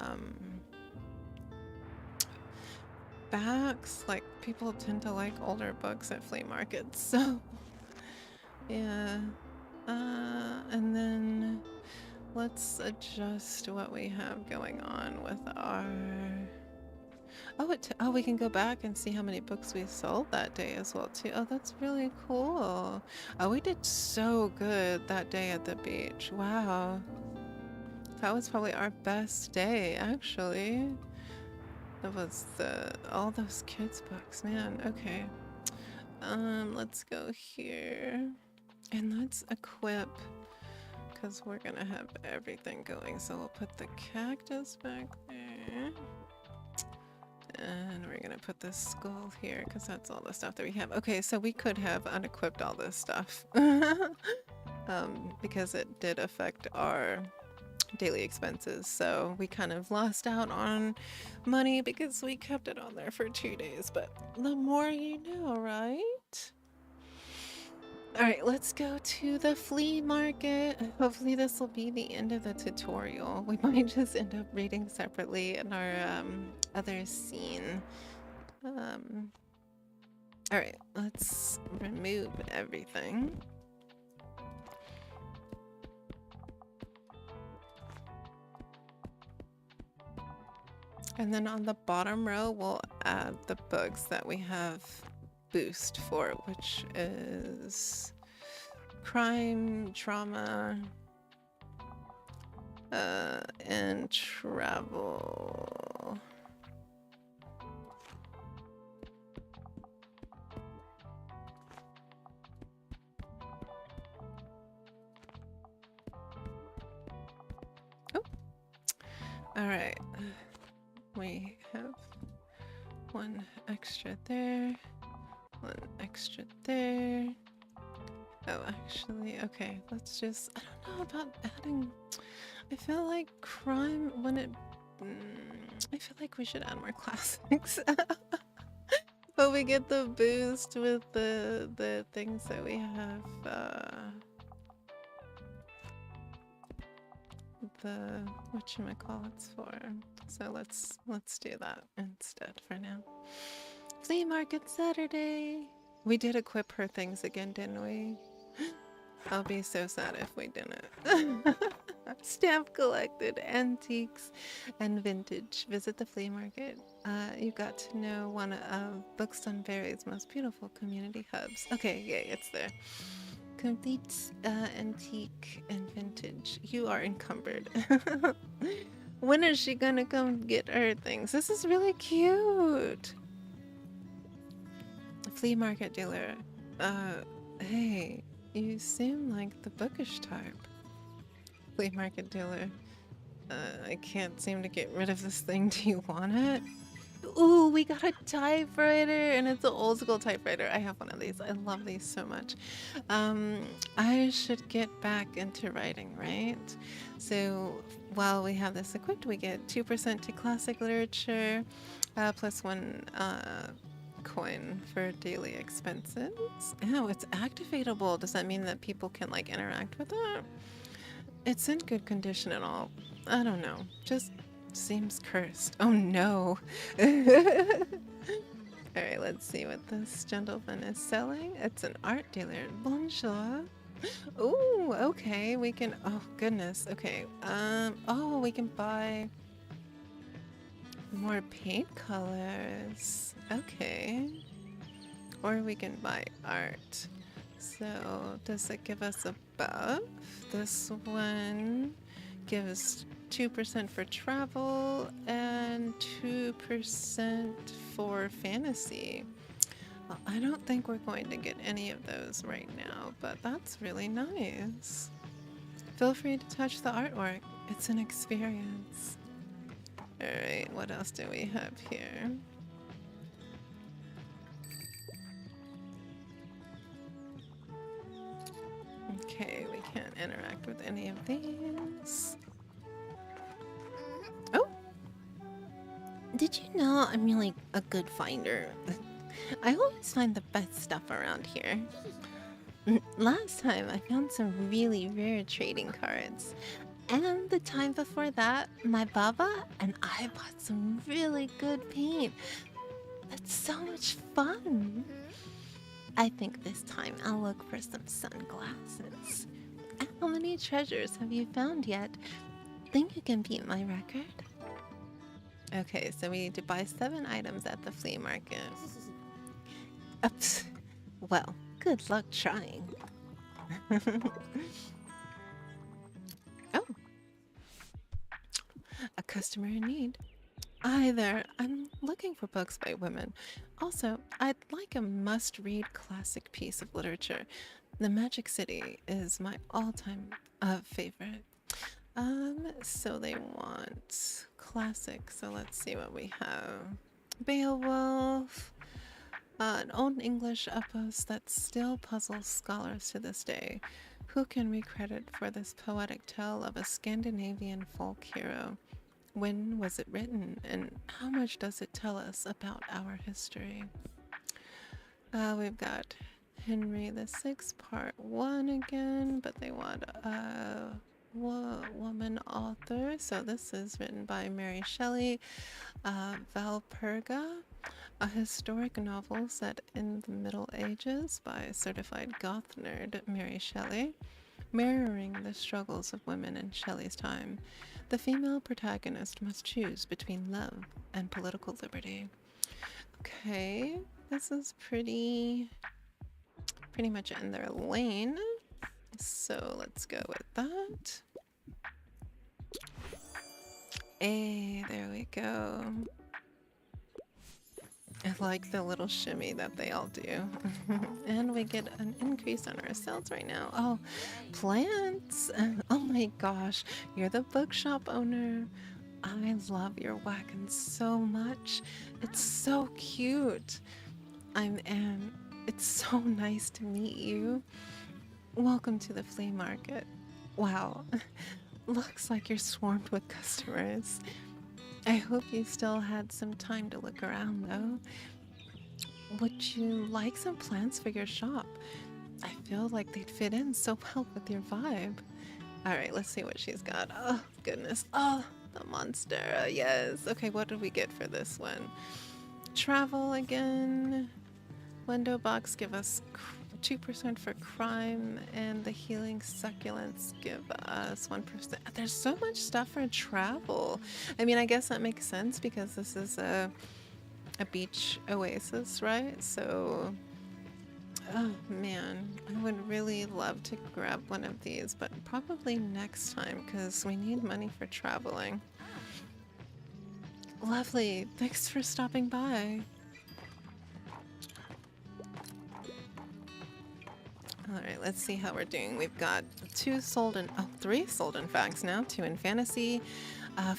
backs. Like people tend to like older books at flea markets, so yeah. And then let's adjust what we have going on with our we can go back and see how many books we sold that day as well too. Oh, that's really cool. Oh, we did so good that day at the beach. Wow, that was probably our best day actually. It was all those kids' books, man. Okay. Let's go here. And let's equip, because we're gonna have everything going. So we'll put the cactus back there. And we're gonna put this skull here, because that's all the stuff that we have. Okay, so we could have unequipped all this stuff. Because it did affect our daily expenses, so we kind of lost out on money because we kept it on there for 2 days, but the more you know, right? All right, let's go to the flea market. Hopefully this will be the end of the tutorial. We might just end up reading separately in our other scene. All right, let's remove everything. And then on the bottom row, we'll add the books that we have boost for, which is crime, trauma, and travel. Oh, all right. We have one extra there, one extra there. Oh, actually, okay, let's just, I don't know about adding, I feel like crime, when it, I feel like we should add more classics. But we get the boost with the things that we have, the whatchamacallits for. So let's do that instead for now. Flea market Saturday. We did equip her things again, didn't we? I'll be so sad if we didn't. Stamp collected, antiques, and vintage. Visit the flea market. You got to know one of Buxtonberry's most beautiful community hubs. Okay, yay, it's there. Complete antique and vintage. You are encumbered. When is she gonna come get her things? This is really cute. Flea market dealer. Hey, you seem like the bookish type. Flea market dealer. I can't seem to get rid of this thing. Do you want it? Ooh, we got a typewriter, and it's an old school typewriter. I have one of these. I love these so much. I should get back into writing, right? So while we have this equipped, we get 2% to classic literature, plus 1 coin for daily expenses. Oh, it's activatable. Does that mean that people can like interact with it? It's in good condition and all. I don't know. Just seems cursed. Oh no. Alright, let's see what this gentleman is selling. It's an art dealer. Bonjour. Ooh, okay. We can, oh goodness. Okay. Oh, we can buy more paint colors. Okay. Or we can buy art. So does it give us a buff? This one gives 2% for travel and 2% for fantasy. Well, I don't think we're going to get any of those right now, but that's really nice. Feel free to touch the artwork. It's an experience. Alright, what else do we have here? Okay, we can't interact with any of these. Oh! Did you know I'm really a good finder? I always find the best stuff around here. Last time I found some really rare trading cards. And the time before that, my baba and I bought some really good paint. That's so much fun. I think this time I'll look for some sunglasses. How many treasures have you found yet? Think you can beat my record? Okay, so we need to buy 7 items at the flea market. Oops. Well, good luck trying. Oh. A customer in need. Hi there. I'm looking for books by women. Also, I'd like a must-read classic piece of literature. The Magic City is my all-time favorite. So they want classic. So let's see what we have. Beowulf, an old English epos that still puzzles scholars to this day. Who can we credit for this poetic tale of a Scandinavian folk hero? When was it written, and how much does it tell us about our history? We've got Henry VI, Part 1 again, but they want a woman author. So this is written by Mary Shelley, Valperga, a historic novel set in the Middle Ages by certified goth nerd Mary Shelley, mirroring the struggles of women in Shelley's time. The female protagonist must choose between love and political liberty. Okay, this is pretty much in their lane. So let's go with that. Hey, there we go. I like the little shimmy that they all do. And we get an increase on our sales right now. Oh, plants! Oh my gosh, you're the bookshop owner. I love your wagon so much. It's so cute. I'm Anne. It's so nice to meet you. Welcome to the flea market. Wow, looks like you're swarmed with customers. I hope you still had some time to look around though. Would you like some plants for your shop? I feel like they'd fit in so well with your vibe. Alright, let's see what she's got. Oh, goodness. Oh, the monstera, yes. Okay, what did we get for this one? Travel again. Window box give us 2% for crime, and the healing succulents give us 1%. There's so much stuff for travel. I mean, I guess that makes sense because this is a beach oasis, right? So, oh man, I would really love to grab one of these, but probably next time because we need money for traveling. Lovely. Thanks for stopping by. All right, let's see how we're doing. We've got 3 sold in fact now, 2 in fantasy,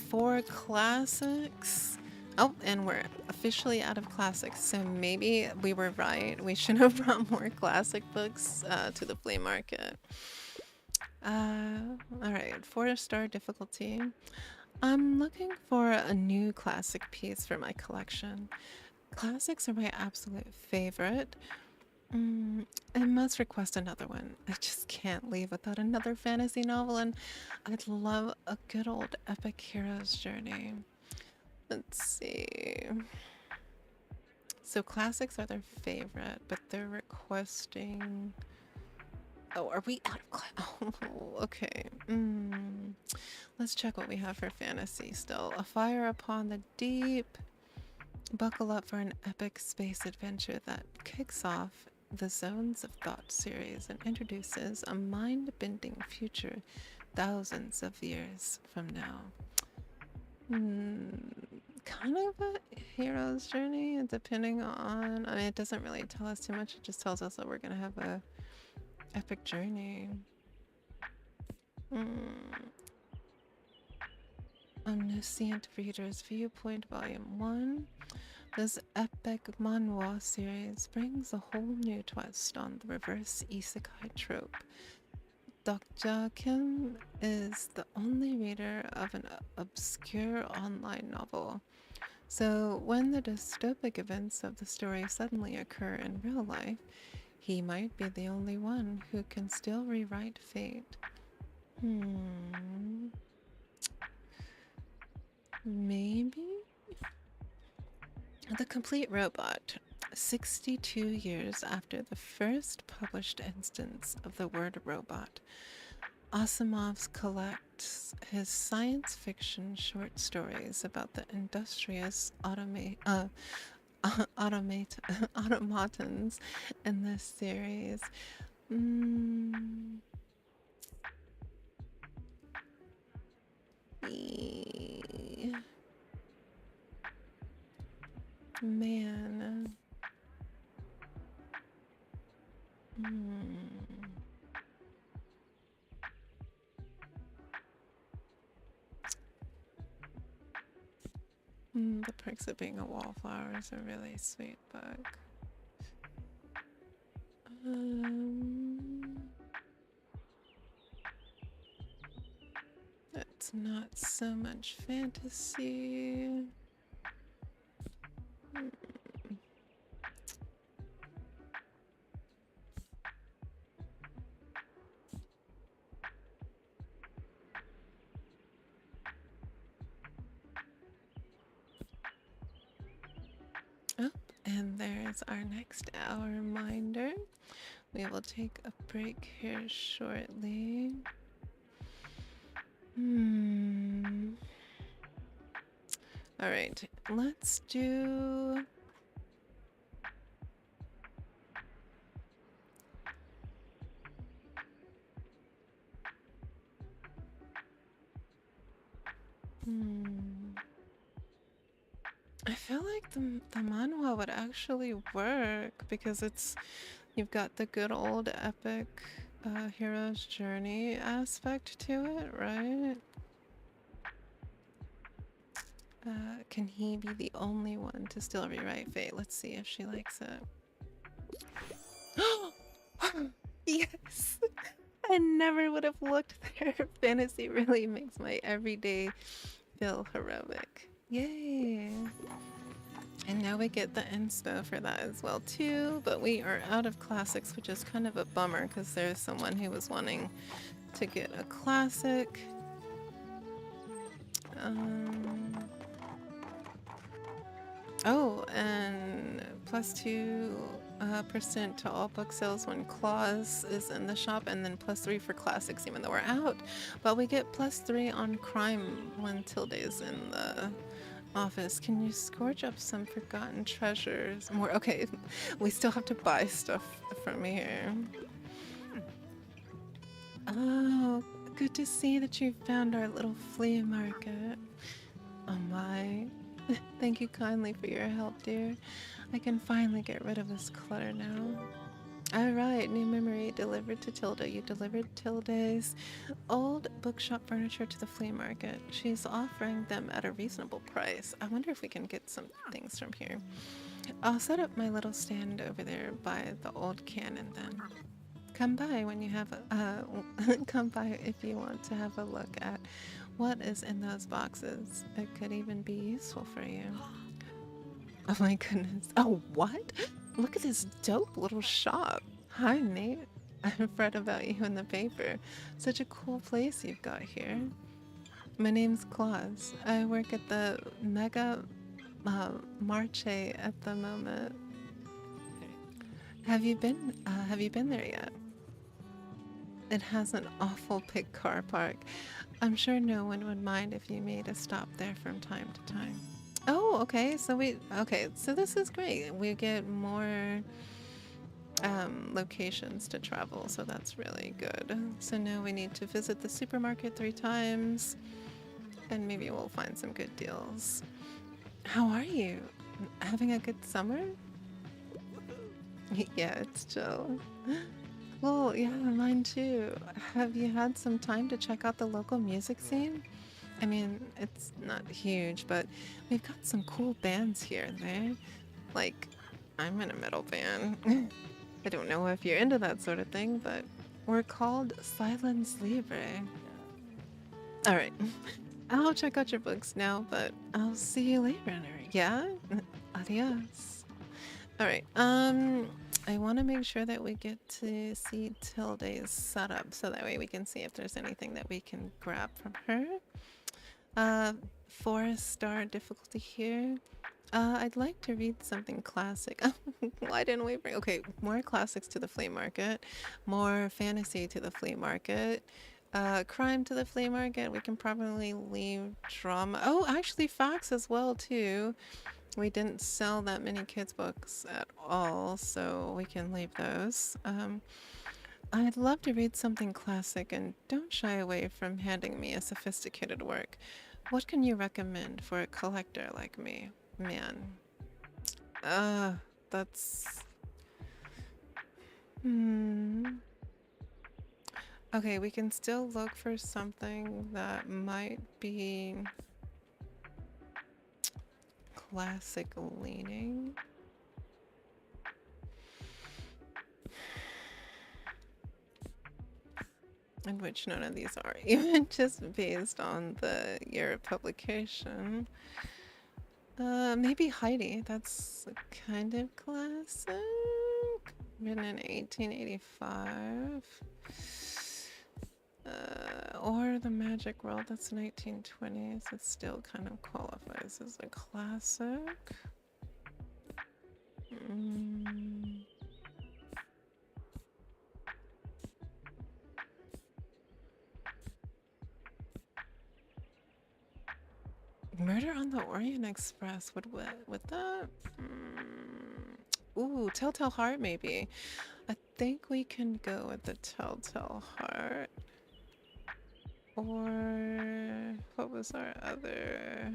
4 classics. Oh, and we're officially out of classics, so maybe we were right. We should have brought more classic books to the flea market. All right, 4-star difficulty. I'm looking for a new classic piece for my collection. Classics are my absolute favorite. I must request another one. I just can't leave without another fantasy novel, and I'd love a good old epic hero's journey. Let's see. So classics are their favorite, but they're requesting... Oh, are we out of Oh, okay. Let's check what we have for fantasy still. A Fire Upon the Deep. Buckle up for an epic space adventure that kicks off the Zones of Thought series and introduces a mind-bending future thousands of years from now. Kind of a hero's journey, depending on... I mean, it doesn't really tell us too much. It just tells us that we're going to have a epic journey. Omniscient Reader's Viewpoint, Volume 1. This epic manhwa series brings a whole new twist on the reverse isekai trope. Dr. Kim is the only reader of an obscure online novel. So when the dystopic events of the story suddenly occur in real life, he might be the only one who can still rewrite fate. Maybe? The Complete Robot. 62 years after the first published instance of the word robot, Asimov's collects his science fiction short stories about the industrious automatons in this series. Man. The perks of being a wallflower is a really sweet book. It's not so much fantasy. Oh, and there's our next hour reminder. We will take a break here shortly. All right, let's do... I feel like the manhwa would actually work because you've got the good old epic hero's journey aspect to it, right? Can he be the only one to still rewrite fate? Let's see if she likes it. Yes! I never would have looked there. Fantasy really makes my everyday feel heroic. Yay! And now we get the inspo for that as well too, but we are out of classics, which is kind of a bummer because there's someone who was wanting to get a classic. Oh, and +2% to all book sales when Claus is in the shop, and then +3 for classics even though we're out. But we get +3 on crime when Tilde's in the office. Can you scourge up some forgotten treasures? More. Okay, we still have to buy stuff from here. Oh, good to see that you found our little flea market. Oh my. Thank you kindly for your help, dear. I can finally get rid of this clutter now. Alright, new memory delivered to Tilda. You delivered Tilda's old bookshop furniture to the flea market. She's offering them at a reasonable price. I wonder if we can get some things from here. I'll set up my little stand over there by the old cannon then. Come by when you have come by if you want to have a look at what is in those boxes. It could even be useful for you. Oh my goodness. Oh, what? Look at this dope little shop. Hi, Nate. I've read about you in the paper. Such a cool place you've got here. My name's Claus. I work at the Mega Marche at the moment. Have you been there yet? It has an awful big car park. I'm sure no one would mind if you made a stop there from time to time. Oh, okay. So this is great. We get more locations to travel, so that's really good. So now we need to visit the supermarket 3 times, and maybe we'll find some good deals. How are you? Having a good summer? Yeah, it's chill. Cool, yeah, mine too. Have you had some time to check out the local music scene? I mean, it's not huge, but we've got some cool bands here and there. Like, I'm in a metal band. I don't know if you're into that sort of thing, but we're called Silence Libre. Alright, I'll check out your books now, but I'll see you later. Yeah? Adios. Alright, I want to make sure that we get to see Tilde's setup, so that way we can see if there's anything that we can grab from her. 4-star difficulty here. I'd like to read something classic. Why didn't we bring... Okay, more classics to the flea market. More fantasy to the flea market. Crime to the flea market. We can probably leave drama. Oh, actually facts as well, too. We didn't sell that many kids' books at all, so we can leave those. I'd love to read something classic, and don't shy away from handing me a sophisticated work. What can you recommend for a collector like me? Man. That's... Hmm. Okay, we can still look for something that might be classic leaning. In which none of these are, even just based on the year of publication. Maybe Heidi, that's kind of classic. Written in 1885. Or The Magic World, that's 1920s. It still kind of qualifies as a classic. Murder on the Orient Express, would that? Ooh, Telltale Heart maybe. I think we can go with the Telltale Heart. Or what was our other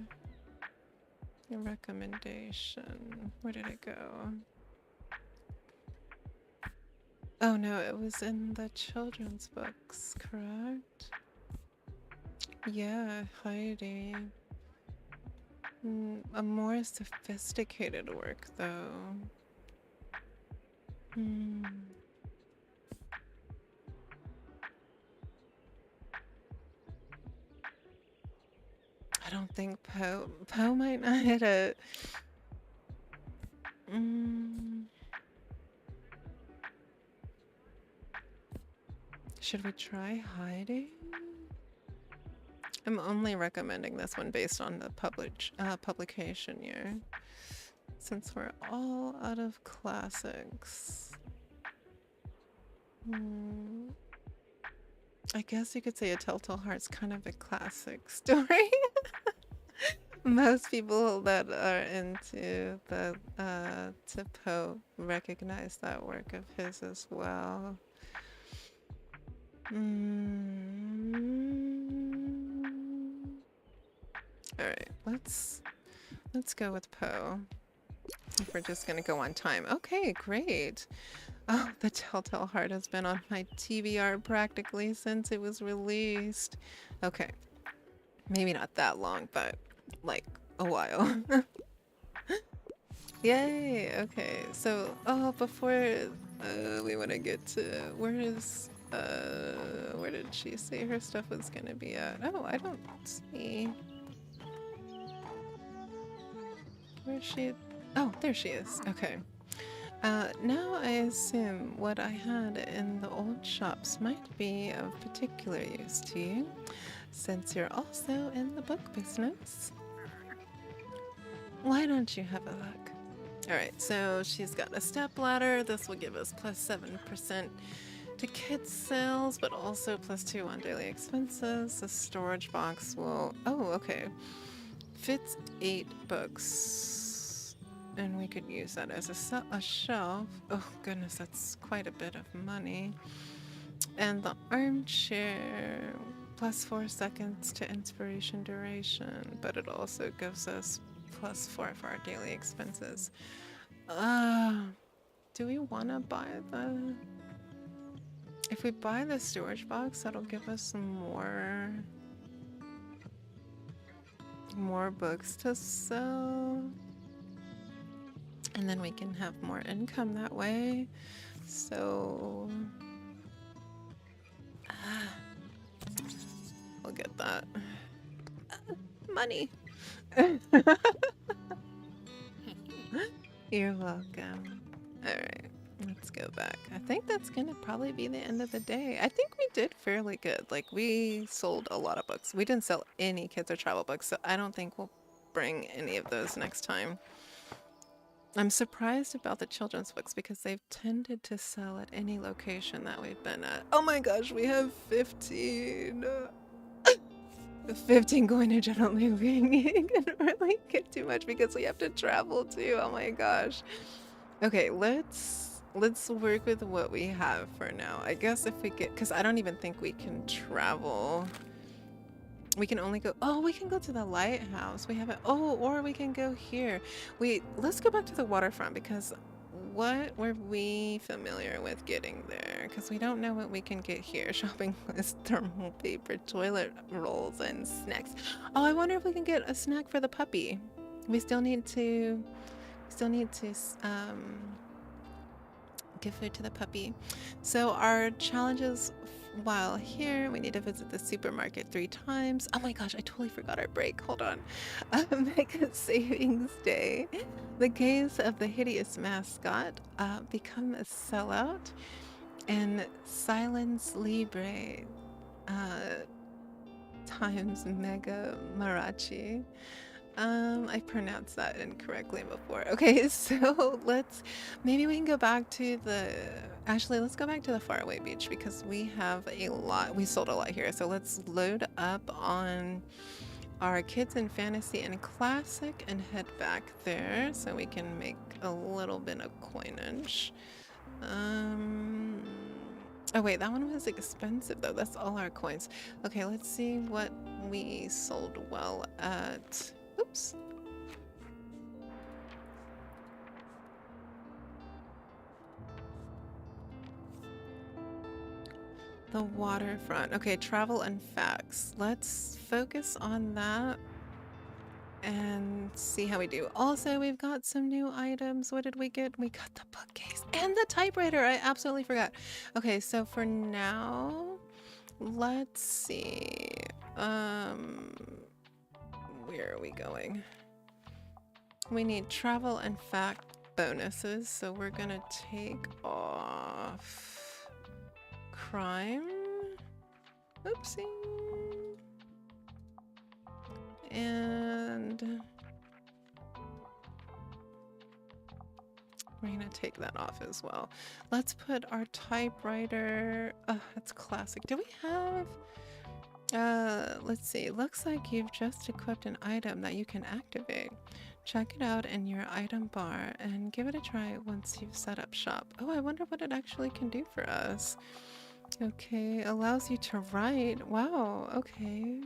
recommendation? Where did it go? Oh no, it was in the children's books, correct? Yeah, Heidi. A more sophisticated work, though. I don't think Poe might not hit it. Should we try Heidi? I'm only recommending this one based on the publication year, since we're all out of classics. I guess you could say A Telltale Heart's kind of a classic story. Most people that are into the to Poe recognize that work of his as well. All right, let's go with Poe. If we're just gonna go on time. Okay, great. Oh, The Telltale Heart has been on my TBR practically since it was released. Okay, maybe not that long, but like a while. Yay! Okay, so before we want to get to where did she say her stuff was gonna be at? Oh, I don't see. Where's she? Oh, there she is. Okay. Now I assume what I had in the old shops might be of particular use to you, since you're also in the book business. Why don't you have a look? Alright, so she's got a step ladder. This will give us plus 7% to kit sales, but also plus 2 on daily expenses. The storage box will... Oh, okay. Fits 8 books. And we could use that as a shelf. Oh goodness, that's quite a bit of money. And the armchair, plus 4 seconds to inspiration duration, but it also gives us plus 4 for our daily expenses. Do we want to buy the... If we buy the storage box, that'll give us some more books to sell. And then we can have more income that way. So... we'll get that. Money! You're welcome. Alright, let's go back. I think that's gonna probably be the end of the day. I think we did fairly good. Like, we sold a lot of books. We didn't sell any kids or travel books, so I don't think we'll bring any of those next time. I'm surprised about the children's books because they've tended to sell at any location that we've been at. Oh my gosh, we have 15. 15 coinage. I don't think we can really get too much because we have to travel too. Oh my gosh. Okay, let's work with what we have for now. I guess if we get, because I don't even think we can travel We can only go, oh, we can go to the lighthouse. We haven't, oh, or we can go here. Let's go back to the waterfront because what were we familiar with getting there? Because we don't know what we can get here. Shopping list, thermal paper, toilet rolls, and snacks. Oh, I wonder if we can get a snack for the puppy. We still need to, give food to the puppy. So our challenges while here, we need to visit the supermarket 3 times. Oh my gosh, I totally forgot our break. Hold on. Make a savings day. The gaze of the hideous mascot. Become a sellout. And silence libre times mega marachi. I pronounced that incorrectly before. Okay, so maybe we can go back to actually, let's go back to the faraway beach because we have a lot, we sold a lot here. So let's load up on our kids in fantasy and classic and head back there so we can make a little bit of coinage. Oh wait, that one was expensive though. That's all our coins. Okay, let's see what we sold well at. Oops. The waterfront. Okay, travel and facts. Let's focus on that and see how we do. Also, we've got some new items. What did we get? We got the bookcase and the typewriter. I absolutely forgot. Okay, so for now, let's see. Where are we going? We need travel and fact bonuses, so we're gonna take off crime. Oopsie. And we're gonna take that off as well. Let's put our typewriter. That's classic. Do we have? Let's see. Looks like you've just equipped an item that you can activate. Check it out in your item bar and give it a try once you've set up shop. Oh, I wonder what it actually can do for us. Okay, allows you to write. Wow, okay.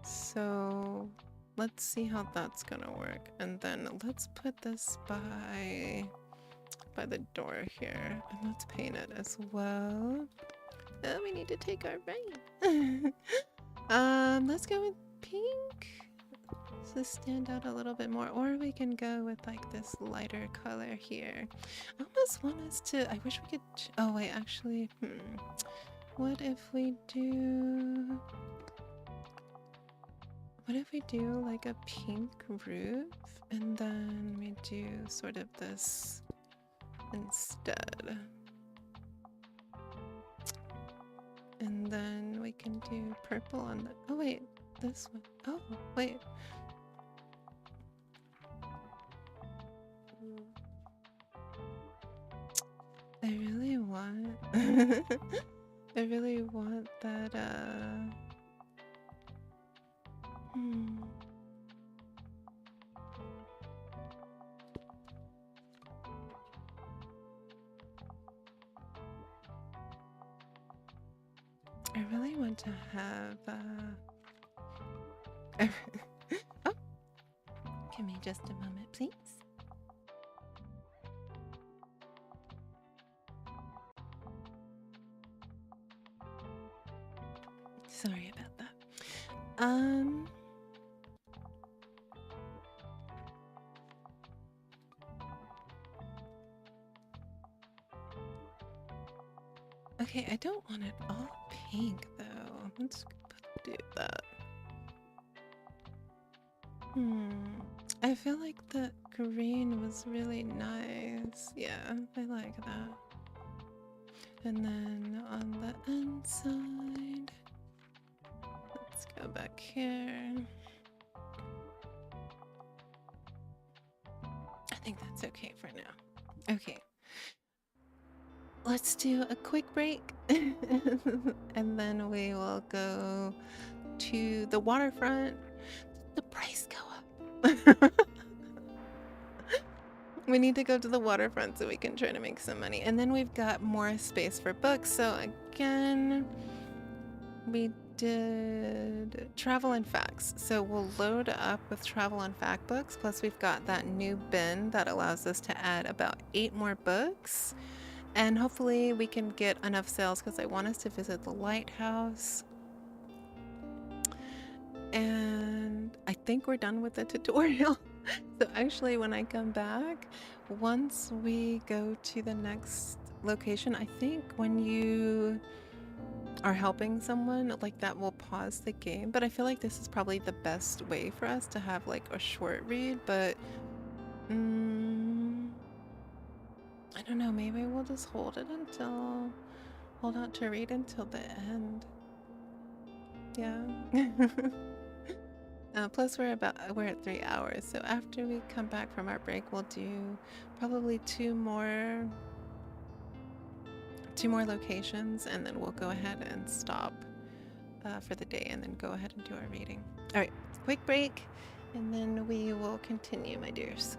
So let's see how that's gonna work. And then let's put this by the door here. And let's paint it as well. Oh, we need to take our right. Let's go with pink. To stand out a little bit more, or we can go with like this lighter color here. I almost want us to, I wish we could, oh wait, actually, what if we do like a pink roof and then we do sort of this instead? And then we can do purple on the, oh wait, this one. Oh wait. I really want I really want that I really want to have oh, give me just a moment, please. Sorry about that. Okay, I don't want it all pink though. Let's do that. I feel like the green was really nice. Yeah, I like that. And then on the inside, let's go back here. I think that's okay for now. Okay. Let's do a quick break and then we will go to the waterfront. The price go up. We need to go to the waterfront so we can try to make some money. And then we've got more space for books. So again, we did travel and facts. So we'll load up with travel and fact books. Plus we've got that new bin that allows us to add about 8 more books. And hopefully we can get enough sales because I want us to visit the lighthouse. And I think we're done with the tutorial. So actually when I come back, once we go to the next location, I think when you are helping someone, like that will pause the game. But I feel like this is probably the best way for us to have like a short read, but I don't know, maybe we'll just hold out to read until the end. Yeah. Plus we're at 3 hours, so after we come back from our break, we'll do probably two more locations, and then we'll go ahead and stop for the day, and then go ahead and do our reading. All right, quick break, and then we will continue, my dears.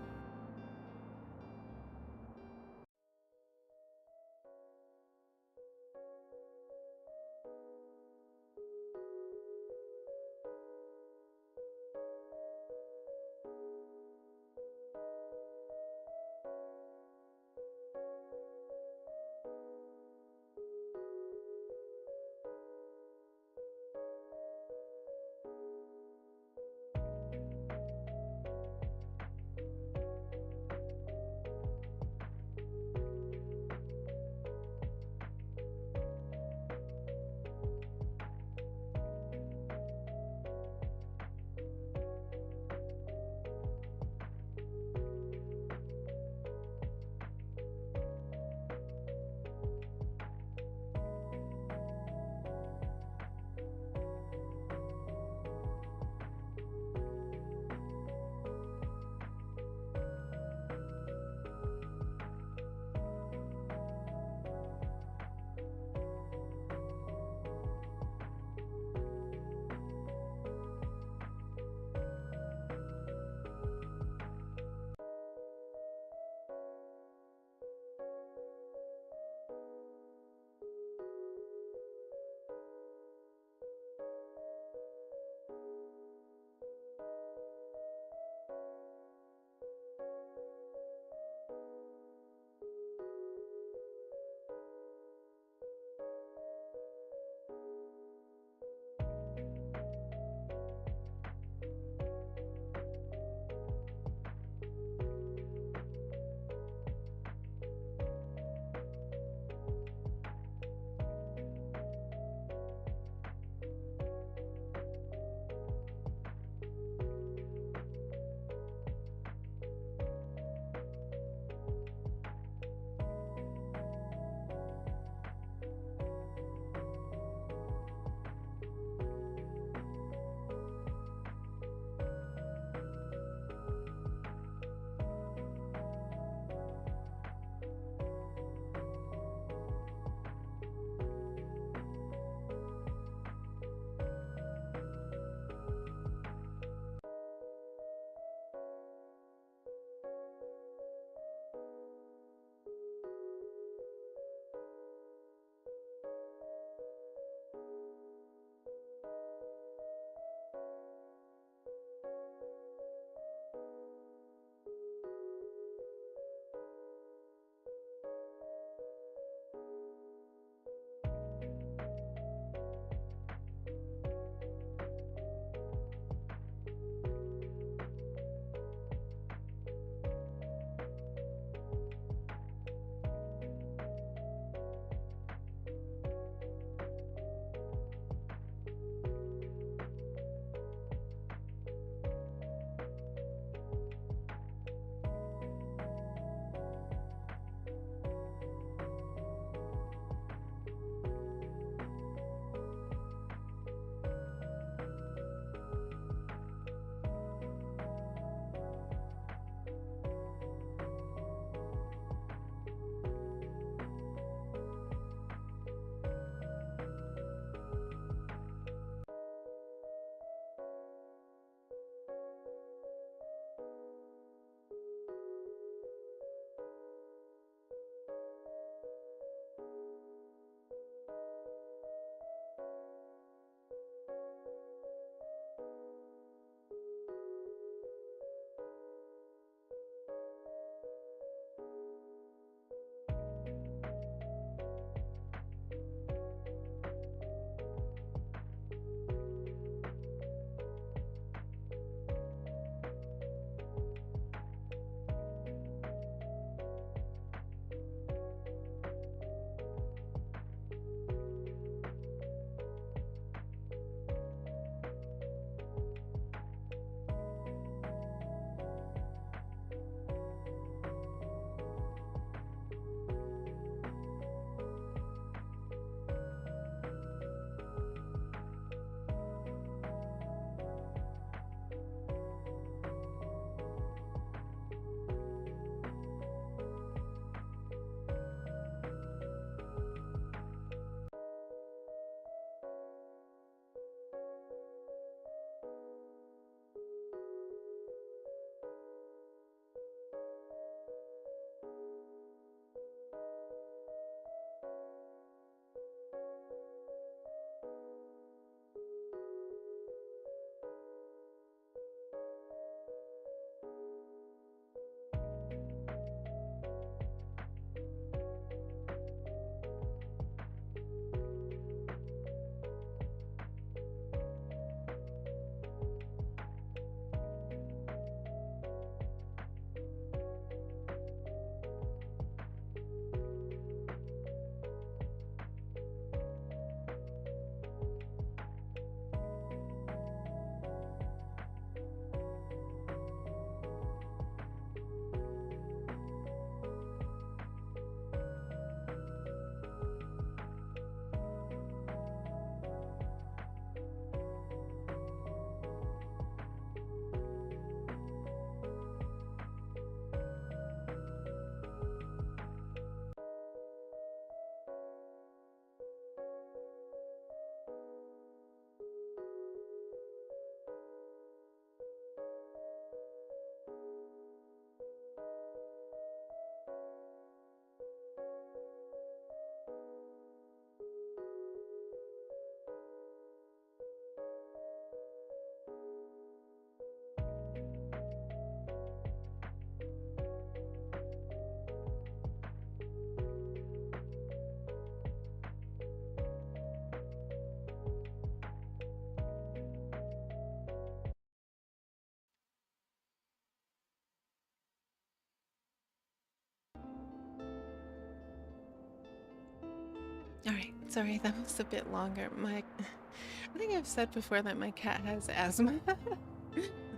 All right, sorry, that was a bit longer. I think I've said before that my cat has asthma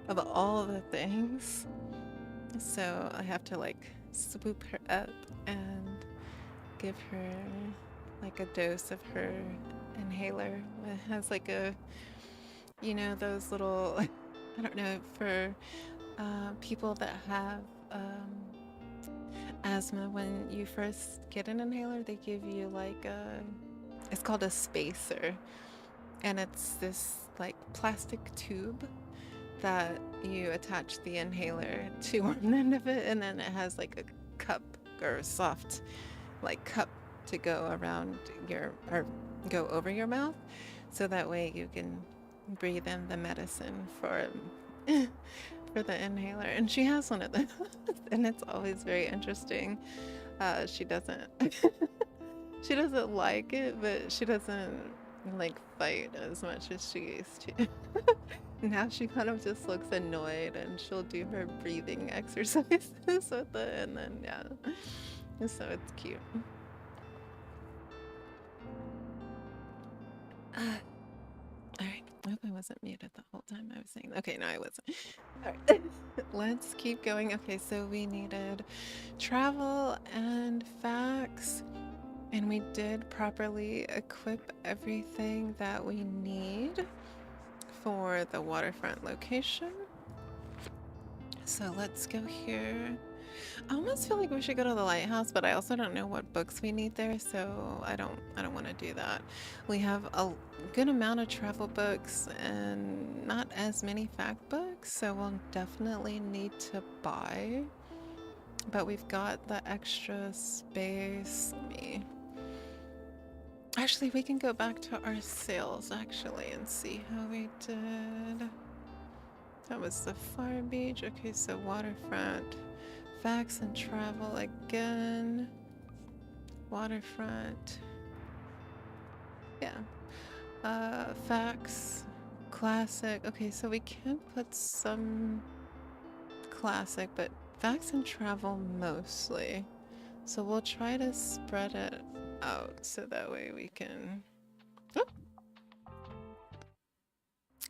of all the things. So I have to like swoop her up and give her like a dose of her inhaler. It has like a, you know, those little, I don't know, for people that have asthma, when you first get an inhaler, they give you like a, it's called a spacer. And it's this like plastic tube that you attach the inhaler to one end of it, and then it has like a cup or a soft like cup to go around your or go over your mouth, so that way you can breathe in the medicine for for the inhaler. And she has one of those, and it's always very interesting. She doesn't she doesn't like it, but she doesn't like fight as much as she used to. Now she kind of just looks annoyed, and she'll do her breathing exercises with it, and then yeah. So it's cute. Alright, I hope I wasn't muted the whole time I was saying that. Okay, no, I wasn't. Alright, let's keep going. Okay, so we needed travel and facts, and we did properly equip everything that we need for the waterfront location. So let's go here. I almost feel like we should go to the lighthouse, but I also don't know what books we need there, so I don't want to do that. We have a good amount of travel books and not as many fact books, so we'll definitely need to buy. But we've got the extra space. Actually, we can go back to our sales actually and see how we did. That was the far beach. Okay, so waterfront. Facts and travel again. Waterfront. Yeah. Facts. Classic. Okay, so we can put some classic, but facts and travel mostly. So we'll try to spread it out so that way we can... Oh!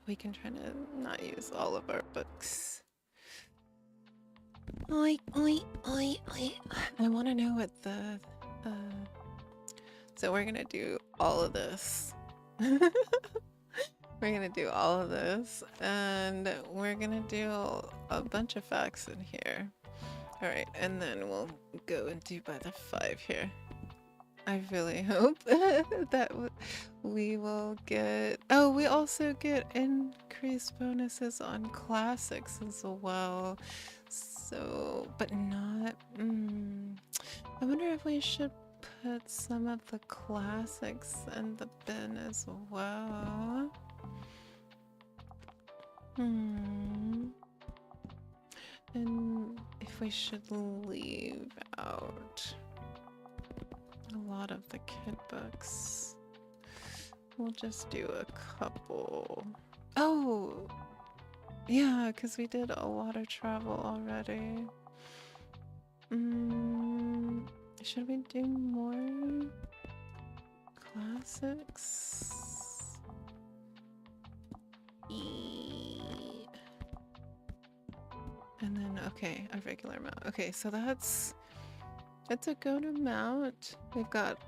We can try to not use all of our books. Oi, oi, oi, oi. I want to know what the... So we're gonna do all of this. We're gonna do all of this, and we're gonna do a bunch of facts in here. Alright, and then we'll go and do by the 5 here. I really hope that we will get... Oh, we also get increased bonuses on classics as well. So, but not... I wonder if we should put some of the classics in the bin as well. And if we should leave out a lot of the kid books. We'll just do a couple. Oh! Yeah, because we did a lot of travel already. Should we do more classics? And then, okay, a regular amount. Okay, so that's a good amount. We've got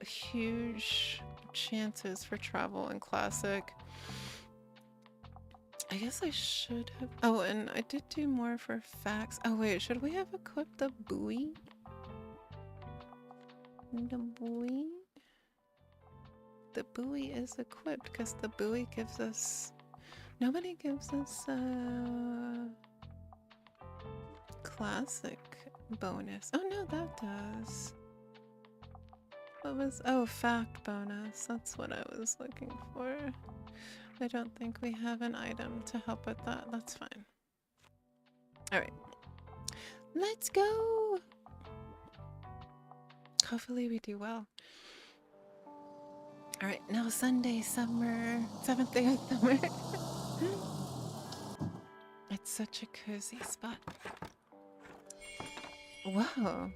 huge chances for travel and classic. I guess I should have... Oh, and I did do more for facts. Oh wait, should we have equipped the buoy? The buoy? The buoy is equipped because the buoy gives us... Nobody gives us classic bonus. Oh no, that does. What was... Oh, fact bonus. That's what I was looking for. I don't think we have an item to help with that. That's fine. Alright. Let's go! Hopefully we do well. Alright, now Sunday, summer. 7th day of summer. It's such a cozy spot. Whoa.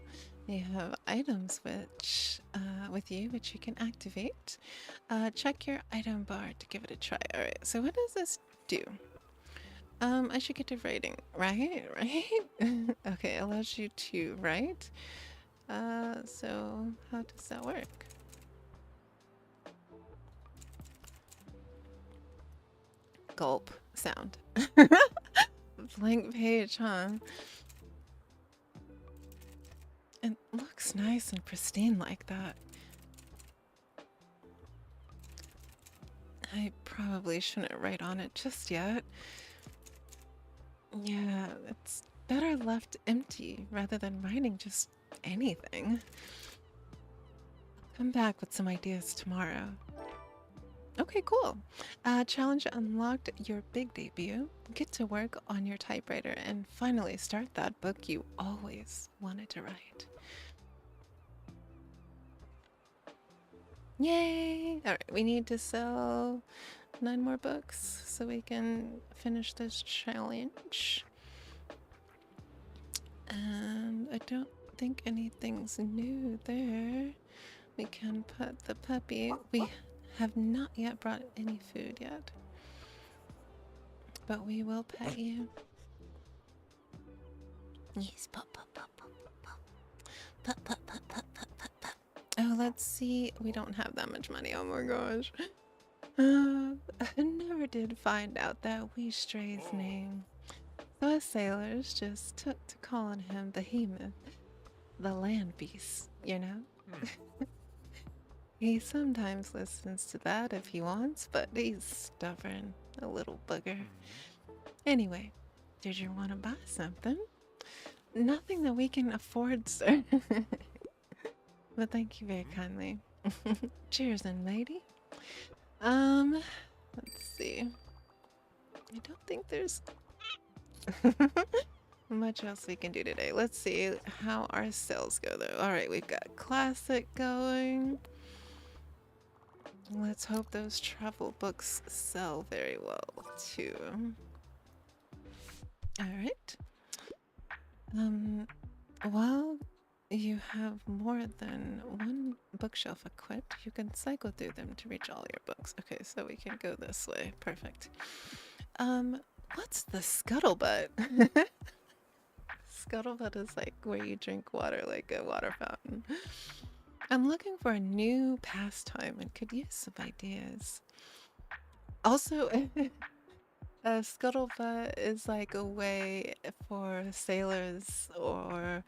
You have items with you which you can activate. Check your item bar to give it a try. All right. So what does this do? I should get to writing, right? Right? Okay, allows you to write. So how does that work? Gulp sound. Blank page, huh? It looks nice and pristine like that. I probably shouldn't write on it just yet. Yeah, it's better left empty rather than writing just anything. Come back with some ideas tomorrow. Okay, cool. Challenge unlocked your big debut. Get to work on your typewriter and finally start that book you always wanted to write. Yay! Alright, we need to sell 9 more books so we can finish this challenge. And I don't think anything's new there. We can pet the puppy. We have not yet brought any food yet. But we will pet you. Yes, pop, pop, pop, pop, pop. Pop, pop, pop, pop, pop, pop, pop. Oh, let's see. We don't have that much money. Oh my gosh. I never did find out that wee stray's name. So us sailors just took to calling him Behemoth, the land beast, you know? He sometimes listens to that if he wants, but he's stubborn, a little bugger. Anyway, did you want to buy something? Nothing that we can afford, sir. But thank you very kindly. Cheers, and lady. Let's see. I don't think there's much else we can do today. Let's see how our sales go, though. All right, we've got classic going. Let's hope those travel books sell very well, too. All right. While you have more than one bookshelf equipped, you can cycle through them to reach all your books. Okay, so we can go this way. Perfect. What's the scuttlebutt? Scuttlebutt is like where you drink water like a water fountain. I'm looking for a new pastime and could use some ideas. Also, a scuttlebutt is like a way for sailors or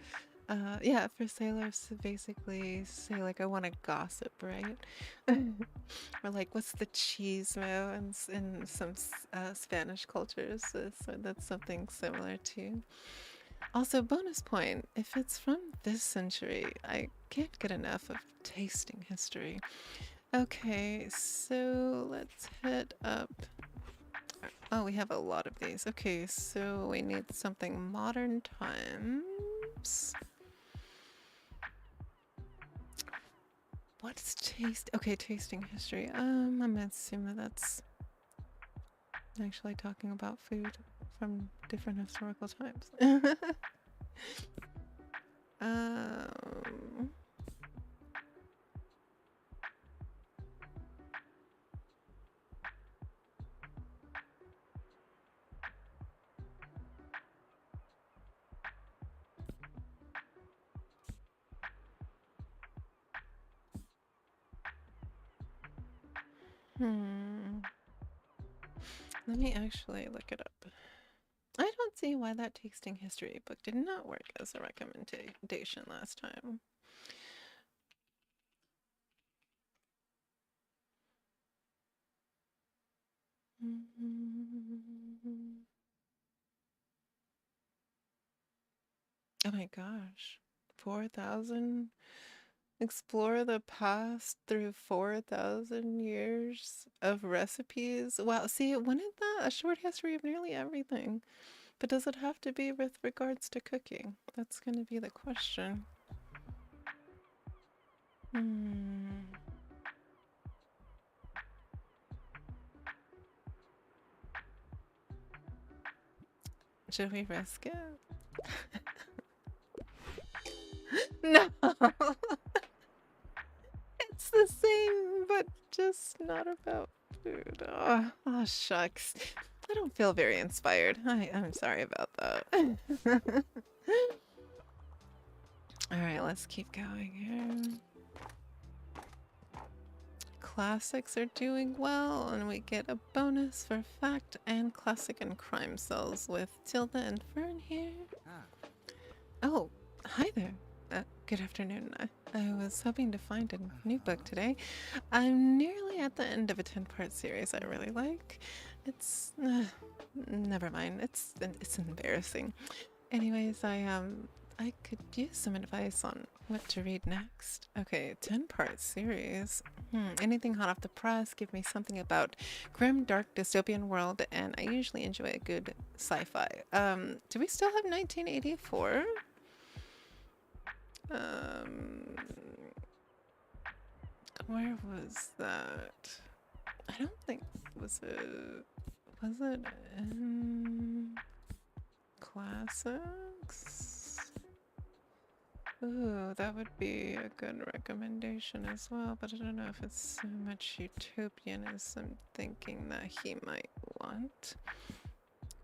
yeah, for sailors to basically say like I want to gossip, right? Or like what's the chismo in some Spanish cultures, so that's something similar too. Also, bonus point, if it's from this century, I can't get enough of tasting history. Okay, so let's head up. Oh, we have a lot of these. Okay, so we need something modern times. What's taste? Okay, tasting history. I'm gonna assume that that's actually talking about food from different historical times. um, hmm. Let me actually look it up. I don't see why that tasting history book did not work as a recommendation last time. Oh my gosh. 4,000? Explore the past through 4,000 years of recipes? Wow, see, wanted that? A short history of nearly everything. But does it have to be with regards to cooking? That's going to be the question. Hmm. Should we risk it? No, it's the same, but just not about food. Oh, shucks. I don't feel very inspired. I'm sorry about that. Alright, let's keep going here. Classics are doing well, and we get a bonus for fact and classic and crime cells with Tilda and Fern here. Oh, hi there. Good afternoon. I was hoping to find a new book today. I'm nearly at the end of a 10-part series I really like. It's never mind. It's embarrassing. Anyways, I could use some advice on what to read next. Okay, 10-part series. Anything hot off the press, give me something about grim, dark, dystopian world, and I usually enjoy a good sci-fi. Do we still have 1984? Where was that? I don't think, was it in classics? Ooh, that would be a good recommendation as well, but I don't know if it's so much utopian as I'm thinking that he might want.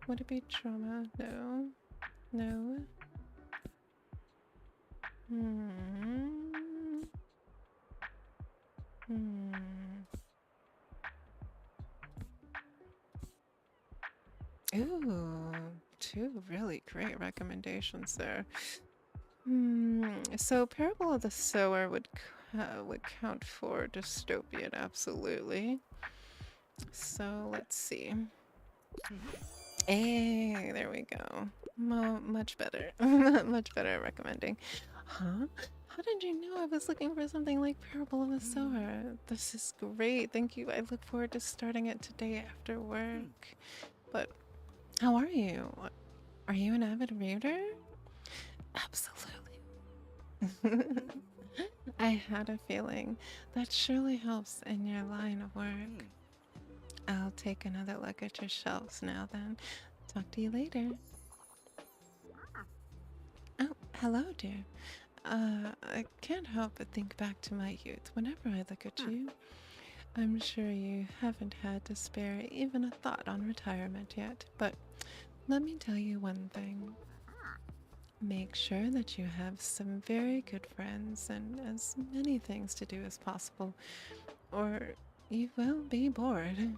Would it be trauma? No. No. Ooh, two really great recommendations there. So Parable of the Sower would count for dystopian, absolutely. So let's see. Hey, there we go. Much better. Much better at recommending. Huh? How did you know I was looking for something like Parable of the Sower? This is great. Thank you. I look forward to starting it today after work. But how are you? Are you an avid reader? Absolutely. I had a feeling. That surely helps in your line of work. I'll take another look at your shelves now then. Talk to you later. Oh, hello, dear. I can't help but think back to my youth whenever I look at you. I'm sure you haven't had to spare even a thought on retirement yet, but let me tell you one thing. Make sure that you have some very good friends and as many things to do as possible, or you will be bored.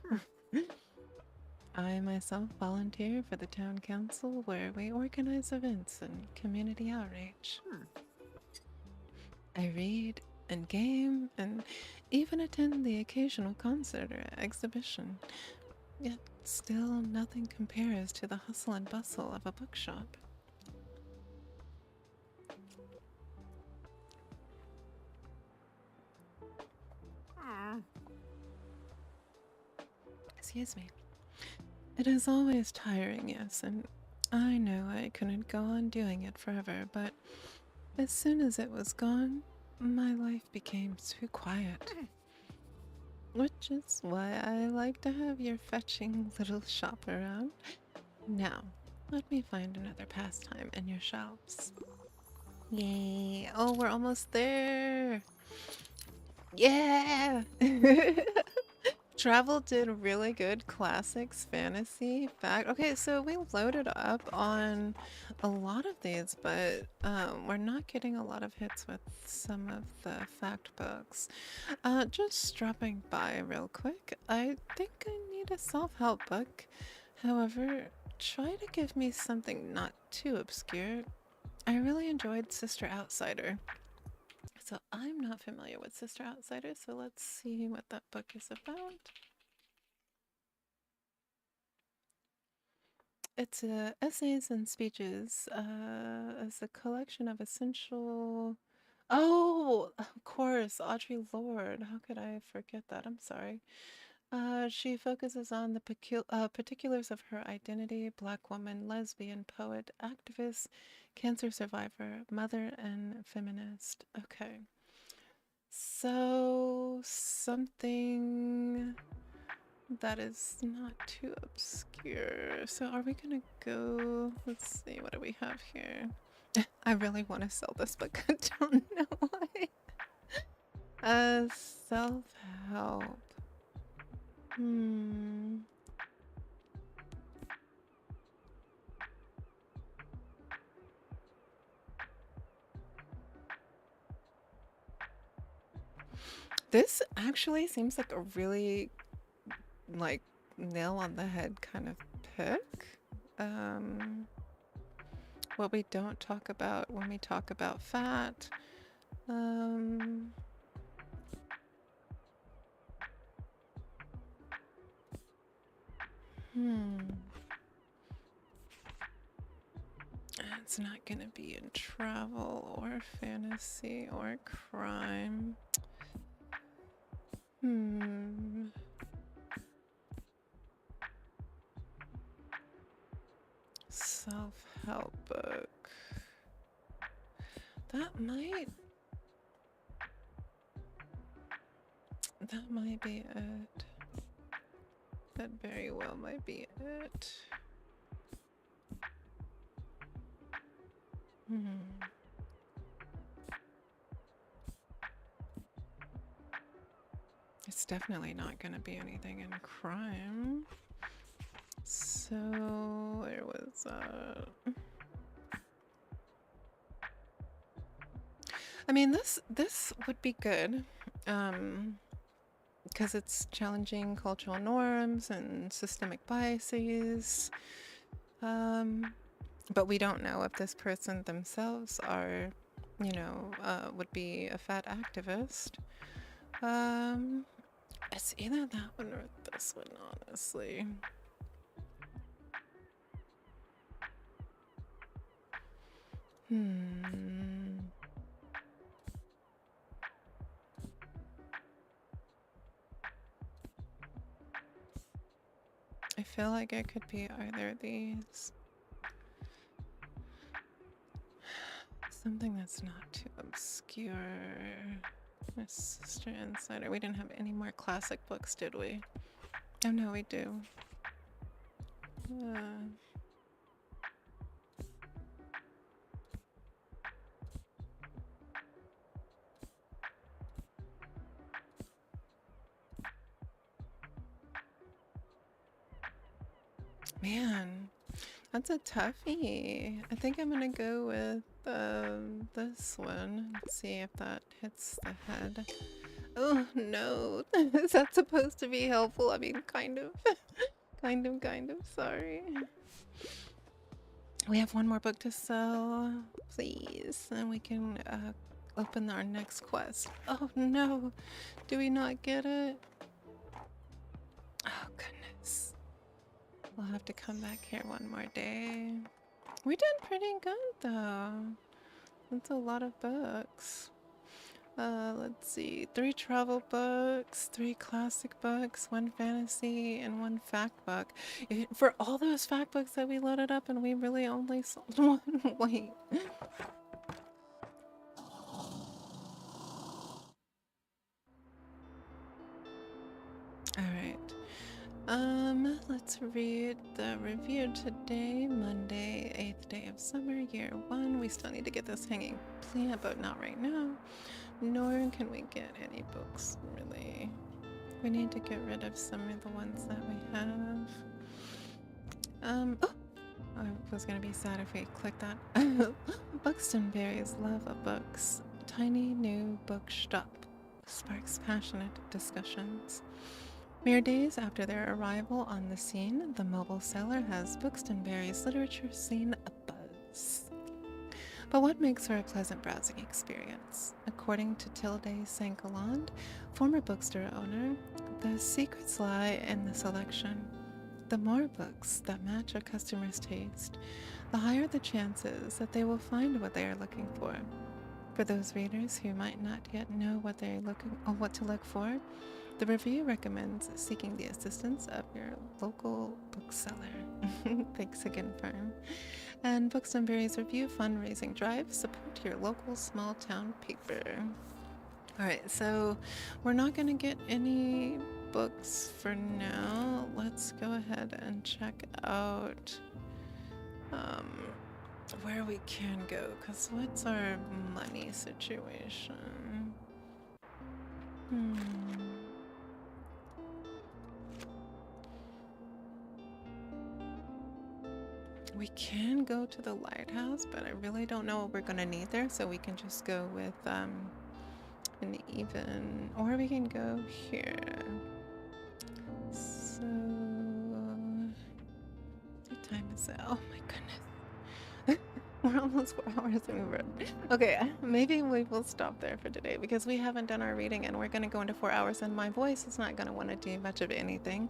I myself volunteer for the town council where we organize events and community outreach. I read and game and even attend the occasional concert or exhibition. Yet still nothing compares to the hustle and bustle of a bookshop. Excuse me. It is always tiring, yes, and I know I couldn't go on doing it forever, but as soon as it was gone, my life became too quiet. Which is why I like to have your fetching little shop around. Now, let me find another pastime in your shelves. Yay! Oh, we're almost there! Yeah! Travel did really good classics, fantasy, fact. Okay, so we loaded up on a lot of these, but we're not getting a lot of hits with some of the fact books. Just dropping by real quick. I think I need a self-help book. However, try to give me something not too obscure. I really enjoyed Sister Outsider. So I'm not familiar with Sister Outsider, so let's see what that book is about. It's essays and speeches as a collection of essential... Oh, of course, Audre Lorde. How could I forget that? I'm sorry. She focuses on the particulars of her identity: Black woman, lesbian, poet, activist, cancer survivor, mother, and feminist. Okay. So, something that is not too obscure. So, are we gonna go? Let's see, what do we have here? I really want to sell this book. I don't know why. Self-help. Hmm. This actually seems like a really like nail on the head kind of pick. Um, what we don't talk about when we talk about fat. Um, hmm. It's not gonna be in travel or fantasy or crime. Hmm. Self-help book. That might be it. That very well might be it. Hmm. It's definitely not going to be anything in crime. So there was I mean this would be good. Because it's challenging cultural norms and systemic biases. But we don't know if this person themselves are, would be a fat activist. It's either that one or this one, honestly. I feel like it could be either of these. Something that's not too obscure. My Sister Insider. We didn't have any more classic books, did we? Oh no, we do. Man, that's a toughie. I think I'm gonna go with this one. Let's see if that hits the head. Oh no, is that supposed to be helpful? I mean, kind of. kind of, sorry. We have one more book to sell, please, and we can open our next quest. Oh no, do we not get it? Oh goodness. We'll have to come back here one more day. We did pretty good though. That's a lot of books. Let's see. 3 travel books, 3 classic books, 1 fantasy, and 1 fact book. For all those fact books that we loaded up and we really only sold 1. Wait. Alright. Let's read the review today, Monday, 8th day of summer, year 1. We still need to get this hanging plant, but not right now. Nor can we get any books, really. We need to get rid of some of the ones that we have. Oh! I was gonna be sad if we clicked that. Buxtonberry's love of books. Tiny new bookshop sparks passionate discussions. Mere days after their arrival on the scene, the mobile seller has Buxtonberry's literature scene abuzz. But what makes for a pleasant browsing experience? According to Tilde Saint-Galland, former bookstore owner, the secrets lie in the selection. The more books that match a customer's taste, the higher the chances that they will find what they are looking for. For those readers who might not yet know what to look for, the review recommends seeking the assistance of your local bookseller. Thanks again, Fern. And Buxtonberry's review fundraising drive, support your local small town paper. Alright, so we're not going to get any books for now. Let's go ahead and check out where we can go, because what's our money situation? We can go to the lighthouse, but I really don't know what we're gonna need there, so we can just go with an even, or we can go here. So what time is it? Oh my goodness. We're almost 4 hours over. Okay, maybe we will stop there for today because we haven't done our reading and we're going to go into 4 hours and my voice is not going to want to do much of anything.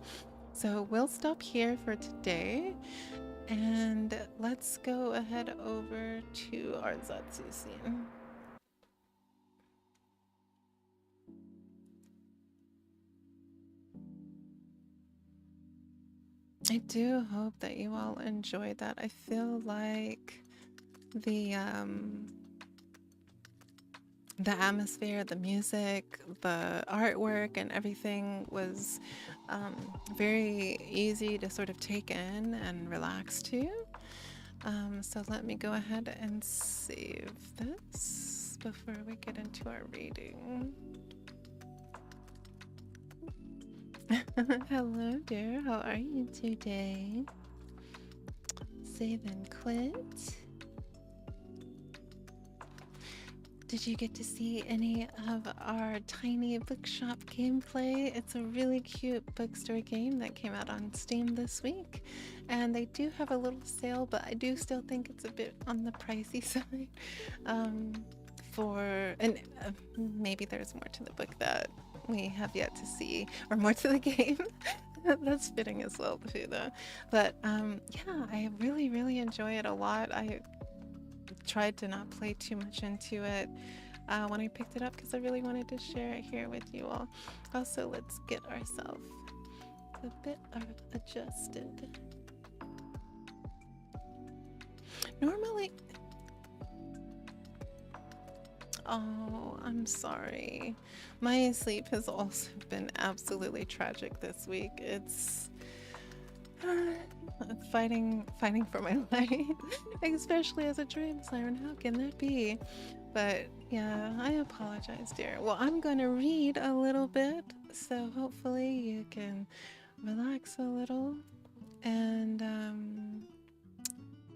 So we'll stop here for today and let's go ahead over to our Zatsu scene. I do hope that you all enjoyed that. I feel like the atmosphere, the music, the artwork, and everything was very easy to sort of take in and relax to. So let me go ahead and save this before we get into our reading. Hello dear, how are you today? Save and quit. Did you get to see any of our Tiny Bookshop gameplay? It's a really cute bookstore game that came out on Steam this week. And they do have a little sale, but I do still think it's a bit on the pricey side. Maybe there's more to the book that we have yet to see, or more to the game. That's fitting as well too though. But yeah, I really enjoy it a lot. I tried to not play too much into it when I picked it up because I really wanted to share it here with you all. Also, let's get ourselves a bit adjusted. Normally, oh, I'm sorry. My sleep has also been absolutely tragic this week. It's fighting for my life, especially as a dream siren. How can that be? But yeah, I apologize, dear. Well, I'm gonna read a little bit, so hopefully you can relax a little and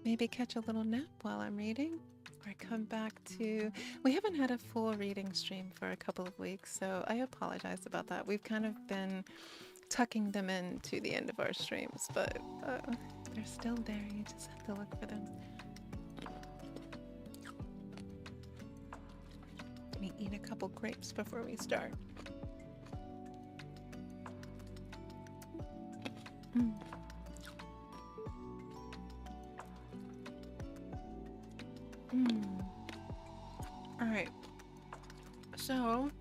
maybe catch a little nap while I'm reading, or come back to. We haven't had a full reading stream for a couple of weeks, so I apologize about that. We've kind of been tucking them in to the end of our streams, but they're still there. You just have to look for them. Let me eat a couple grapes before we start. All right. So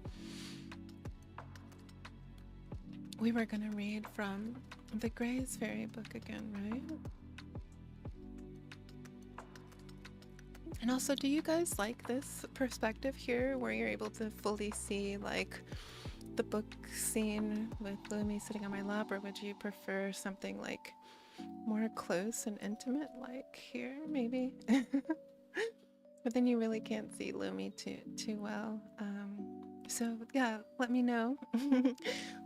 we were gonna read from the Gray's Fairy book again, right? And also, do you guys like this perspective here where you're able to fully see like the book scene with Lumi sitting on my lap, or would you prefer something like more close and intimate like here maybe? But then you really can't see Lumi too well. So yeah, let me know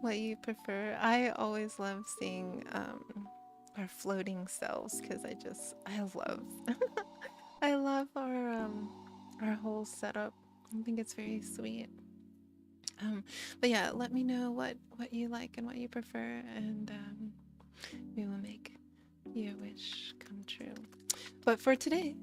what you prefer. I always love seeing our floating selves because I love I love our whole setup. I think it's very sweet. But yeah, let me know what you like and what you prefer, and we will make your wish come true. But for today,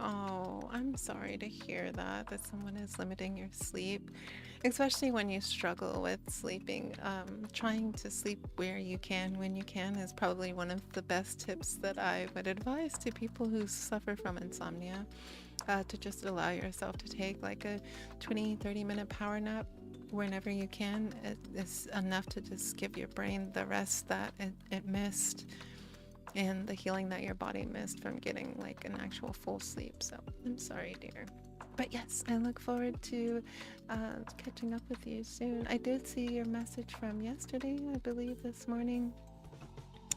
Oh, I'm sorry to hear that someone is limiting your sleep, especially when you struggle with sleeping. Trying to sleep where you can, when you can, is probably one of the best tips that I would advise to people who suffer from insomnia, to just allow yourself to take like a 20-30 minute power nap whenever you can. It is enough to just give your brain the rest that it missed and the healing that your body missed from getting like an actual full sleep. So I'm sorry, dear. But yes, I look forward to catching up with you soon. I did see your message from yesterday, I believe this morning.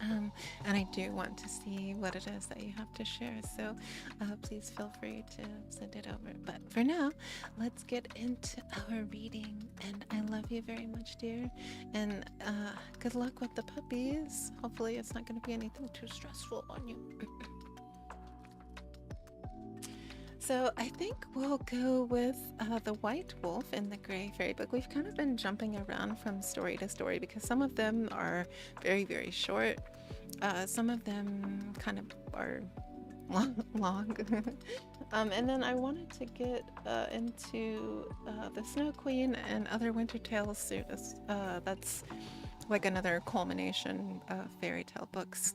And I do want to see what it is that you have to share. So please feel free to send it over. But for now, let's get into our reading. And I love you very much, dear. And good luck with the puppies. Hopefully, it's not going to be anything too stressful on you. So I think we'll go with the White Wolf in the Gray Fairy book. We've kind of been jumping around from story to story because some of them are very, very short. Some of them kind of are long. And then I wanted to get into the Snow Queen and other Winter Tales soon. That's like another culmination of fairy tale books.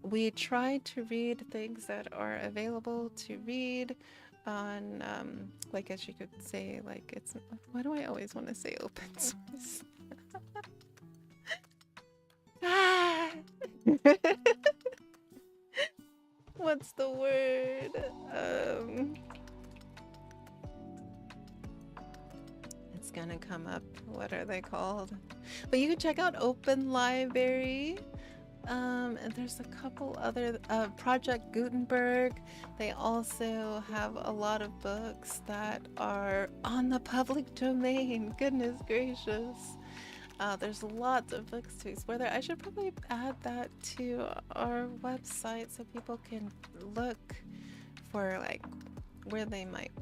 We try to read things that are available to read on, like, as you could say, like, it's, why do I always want to say open source? Ah! What's the word? It's gonna come up. What are they called? But you can check out Open Library. And there's a couple other, Project Gutenberg. They also have a lot of books that are on the public domain. Goodness gracious. There's lots of books to explore there. I should probably add that to our website so people can look for like where they might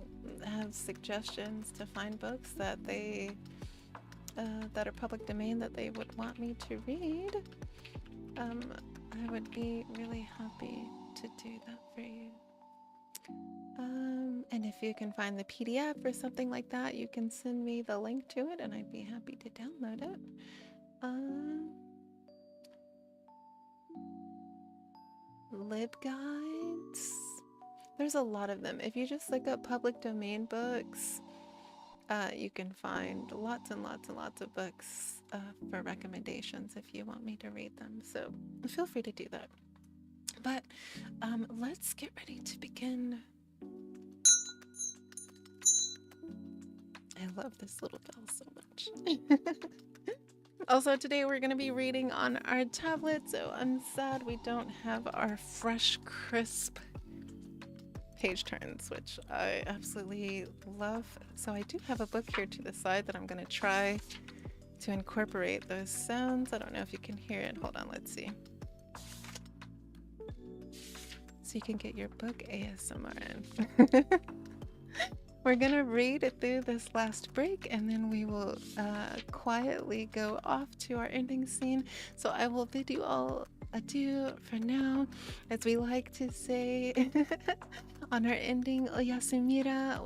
have suggestions to find books that they that are public domain that they would want me to read. I would be really happy to do that for you. And if you can find the PDF or something like that, you can send me the link to it and I'd be happy to download it. LibGuides. There's a lot of them. If you just look up public domain books, you can find lots and lots and lots of books for recommendations if you want me to read them. So feel free to do that. But let's get ready to begin. I love this little bell so much. Also, today we're going to be reading on our tablet, so I'm sad we don't have our fresh, crisp page turns, which I absolutely love. So I do have a book here to the side that I'm going to try to incorporate those sounds. I don't know if you can hear it. Hold on, let's see. So you can get your book ASMR in. We're going to read through this last break and then we will quietly go off to our ending scene. So I will bid you all adieu for now, as we like to say on our ending oyasumira,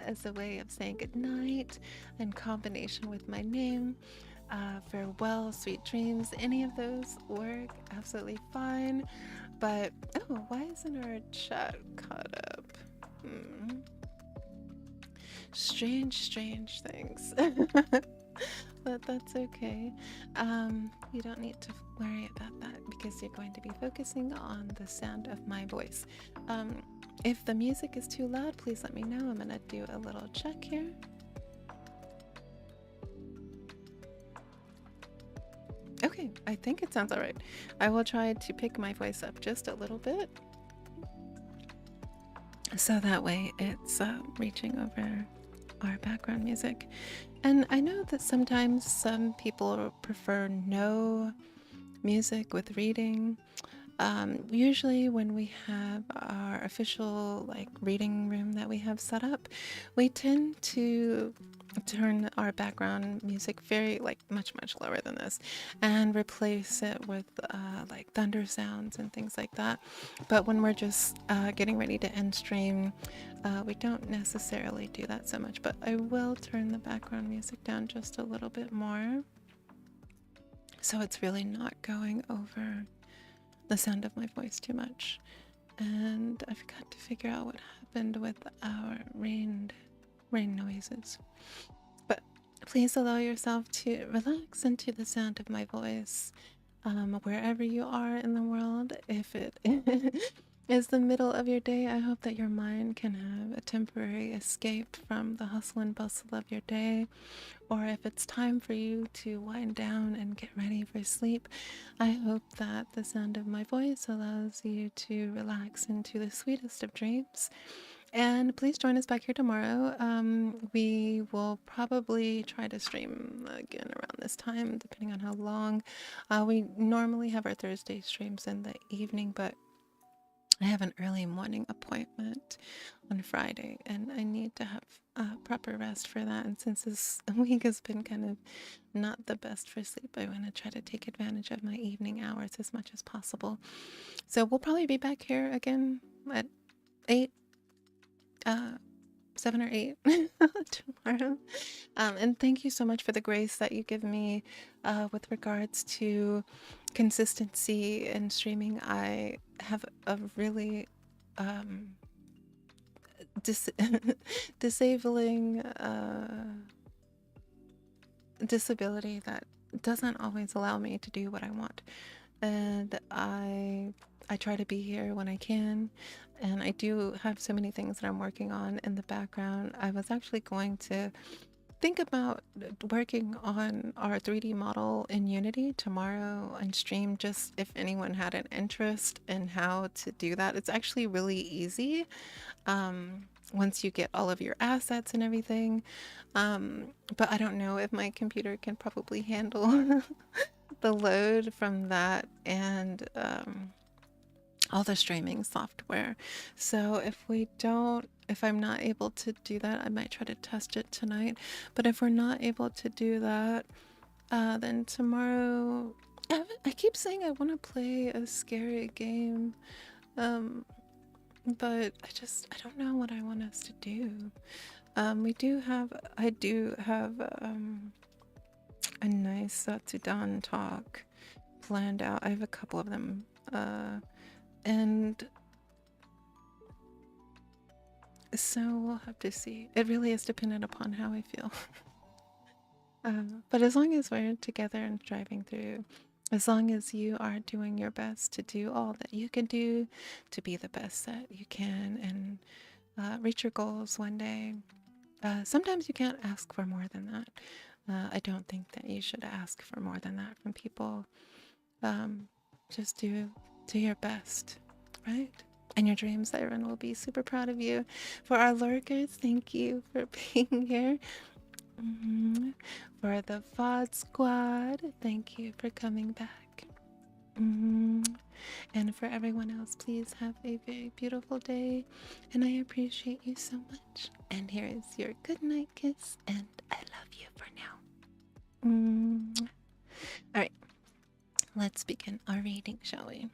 as a way of saying good night in combination with my name. Farewell, sweet dreams, any of those work absolutely fine. But oh, why isn't our chat caught up? Strange things. But that's okay. You don't need to worry about that because you're going to be focusing on the sound of my voice. If the music is too loud, please let me know. I'm gonna do a little check here. Okay, I think it sounds all right. I will try to pick my voice up just a little bit, so that way it's reaching over our background music. And I know that sometimes some people prefer no music with reading. Usually when we have our official like reading room that we have set up, we tend to turn our background music very like much lower than this and replace it with like thunder sounds and things like that. But when we're just getting ready to end stream, we don't necessarily do that so much, but I will turn the background music down just a little bit more so it's really not going over the sound of my voice too much. And I forgot to figure out what happened with our rain noises. But please allow yourself to relax into the sound of my voice, wherever you are in the world. If it is the middle of your day. I hope that your mind can have a temporary escape from the hustle and bustle of your day. Or if it's time for you to wind down and get ready for sleep, I hope that the sound of my voice allows you to relax into the sweetest of dreams. And please join us back here tomorrow. We will probably try to stream again around this time, depending on how long. We normally have our Thursday streams in the evening, but I have an early morning appointment on Friday, and I need to have proper rest for that. And since this week has been kind of not the best for sleep, I want to try to take advantage of my evening hours as much as possible. So we'll probably be back here again at 8, 7 or 8 tomorrow. And thank you so much for the grace that you give me with regards to consistency in streaming. I have a really disabling disability that doesn't always allow me to do what I want, and I try to be here when I can, and I do have so many things that I'm working on in the background. I was actually going to think about working on our 3D model in Unity tomorrow on stream, just if anyone had an interest in how to do that. It's actually really easy once you get all of your assets and everything. But I don't know if my computer can probably handle the load from that and all the streaming software. So if I'm not able to do that, I might try to test it tonight. But if we're not able to do that, then tomorrow, I keep saying I want to play a scary game. But I don't know what I want us to do. I do have a nice Satsudan talk planned out. I have a couple of them. And so we'll have to see. It really is dependent upon how I feel. But as long as we're together and driving through, as long as you are doing your best to do all that you can do, to be the best that you can, and reach your goals one day. Sometimes you can't ask for more than that. I don't think that you should ask for more than that from people. Just do your best, right? And your dream siren will be super proud of you. For our lurkers, thank you for being here. For the VOD squad, thank you for coming back. And for everyone else, please have a very beautiful day. And I appreciate you so much. And here is your good night kiss. And I love you for now. All right, let's begin our reading, shall we?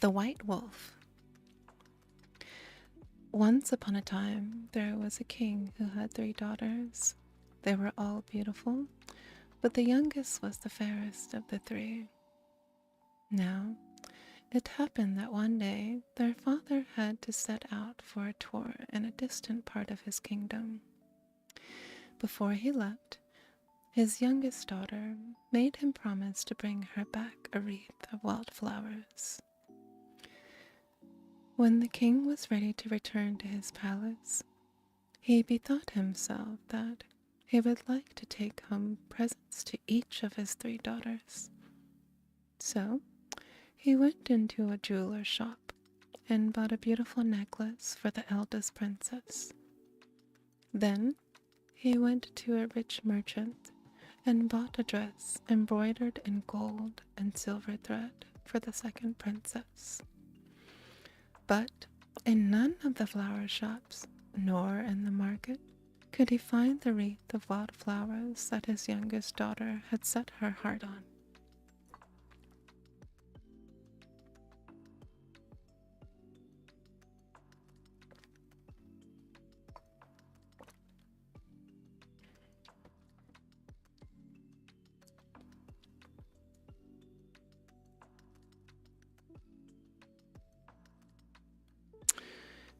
The White Wolf. Once upon a time, there was a king who had 3 daughters. They were all beautiful, but the youngest was the fairest of the 3. Now, it happened that one day their father had to set out for a tour in a distant part of his kingdom. Before he left, his youngest daughter made him promise to bring her back a wreath of wildflowers. When the king was ready to return to his palace, he bethought himself that he would like to take home presents to each of his 3 daughters. So he went into a jeweler's shop and bought a beautiful necklace for the eldest princess. Then he went to a rich merchant and bought a dress embroidered in gold and silver thread for the second princess. But in none of the flower shops, nor in the market, could he find the wreath of wildflowers that his youngest daughter had set her heart on.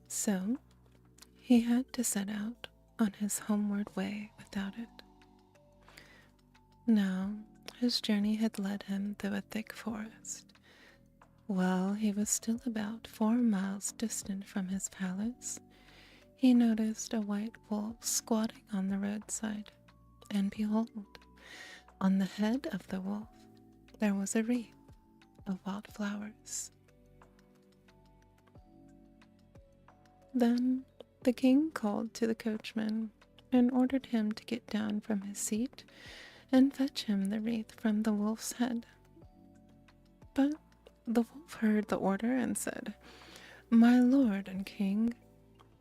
So he had to set out on his homeward way without it. Now his journey had led him through a thick forest, While he was still about 4 miles distant from his palace, he noticed a white wolf squatting on the roadside, and behold, on the head of the wolf there was a wreath of wild flowers. Then the king called to the coachman and ordered him to get down from his seat and fetch him the wreath from the wolf's head. But the wolf heard the order and said, "My lord and king,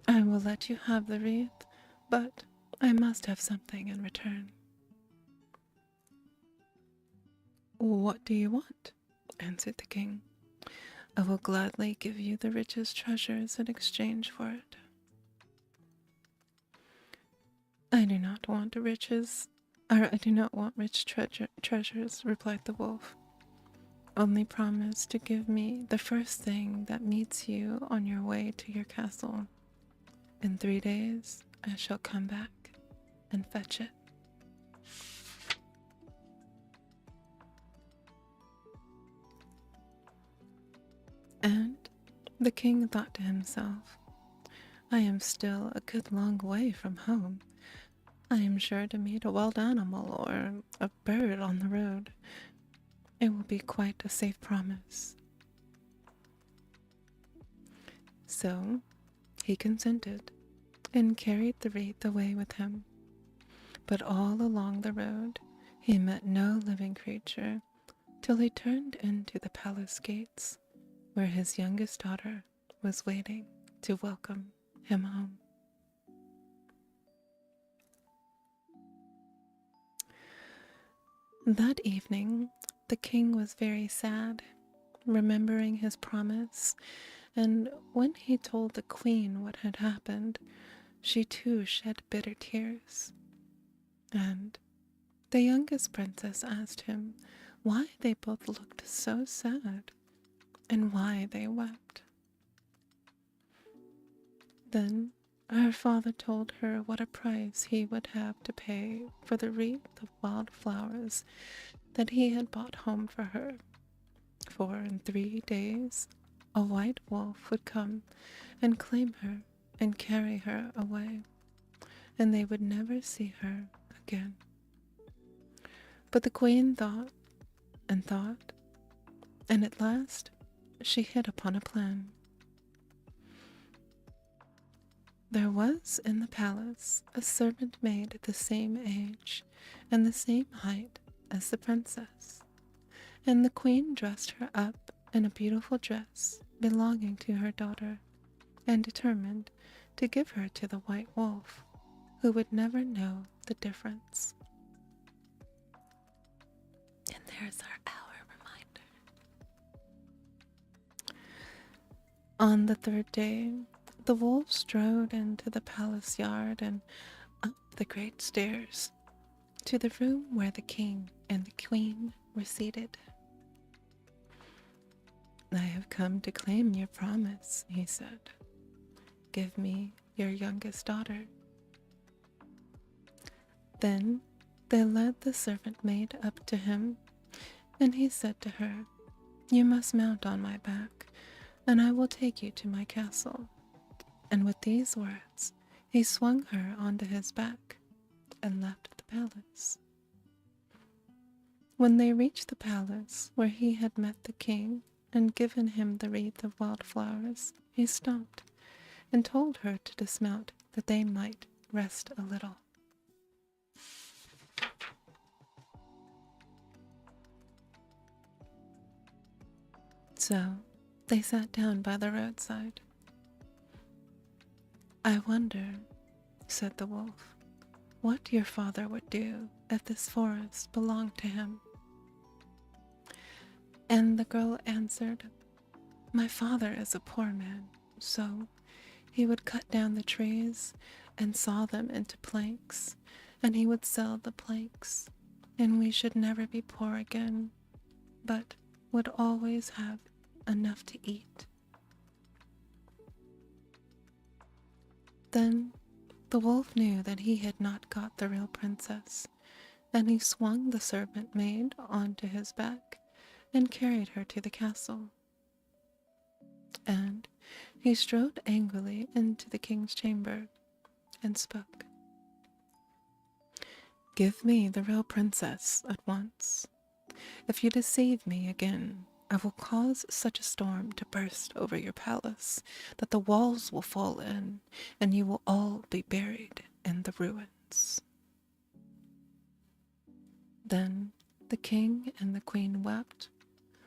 I will let you have the wreath, but I must have something in return." "What do you want?" answered the king. "I will gladly give you the richest treasures in exchange for it." I do not want rich treasures," replied the wolf. "Only promise to give me the first thing that meets you on your way to your castle. In 3 days I shall come back and fetch it." And the king thought to himself, "I am still a good long way from home. I am sure to meet a wild animal or a bird on the road. It will be quite a safe promise." So he consented and carried the wreath away with him. But all along the road he met no living creature till he turned into the palace gates, where his youngest daughter was waiting to welcome him home. That evening the king was very sad, remembering his promise, and when he told the queen what had happened, she too shed bitter tears. And the youngest princess asked him why they both looked so sad and why they wept. Then her father told her what a price he would have to pay for the wreath of wild flowers that he had brought home for her, for in 3 days a white wolf would come and claim her and carry her away, and they would never see her again. But the queen thought and thought, and at last she hit upon a plan. There was in the palace a servant maid the same age and the same height as the princess, and the queen dressed her up in a beautiful dress belonging to her daughter, and determined to give her to the white wolf, who would never know the difference. And there's our hour reminder. On the 3rd day, the wolf strode into the palace yard and up the great stairs to the room where the king and the queen were seated. "I have come to claim your promise," he said. "Give me your youngest daughter." Then they led the servant maid up to him, and he said to her, "You must mount on my back, and I will take you to my castle." And with these words, he swung her onto his back and left the palace. When they reached the palace where he had met the king and given him the wreath of wildflowers, he stopped and told her to dismount that they might rest a little. So they sat down by the roadside. "I wonder," said the wolf, "what your father would do if this forest belonged to him." And the girl answered, "My father is a poor man, so he would cut down the trees and saw them into planks, and he would sell the planks, and we should never be poor again, but would always have enough to eat." Then the wolf knew that he had not got the real princess, and he swung the servant maid onto his back and carried her to the castle, And he strode angrily into the king's chamber and spoke. "Give me the real princess at once. If you deceive me again, I will cause such a storm to burst over your palace that the walls will fall in and you will all be buried in the ruins." Then the king and the queen wept,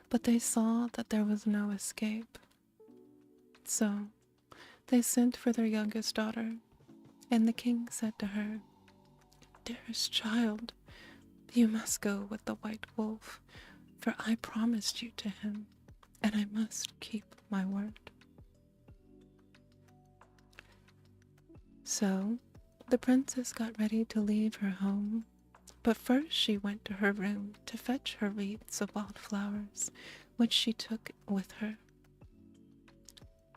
but they saw that there was no escape. So they sent for their youngest daughter, and the king said to her, "Dearest child, you must go with the white wolf, for I promised you to him, and I must keep my word." So the princess got ready to leave her home, but first she went to her room to fetch her wreaths of wildflowers, which she took with her.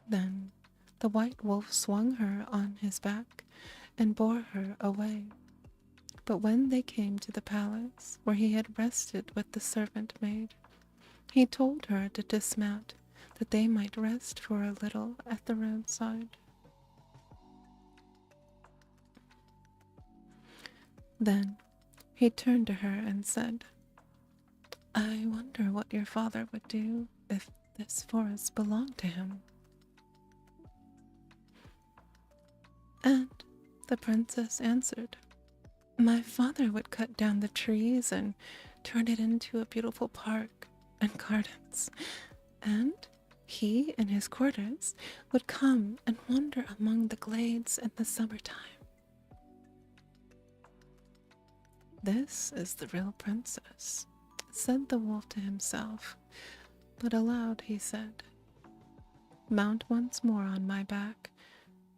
Then the white wolf swung her on his back and bore her away. But when they came to the palace where he had rested with the servant maid, he told her to dismount, that they might rest for a little at the roadside. Then he turned to her and said, "I wonder what your father would do if this forest belonged to him." And the princess answered, "My father would cut down the trees and turn it into a beautiful park and gardens, and he and his courtiers would come and wander among the glades in the summertime." "This is the real princess," said the wolf to himself, but aloud he said, "Mount once more on my back,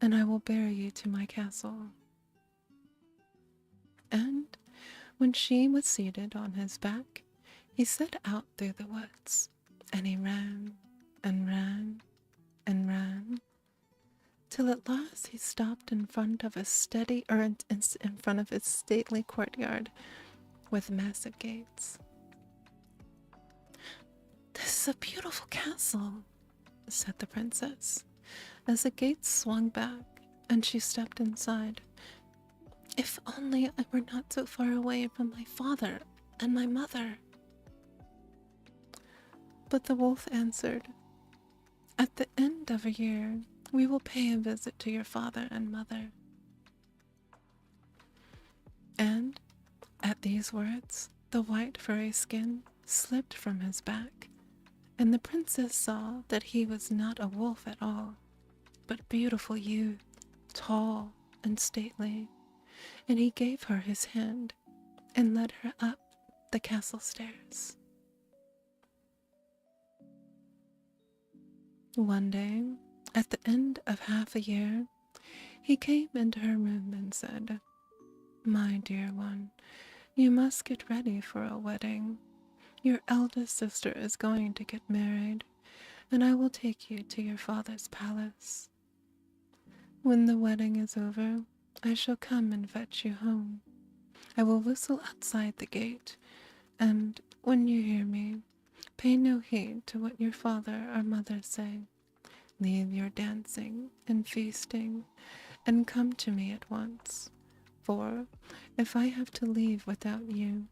and I will bear you to my castle." And when she was seated on his back, he set out through the woods, and he ran and ran and ran, till at last he stopped in front of in front of his stately courtyard with massive gates. "This is a beautiful castle," said the princess, as the gates swung back and she stepped inside. "If only I were not so far away from my father and my mother." But the wolf answered, "At the end of a year, we will pay a visit to your father and mother." And at these words, the white furry skin slipped from his back, and the princess saw that he was not a wolf at all, but beautiful youth, tall and stately, and he gave her his hand and led her up the castle stairs. One day, at the end of half a year, he came into her room and said, "My dear one, you must get ready for a wedding. Your eldest sister is going to get married, and I will take you to your father's palace. When the wedding is over, I shall come and fetch you home. I will whistle outside the gate, and when you hear me, pay no heed to what your father or mother say. Leave your dancing and feasting, and come to me at once. For if I have to leave without you,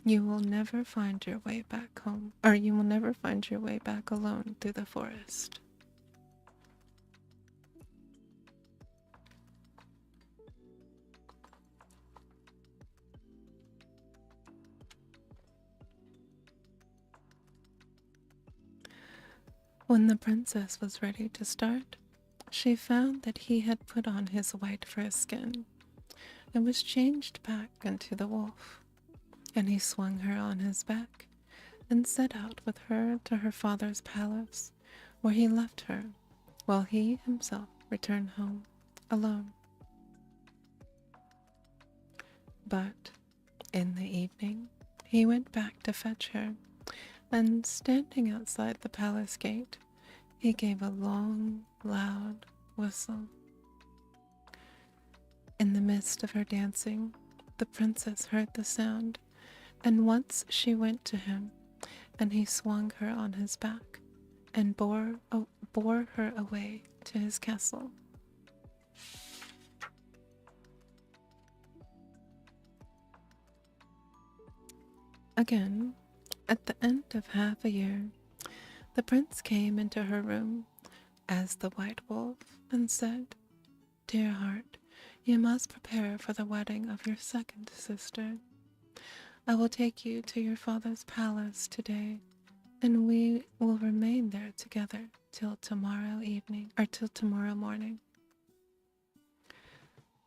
you will never find your way back home, or you will never find your way back alone through the forest." When the princess was ready to start, she found that he had put on his white fur skin and was changed back into the wolf, and he swung her on his back and set out with her to her father's palace, where he left her, while he himself returned home alone. But in the evening, he went back to fetch her, and standing outside the palace gate, he gave a long, loud whistle. In the midst of her dancing, the princess heard the sound, and once she went to him, and he swung her on his back, and bore her away to his castle. Again, at the end of half a year, the prince came into her room as the white wolf and said, "Dear heart, you must prepare for the wedding of your second sister. I will take you to your father's palace today, and we will remain there together till tomorrow evening, or till tomorrow morning."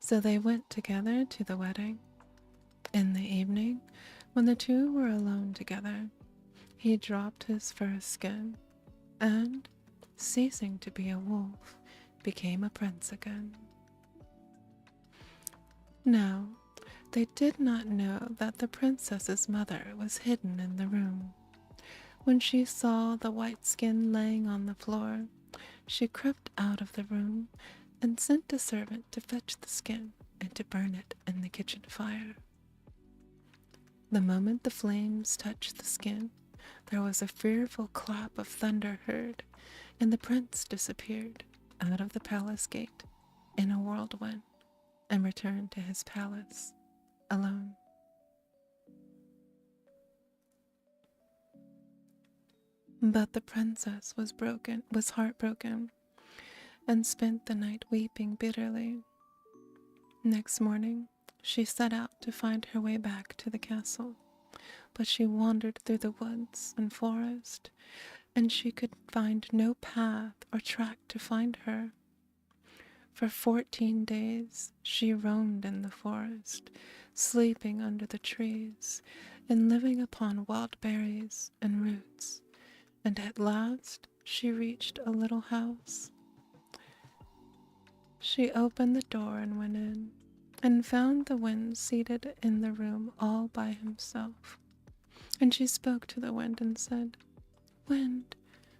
So they went together to the wedding. In the evening, when the two were alone together, he dropped his fur skin and, ceasing to be a wolf, became a prince again. Now, they did not know that the princess's mother was hidden in the room. When she saw the white skin laying on the floor, she crept out of the room and sent a servant to fetch the skin and to burn it in the kitchen fire. The moment the flames touched the skin, there was a fearful clap of thunder heard, and the prince disappeared out of the palace gate in a whirlwind and returned to his palace alone. But the princess was heartbroken, and spent the night weeping bitterly. Next morning, she set out to find her way back to the castle, but she wandered through the woods and forest, and she could find no path or track to find her. For 14 days she roamed in the forest, sleeping under the trees, and living upon wild berries and roots, and at last she reached a little house. She opened the door and went in, and found the wind seated in the room all by himself. And she spoke to the wind and said, "Wind,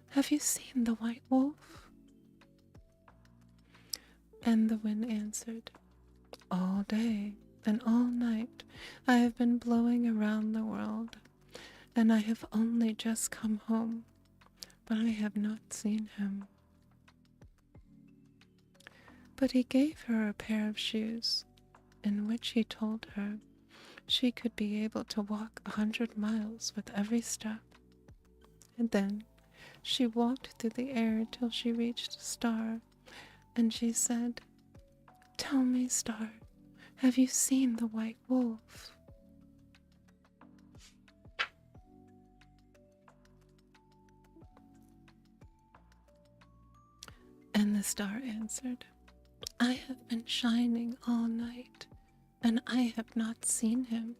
have you seen the white wolf?" And the wind answered, "All day and all night I have been blowing around the world, and I have only just come home, but I have not seen him." But he gave her a pair of shoes, in which he told her she could be able to walk 100 miles with every step. And then she walked through the air till she reached a star, and she said, "Tell me, star, have you seen the white wolf?" And the star answered, "I have been shining all night, and I have not seen him."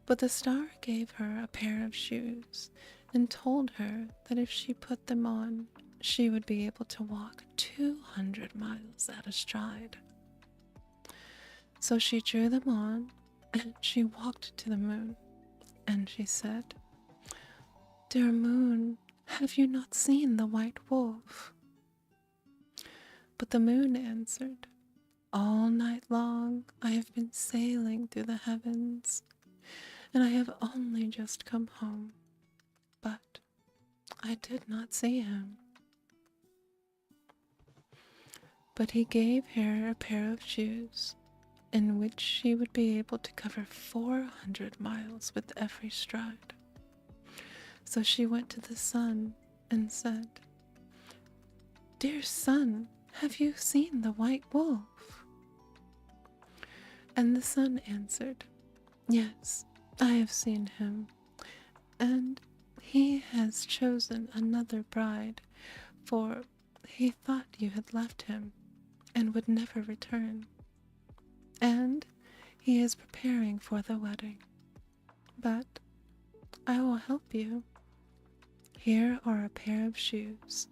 But the star gave her a pair of shoes, and told her that if she put them on, she would be able to walk 200 miles at a stride. So she drew them on, and she walked to the moon, and she said, "Dear moon, have you not seen the white wolf?" But the moon answered, "All night long I have been sailing through the heavens, and I have only just come home, but I did not see him." But he gave her a pair of shoes, in which she would be able to cover 400 miles with every stride. So she went to the sun and said, "Dear sun, have you seen the white wolf?" And the sun answered, "Yes, I have seen him, and he has chosen another bride, for he thought you had left him and would never return. And he is preparing for the wedding. But I will help you. Here are a pair of shoes.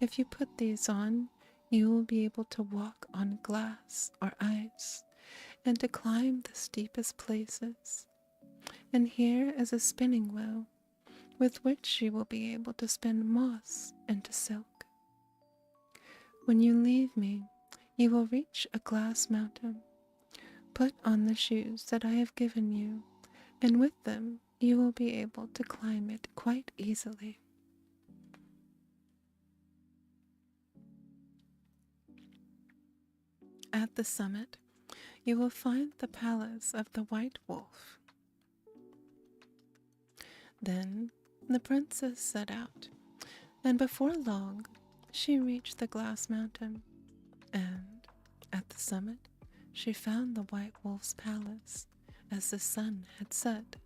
If you put these on, you will be able to walk on glass or ice, and to climb the steepest places. And here is a spinning wheel, with which you will be able to spin moss into silk. When you leave me, you will reach a glass mountain. Put on the shoes that I have given you, and with them you will be able to climb it quite easily." At the summit, you will find the palace of the White Wolf. Then the princess set out, and before long she reached the glass mountain, and at the summit she found the White Wolf's palace, as the sun had set.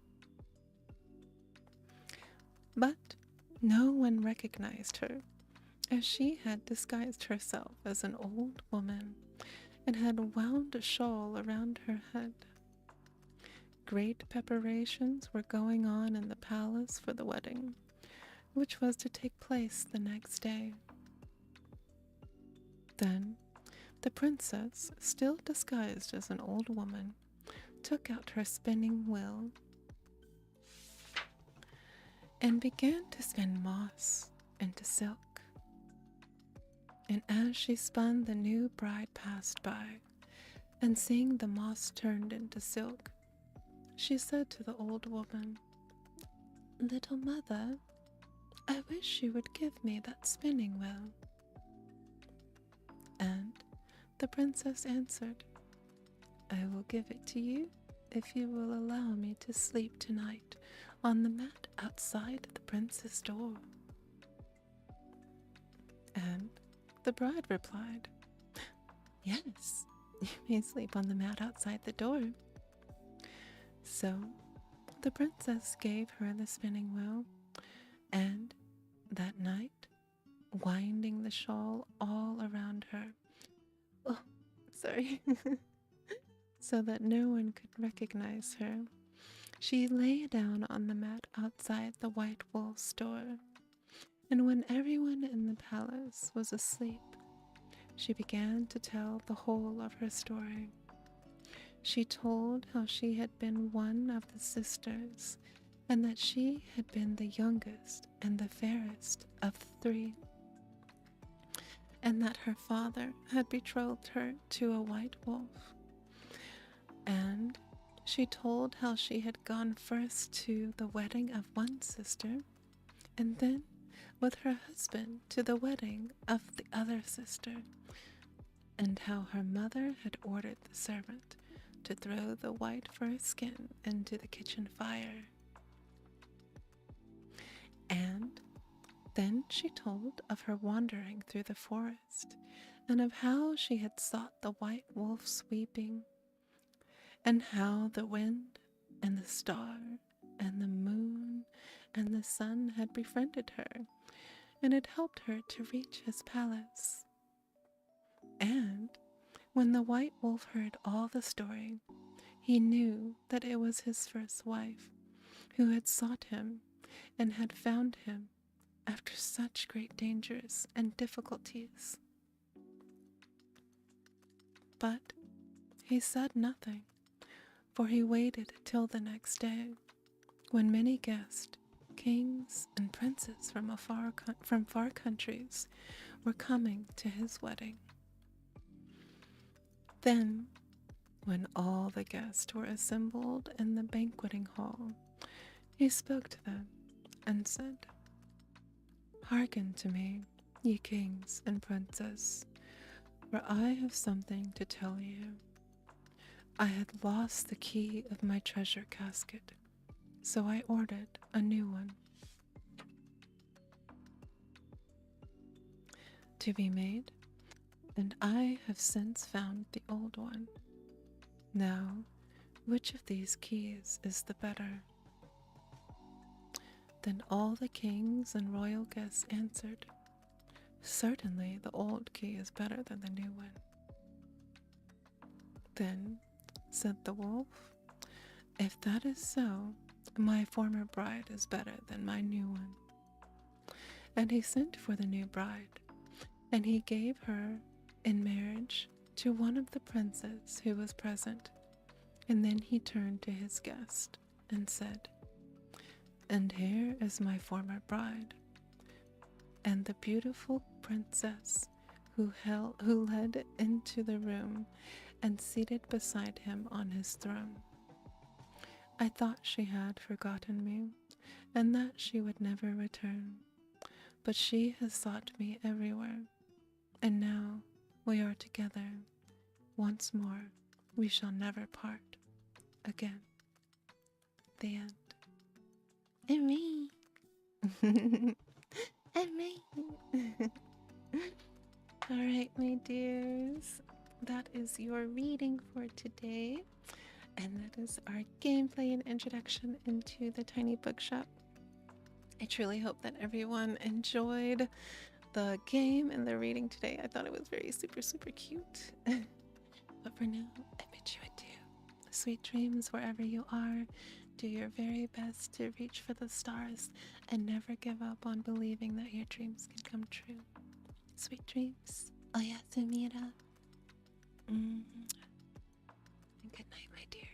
But no one recognized her, as she had disguised herself as an old woman and had wound a shawl around her head. Great preparations were going on in the palace for the wedding, which was to take place the next day. Then the princess, still disguised as an old woman, took out her spinning wheel and began to spin moss into silk. And as she spun, the new bride passed by, and seeing the moss turned into silk, she said to the old woman, "Little mother, I wish you would give me that spinning wheel." And the princess answered, "I will give it to you if you will allow me to sleep tonight on the mat outside the prince's door." And the bride replied, "Yes, you may sleep on the mat outside the door." So the princess gave her the spinning wheel, and that night, winding the shawl all around her, oh, sorry, so that no one could recognize her, she lay down on the mat outside the White Wolf's door. And when everyone in the palace was asleep, she began to tell the whole of her story. She told how she had been one of the sisters, and that she had been the youngest and the fairest of the three, and that her father had betrothed her to a white wolf. And she told how she had gone first to the wedding of one sister, and then with her husband to the wedding of the other sister, and how her mother had ordered the servant to throw the white fur skin into the kitchen fire. And then she told of her wandering through the forest, and of how she had sought the white wolf's weeping, and how the wind and the star and the moon and the sun had befriended her and had helped her to reach his palace. And when the white wolf heard all the story, he knew that it was his first wife who had sought him and had found him after such great dangers and difficulties. But he said nothing, for he waited till the next day, when many guests, kings and princes from far countries, were coming to his wedding. Then, when all the guests were assembled in the banqueting hall, he spoke to them and said, "Hearken to me, ye kings and princes, for I have something to tell you. I had lost the key of my treasure casket, so I ordered a new one to be made, and I have since found the old one. Now, which of these keys is the better?" Then all the kings and royal guests answered, "Certainly the old key is better than the new one." Then said the wolf, "If that is so, my former bride is better than my new one." And he sent for the new bride, and he gave her in marriage to one of the princes who was present. And then he turned to his guest and said, "And here is my former bride." And the beautiful princess who led into the room and seated beside him on his throne. I thought she had forgotten me, and that she would never return, but she has sought me everywhere, and now we are together, Once more, we shall never part again. The end. And me. And me. Alright, my dears. That is your reading for today. And that is our gameplay and introduction into the Tiny Bookshop. I truly hope that everyone enjoyed the game and the reading today. I thought it was very super, super cute. But for now, I bid you adieu. Sweet dreams wherever you are. Do your very best to reach for the stars and never give up on believing that your dreams can come true. Sweet dreams. Oyasumira. And good night, my dears.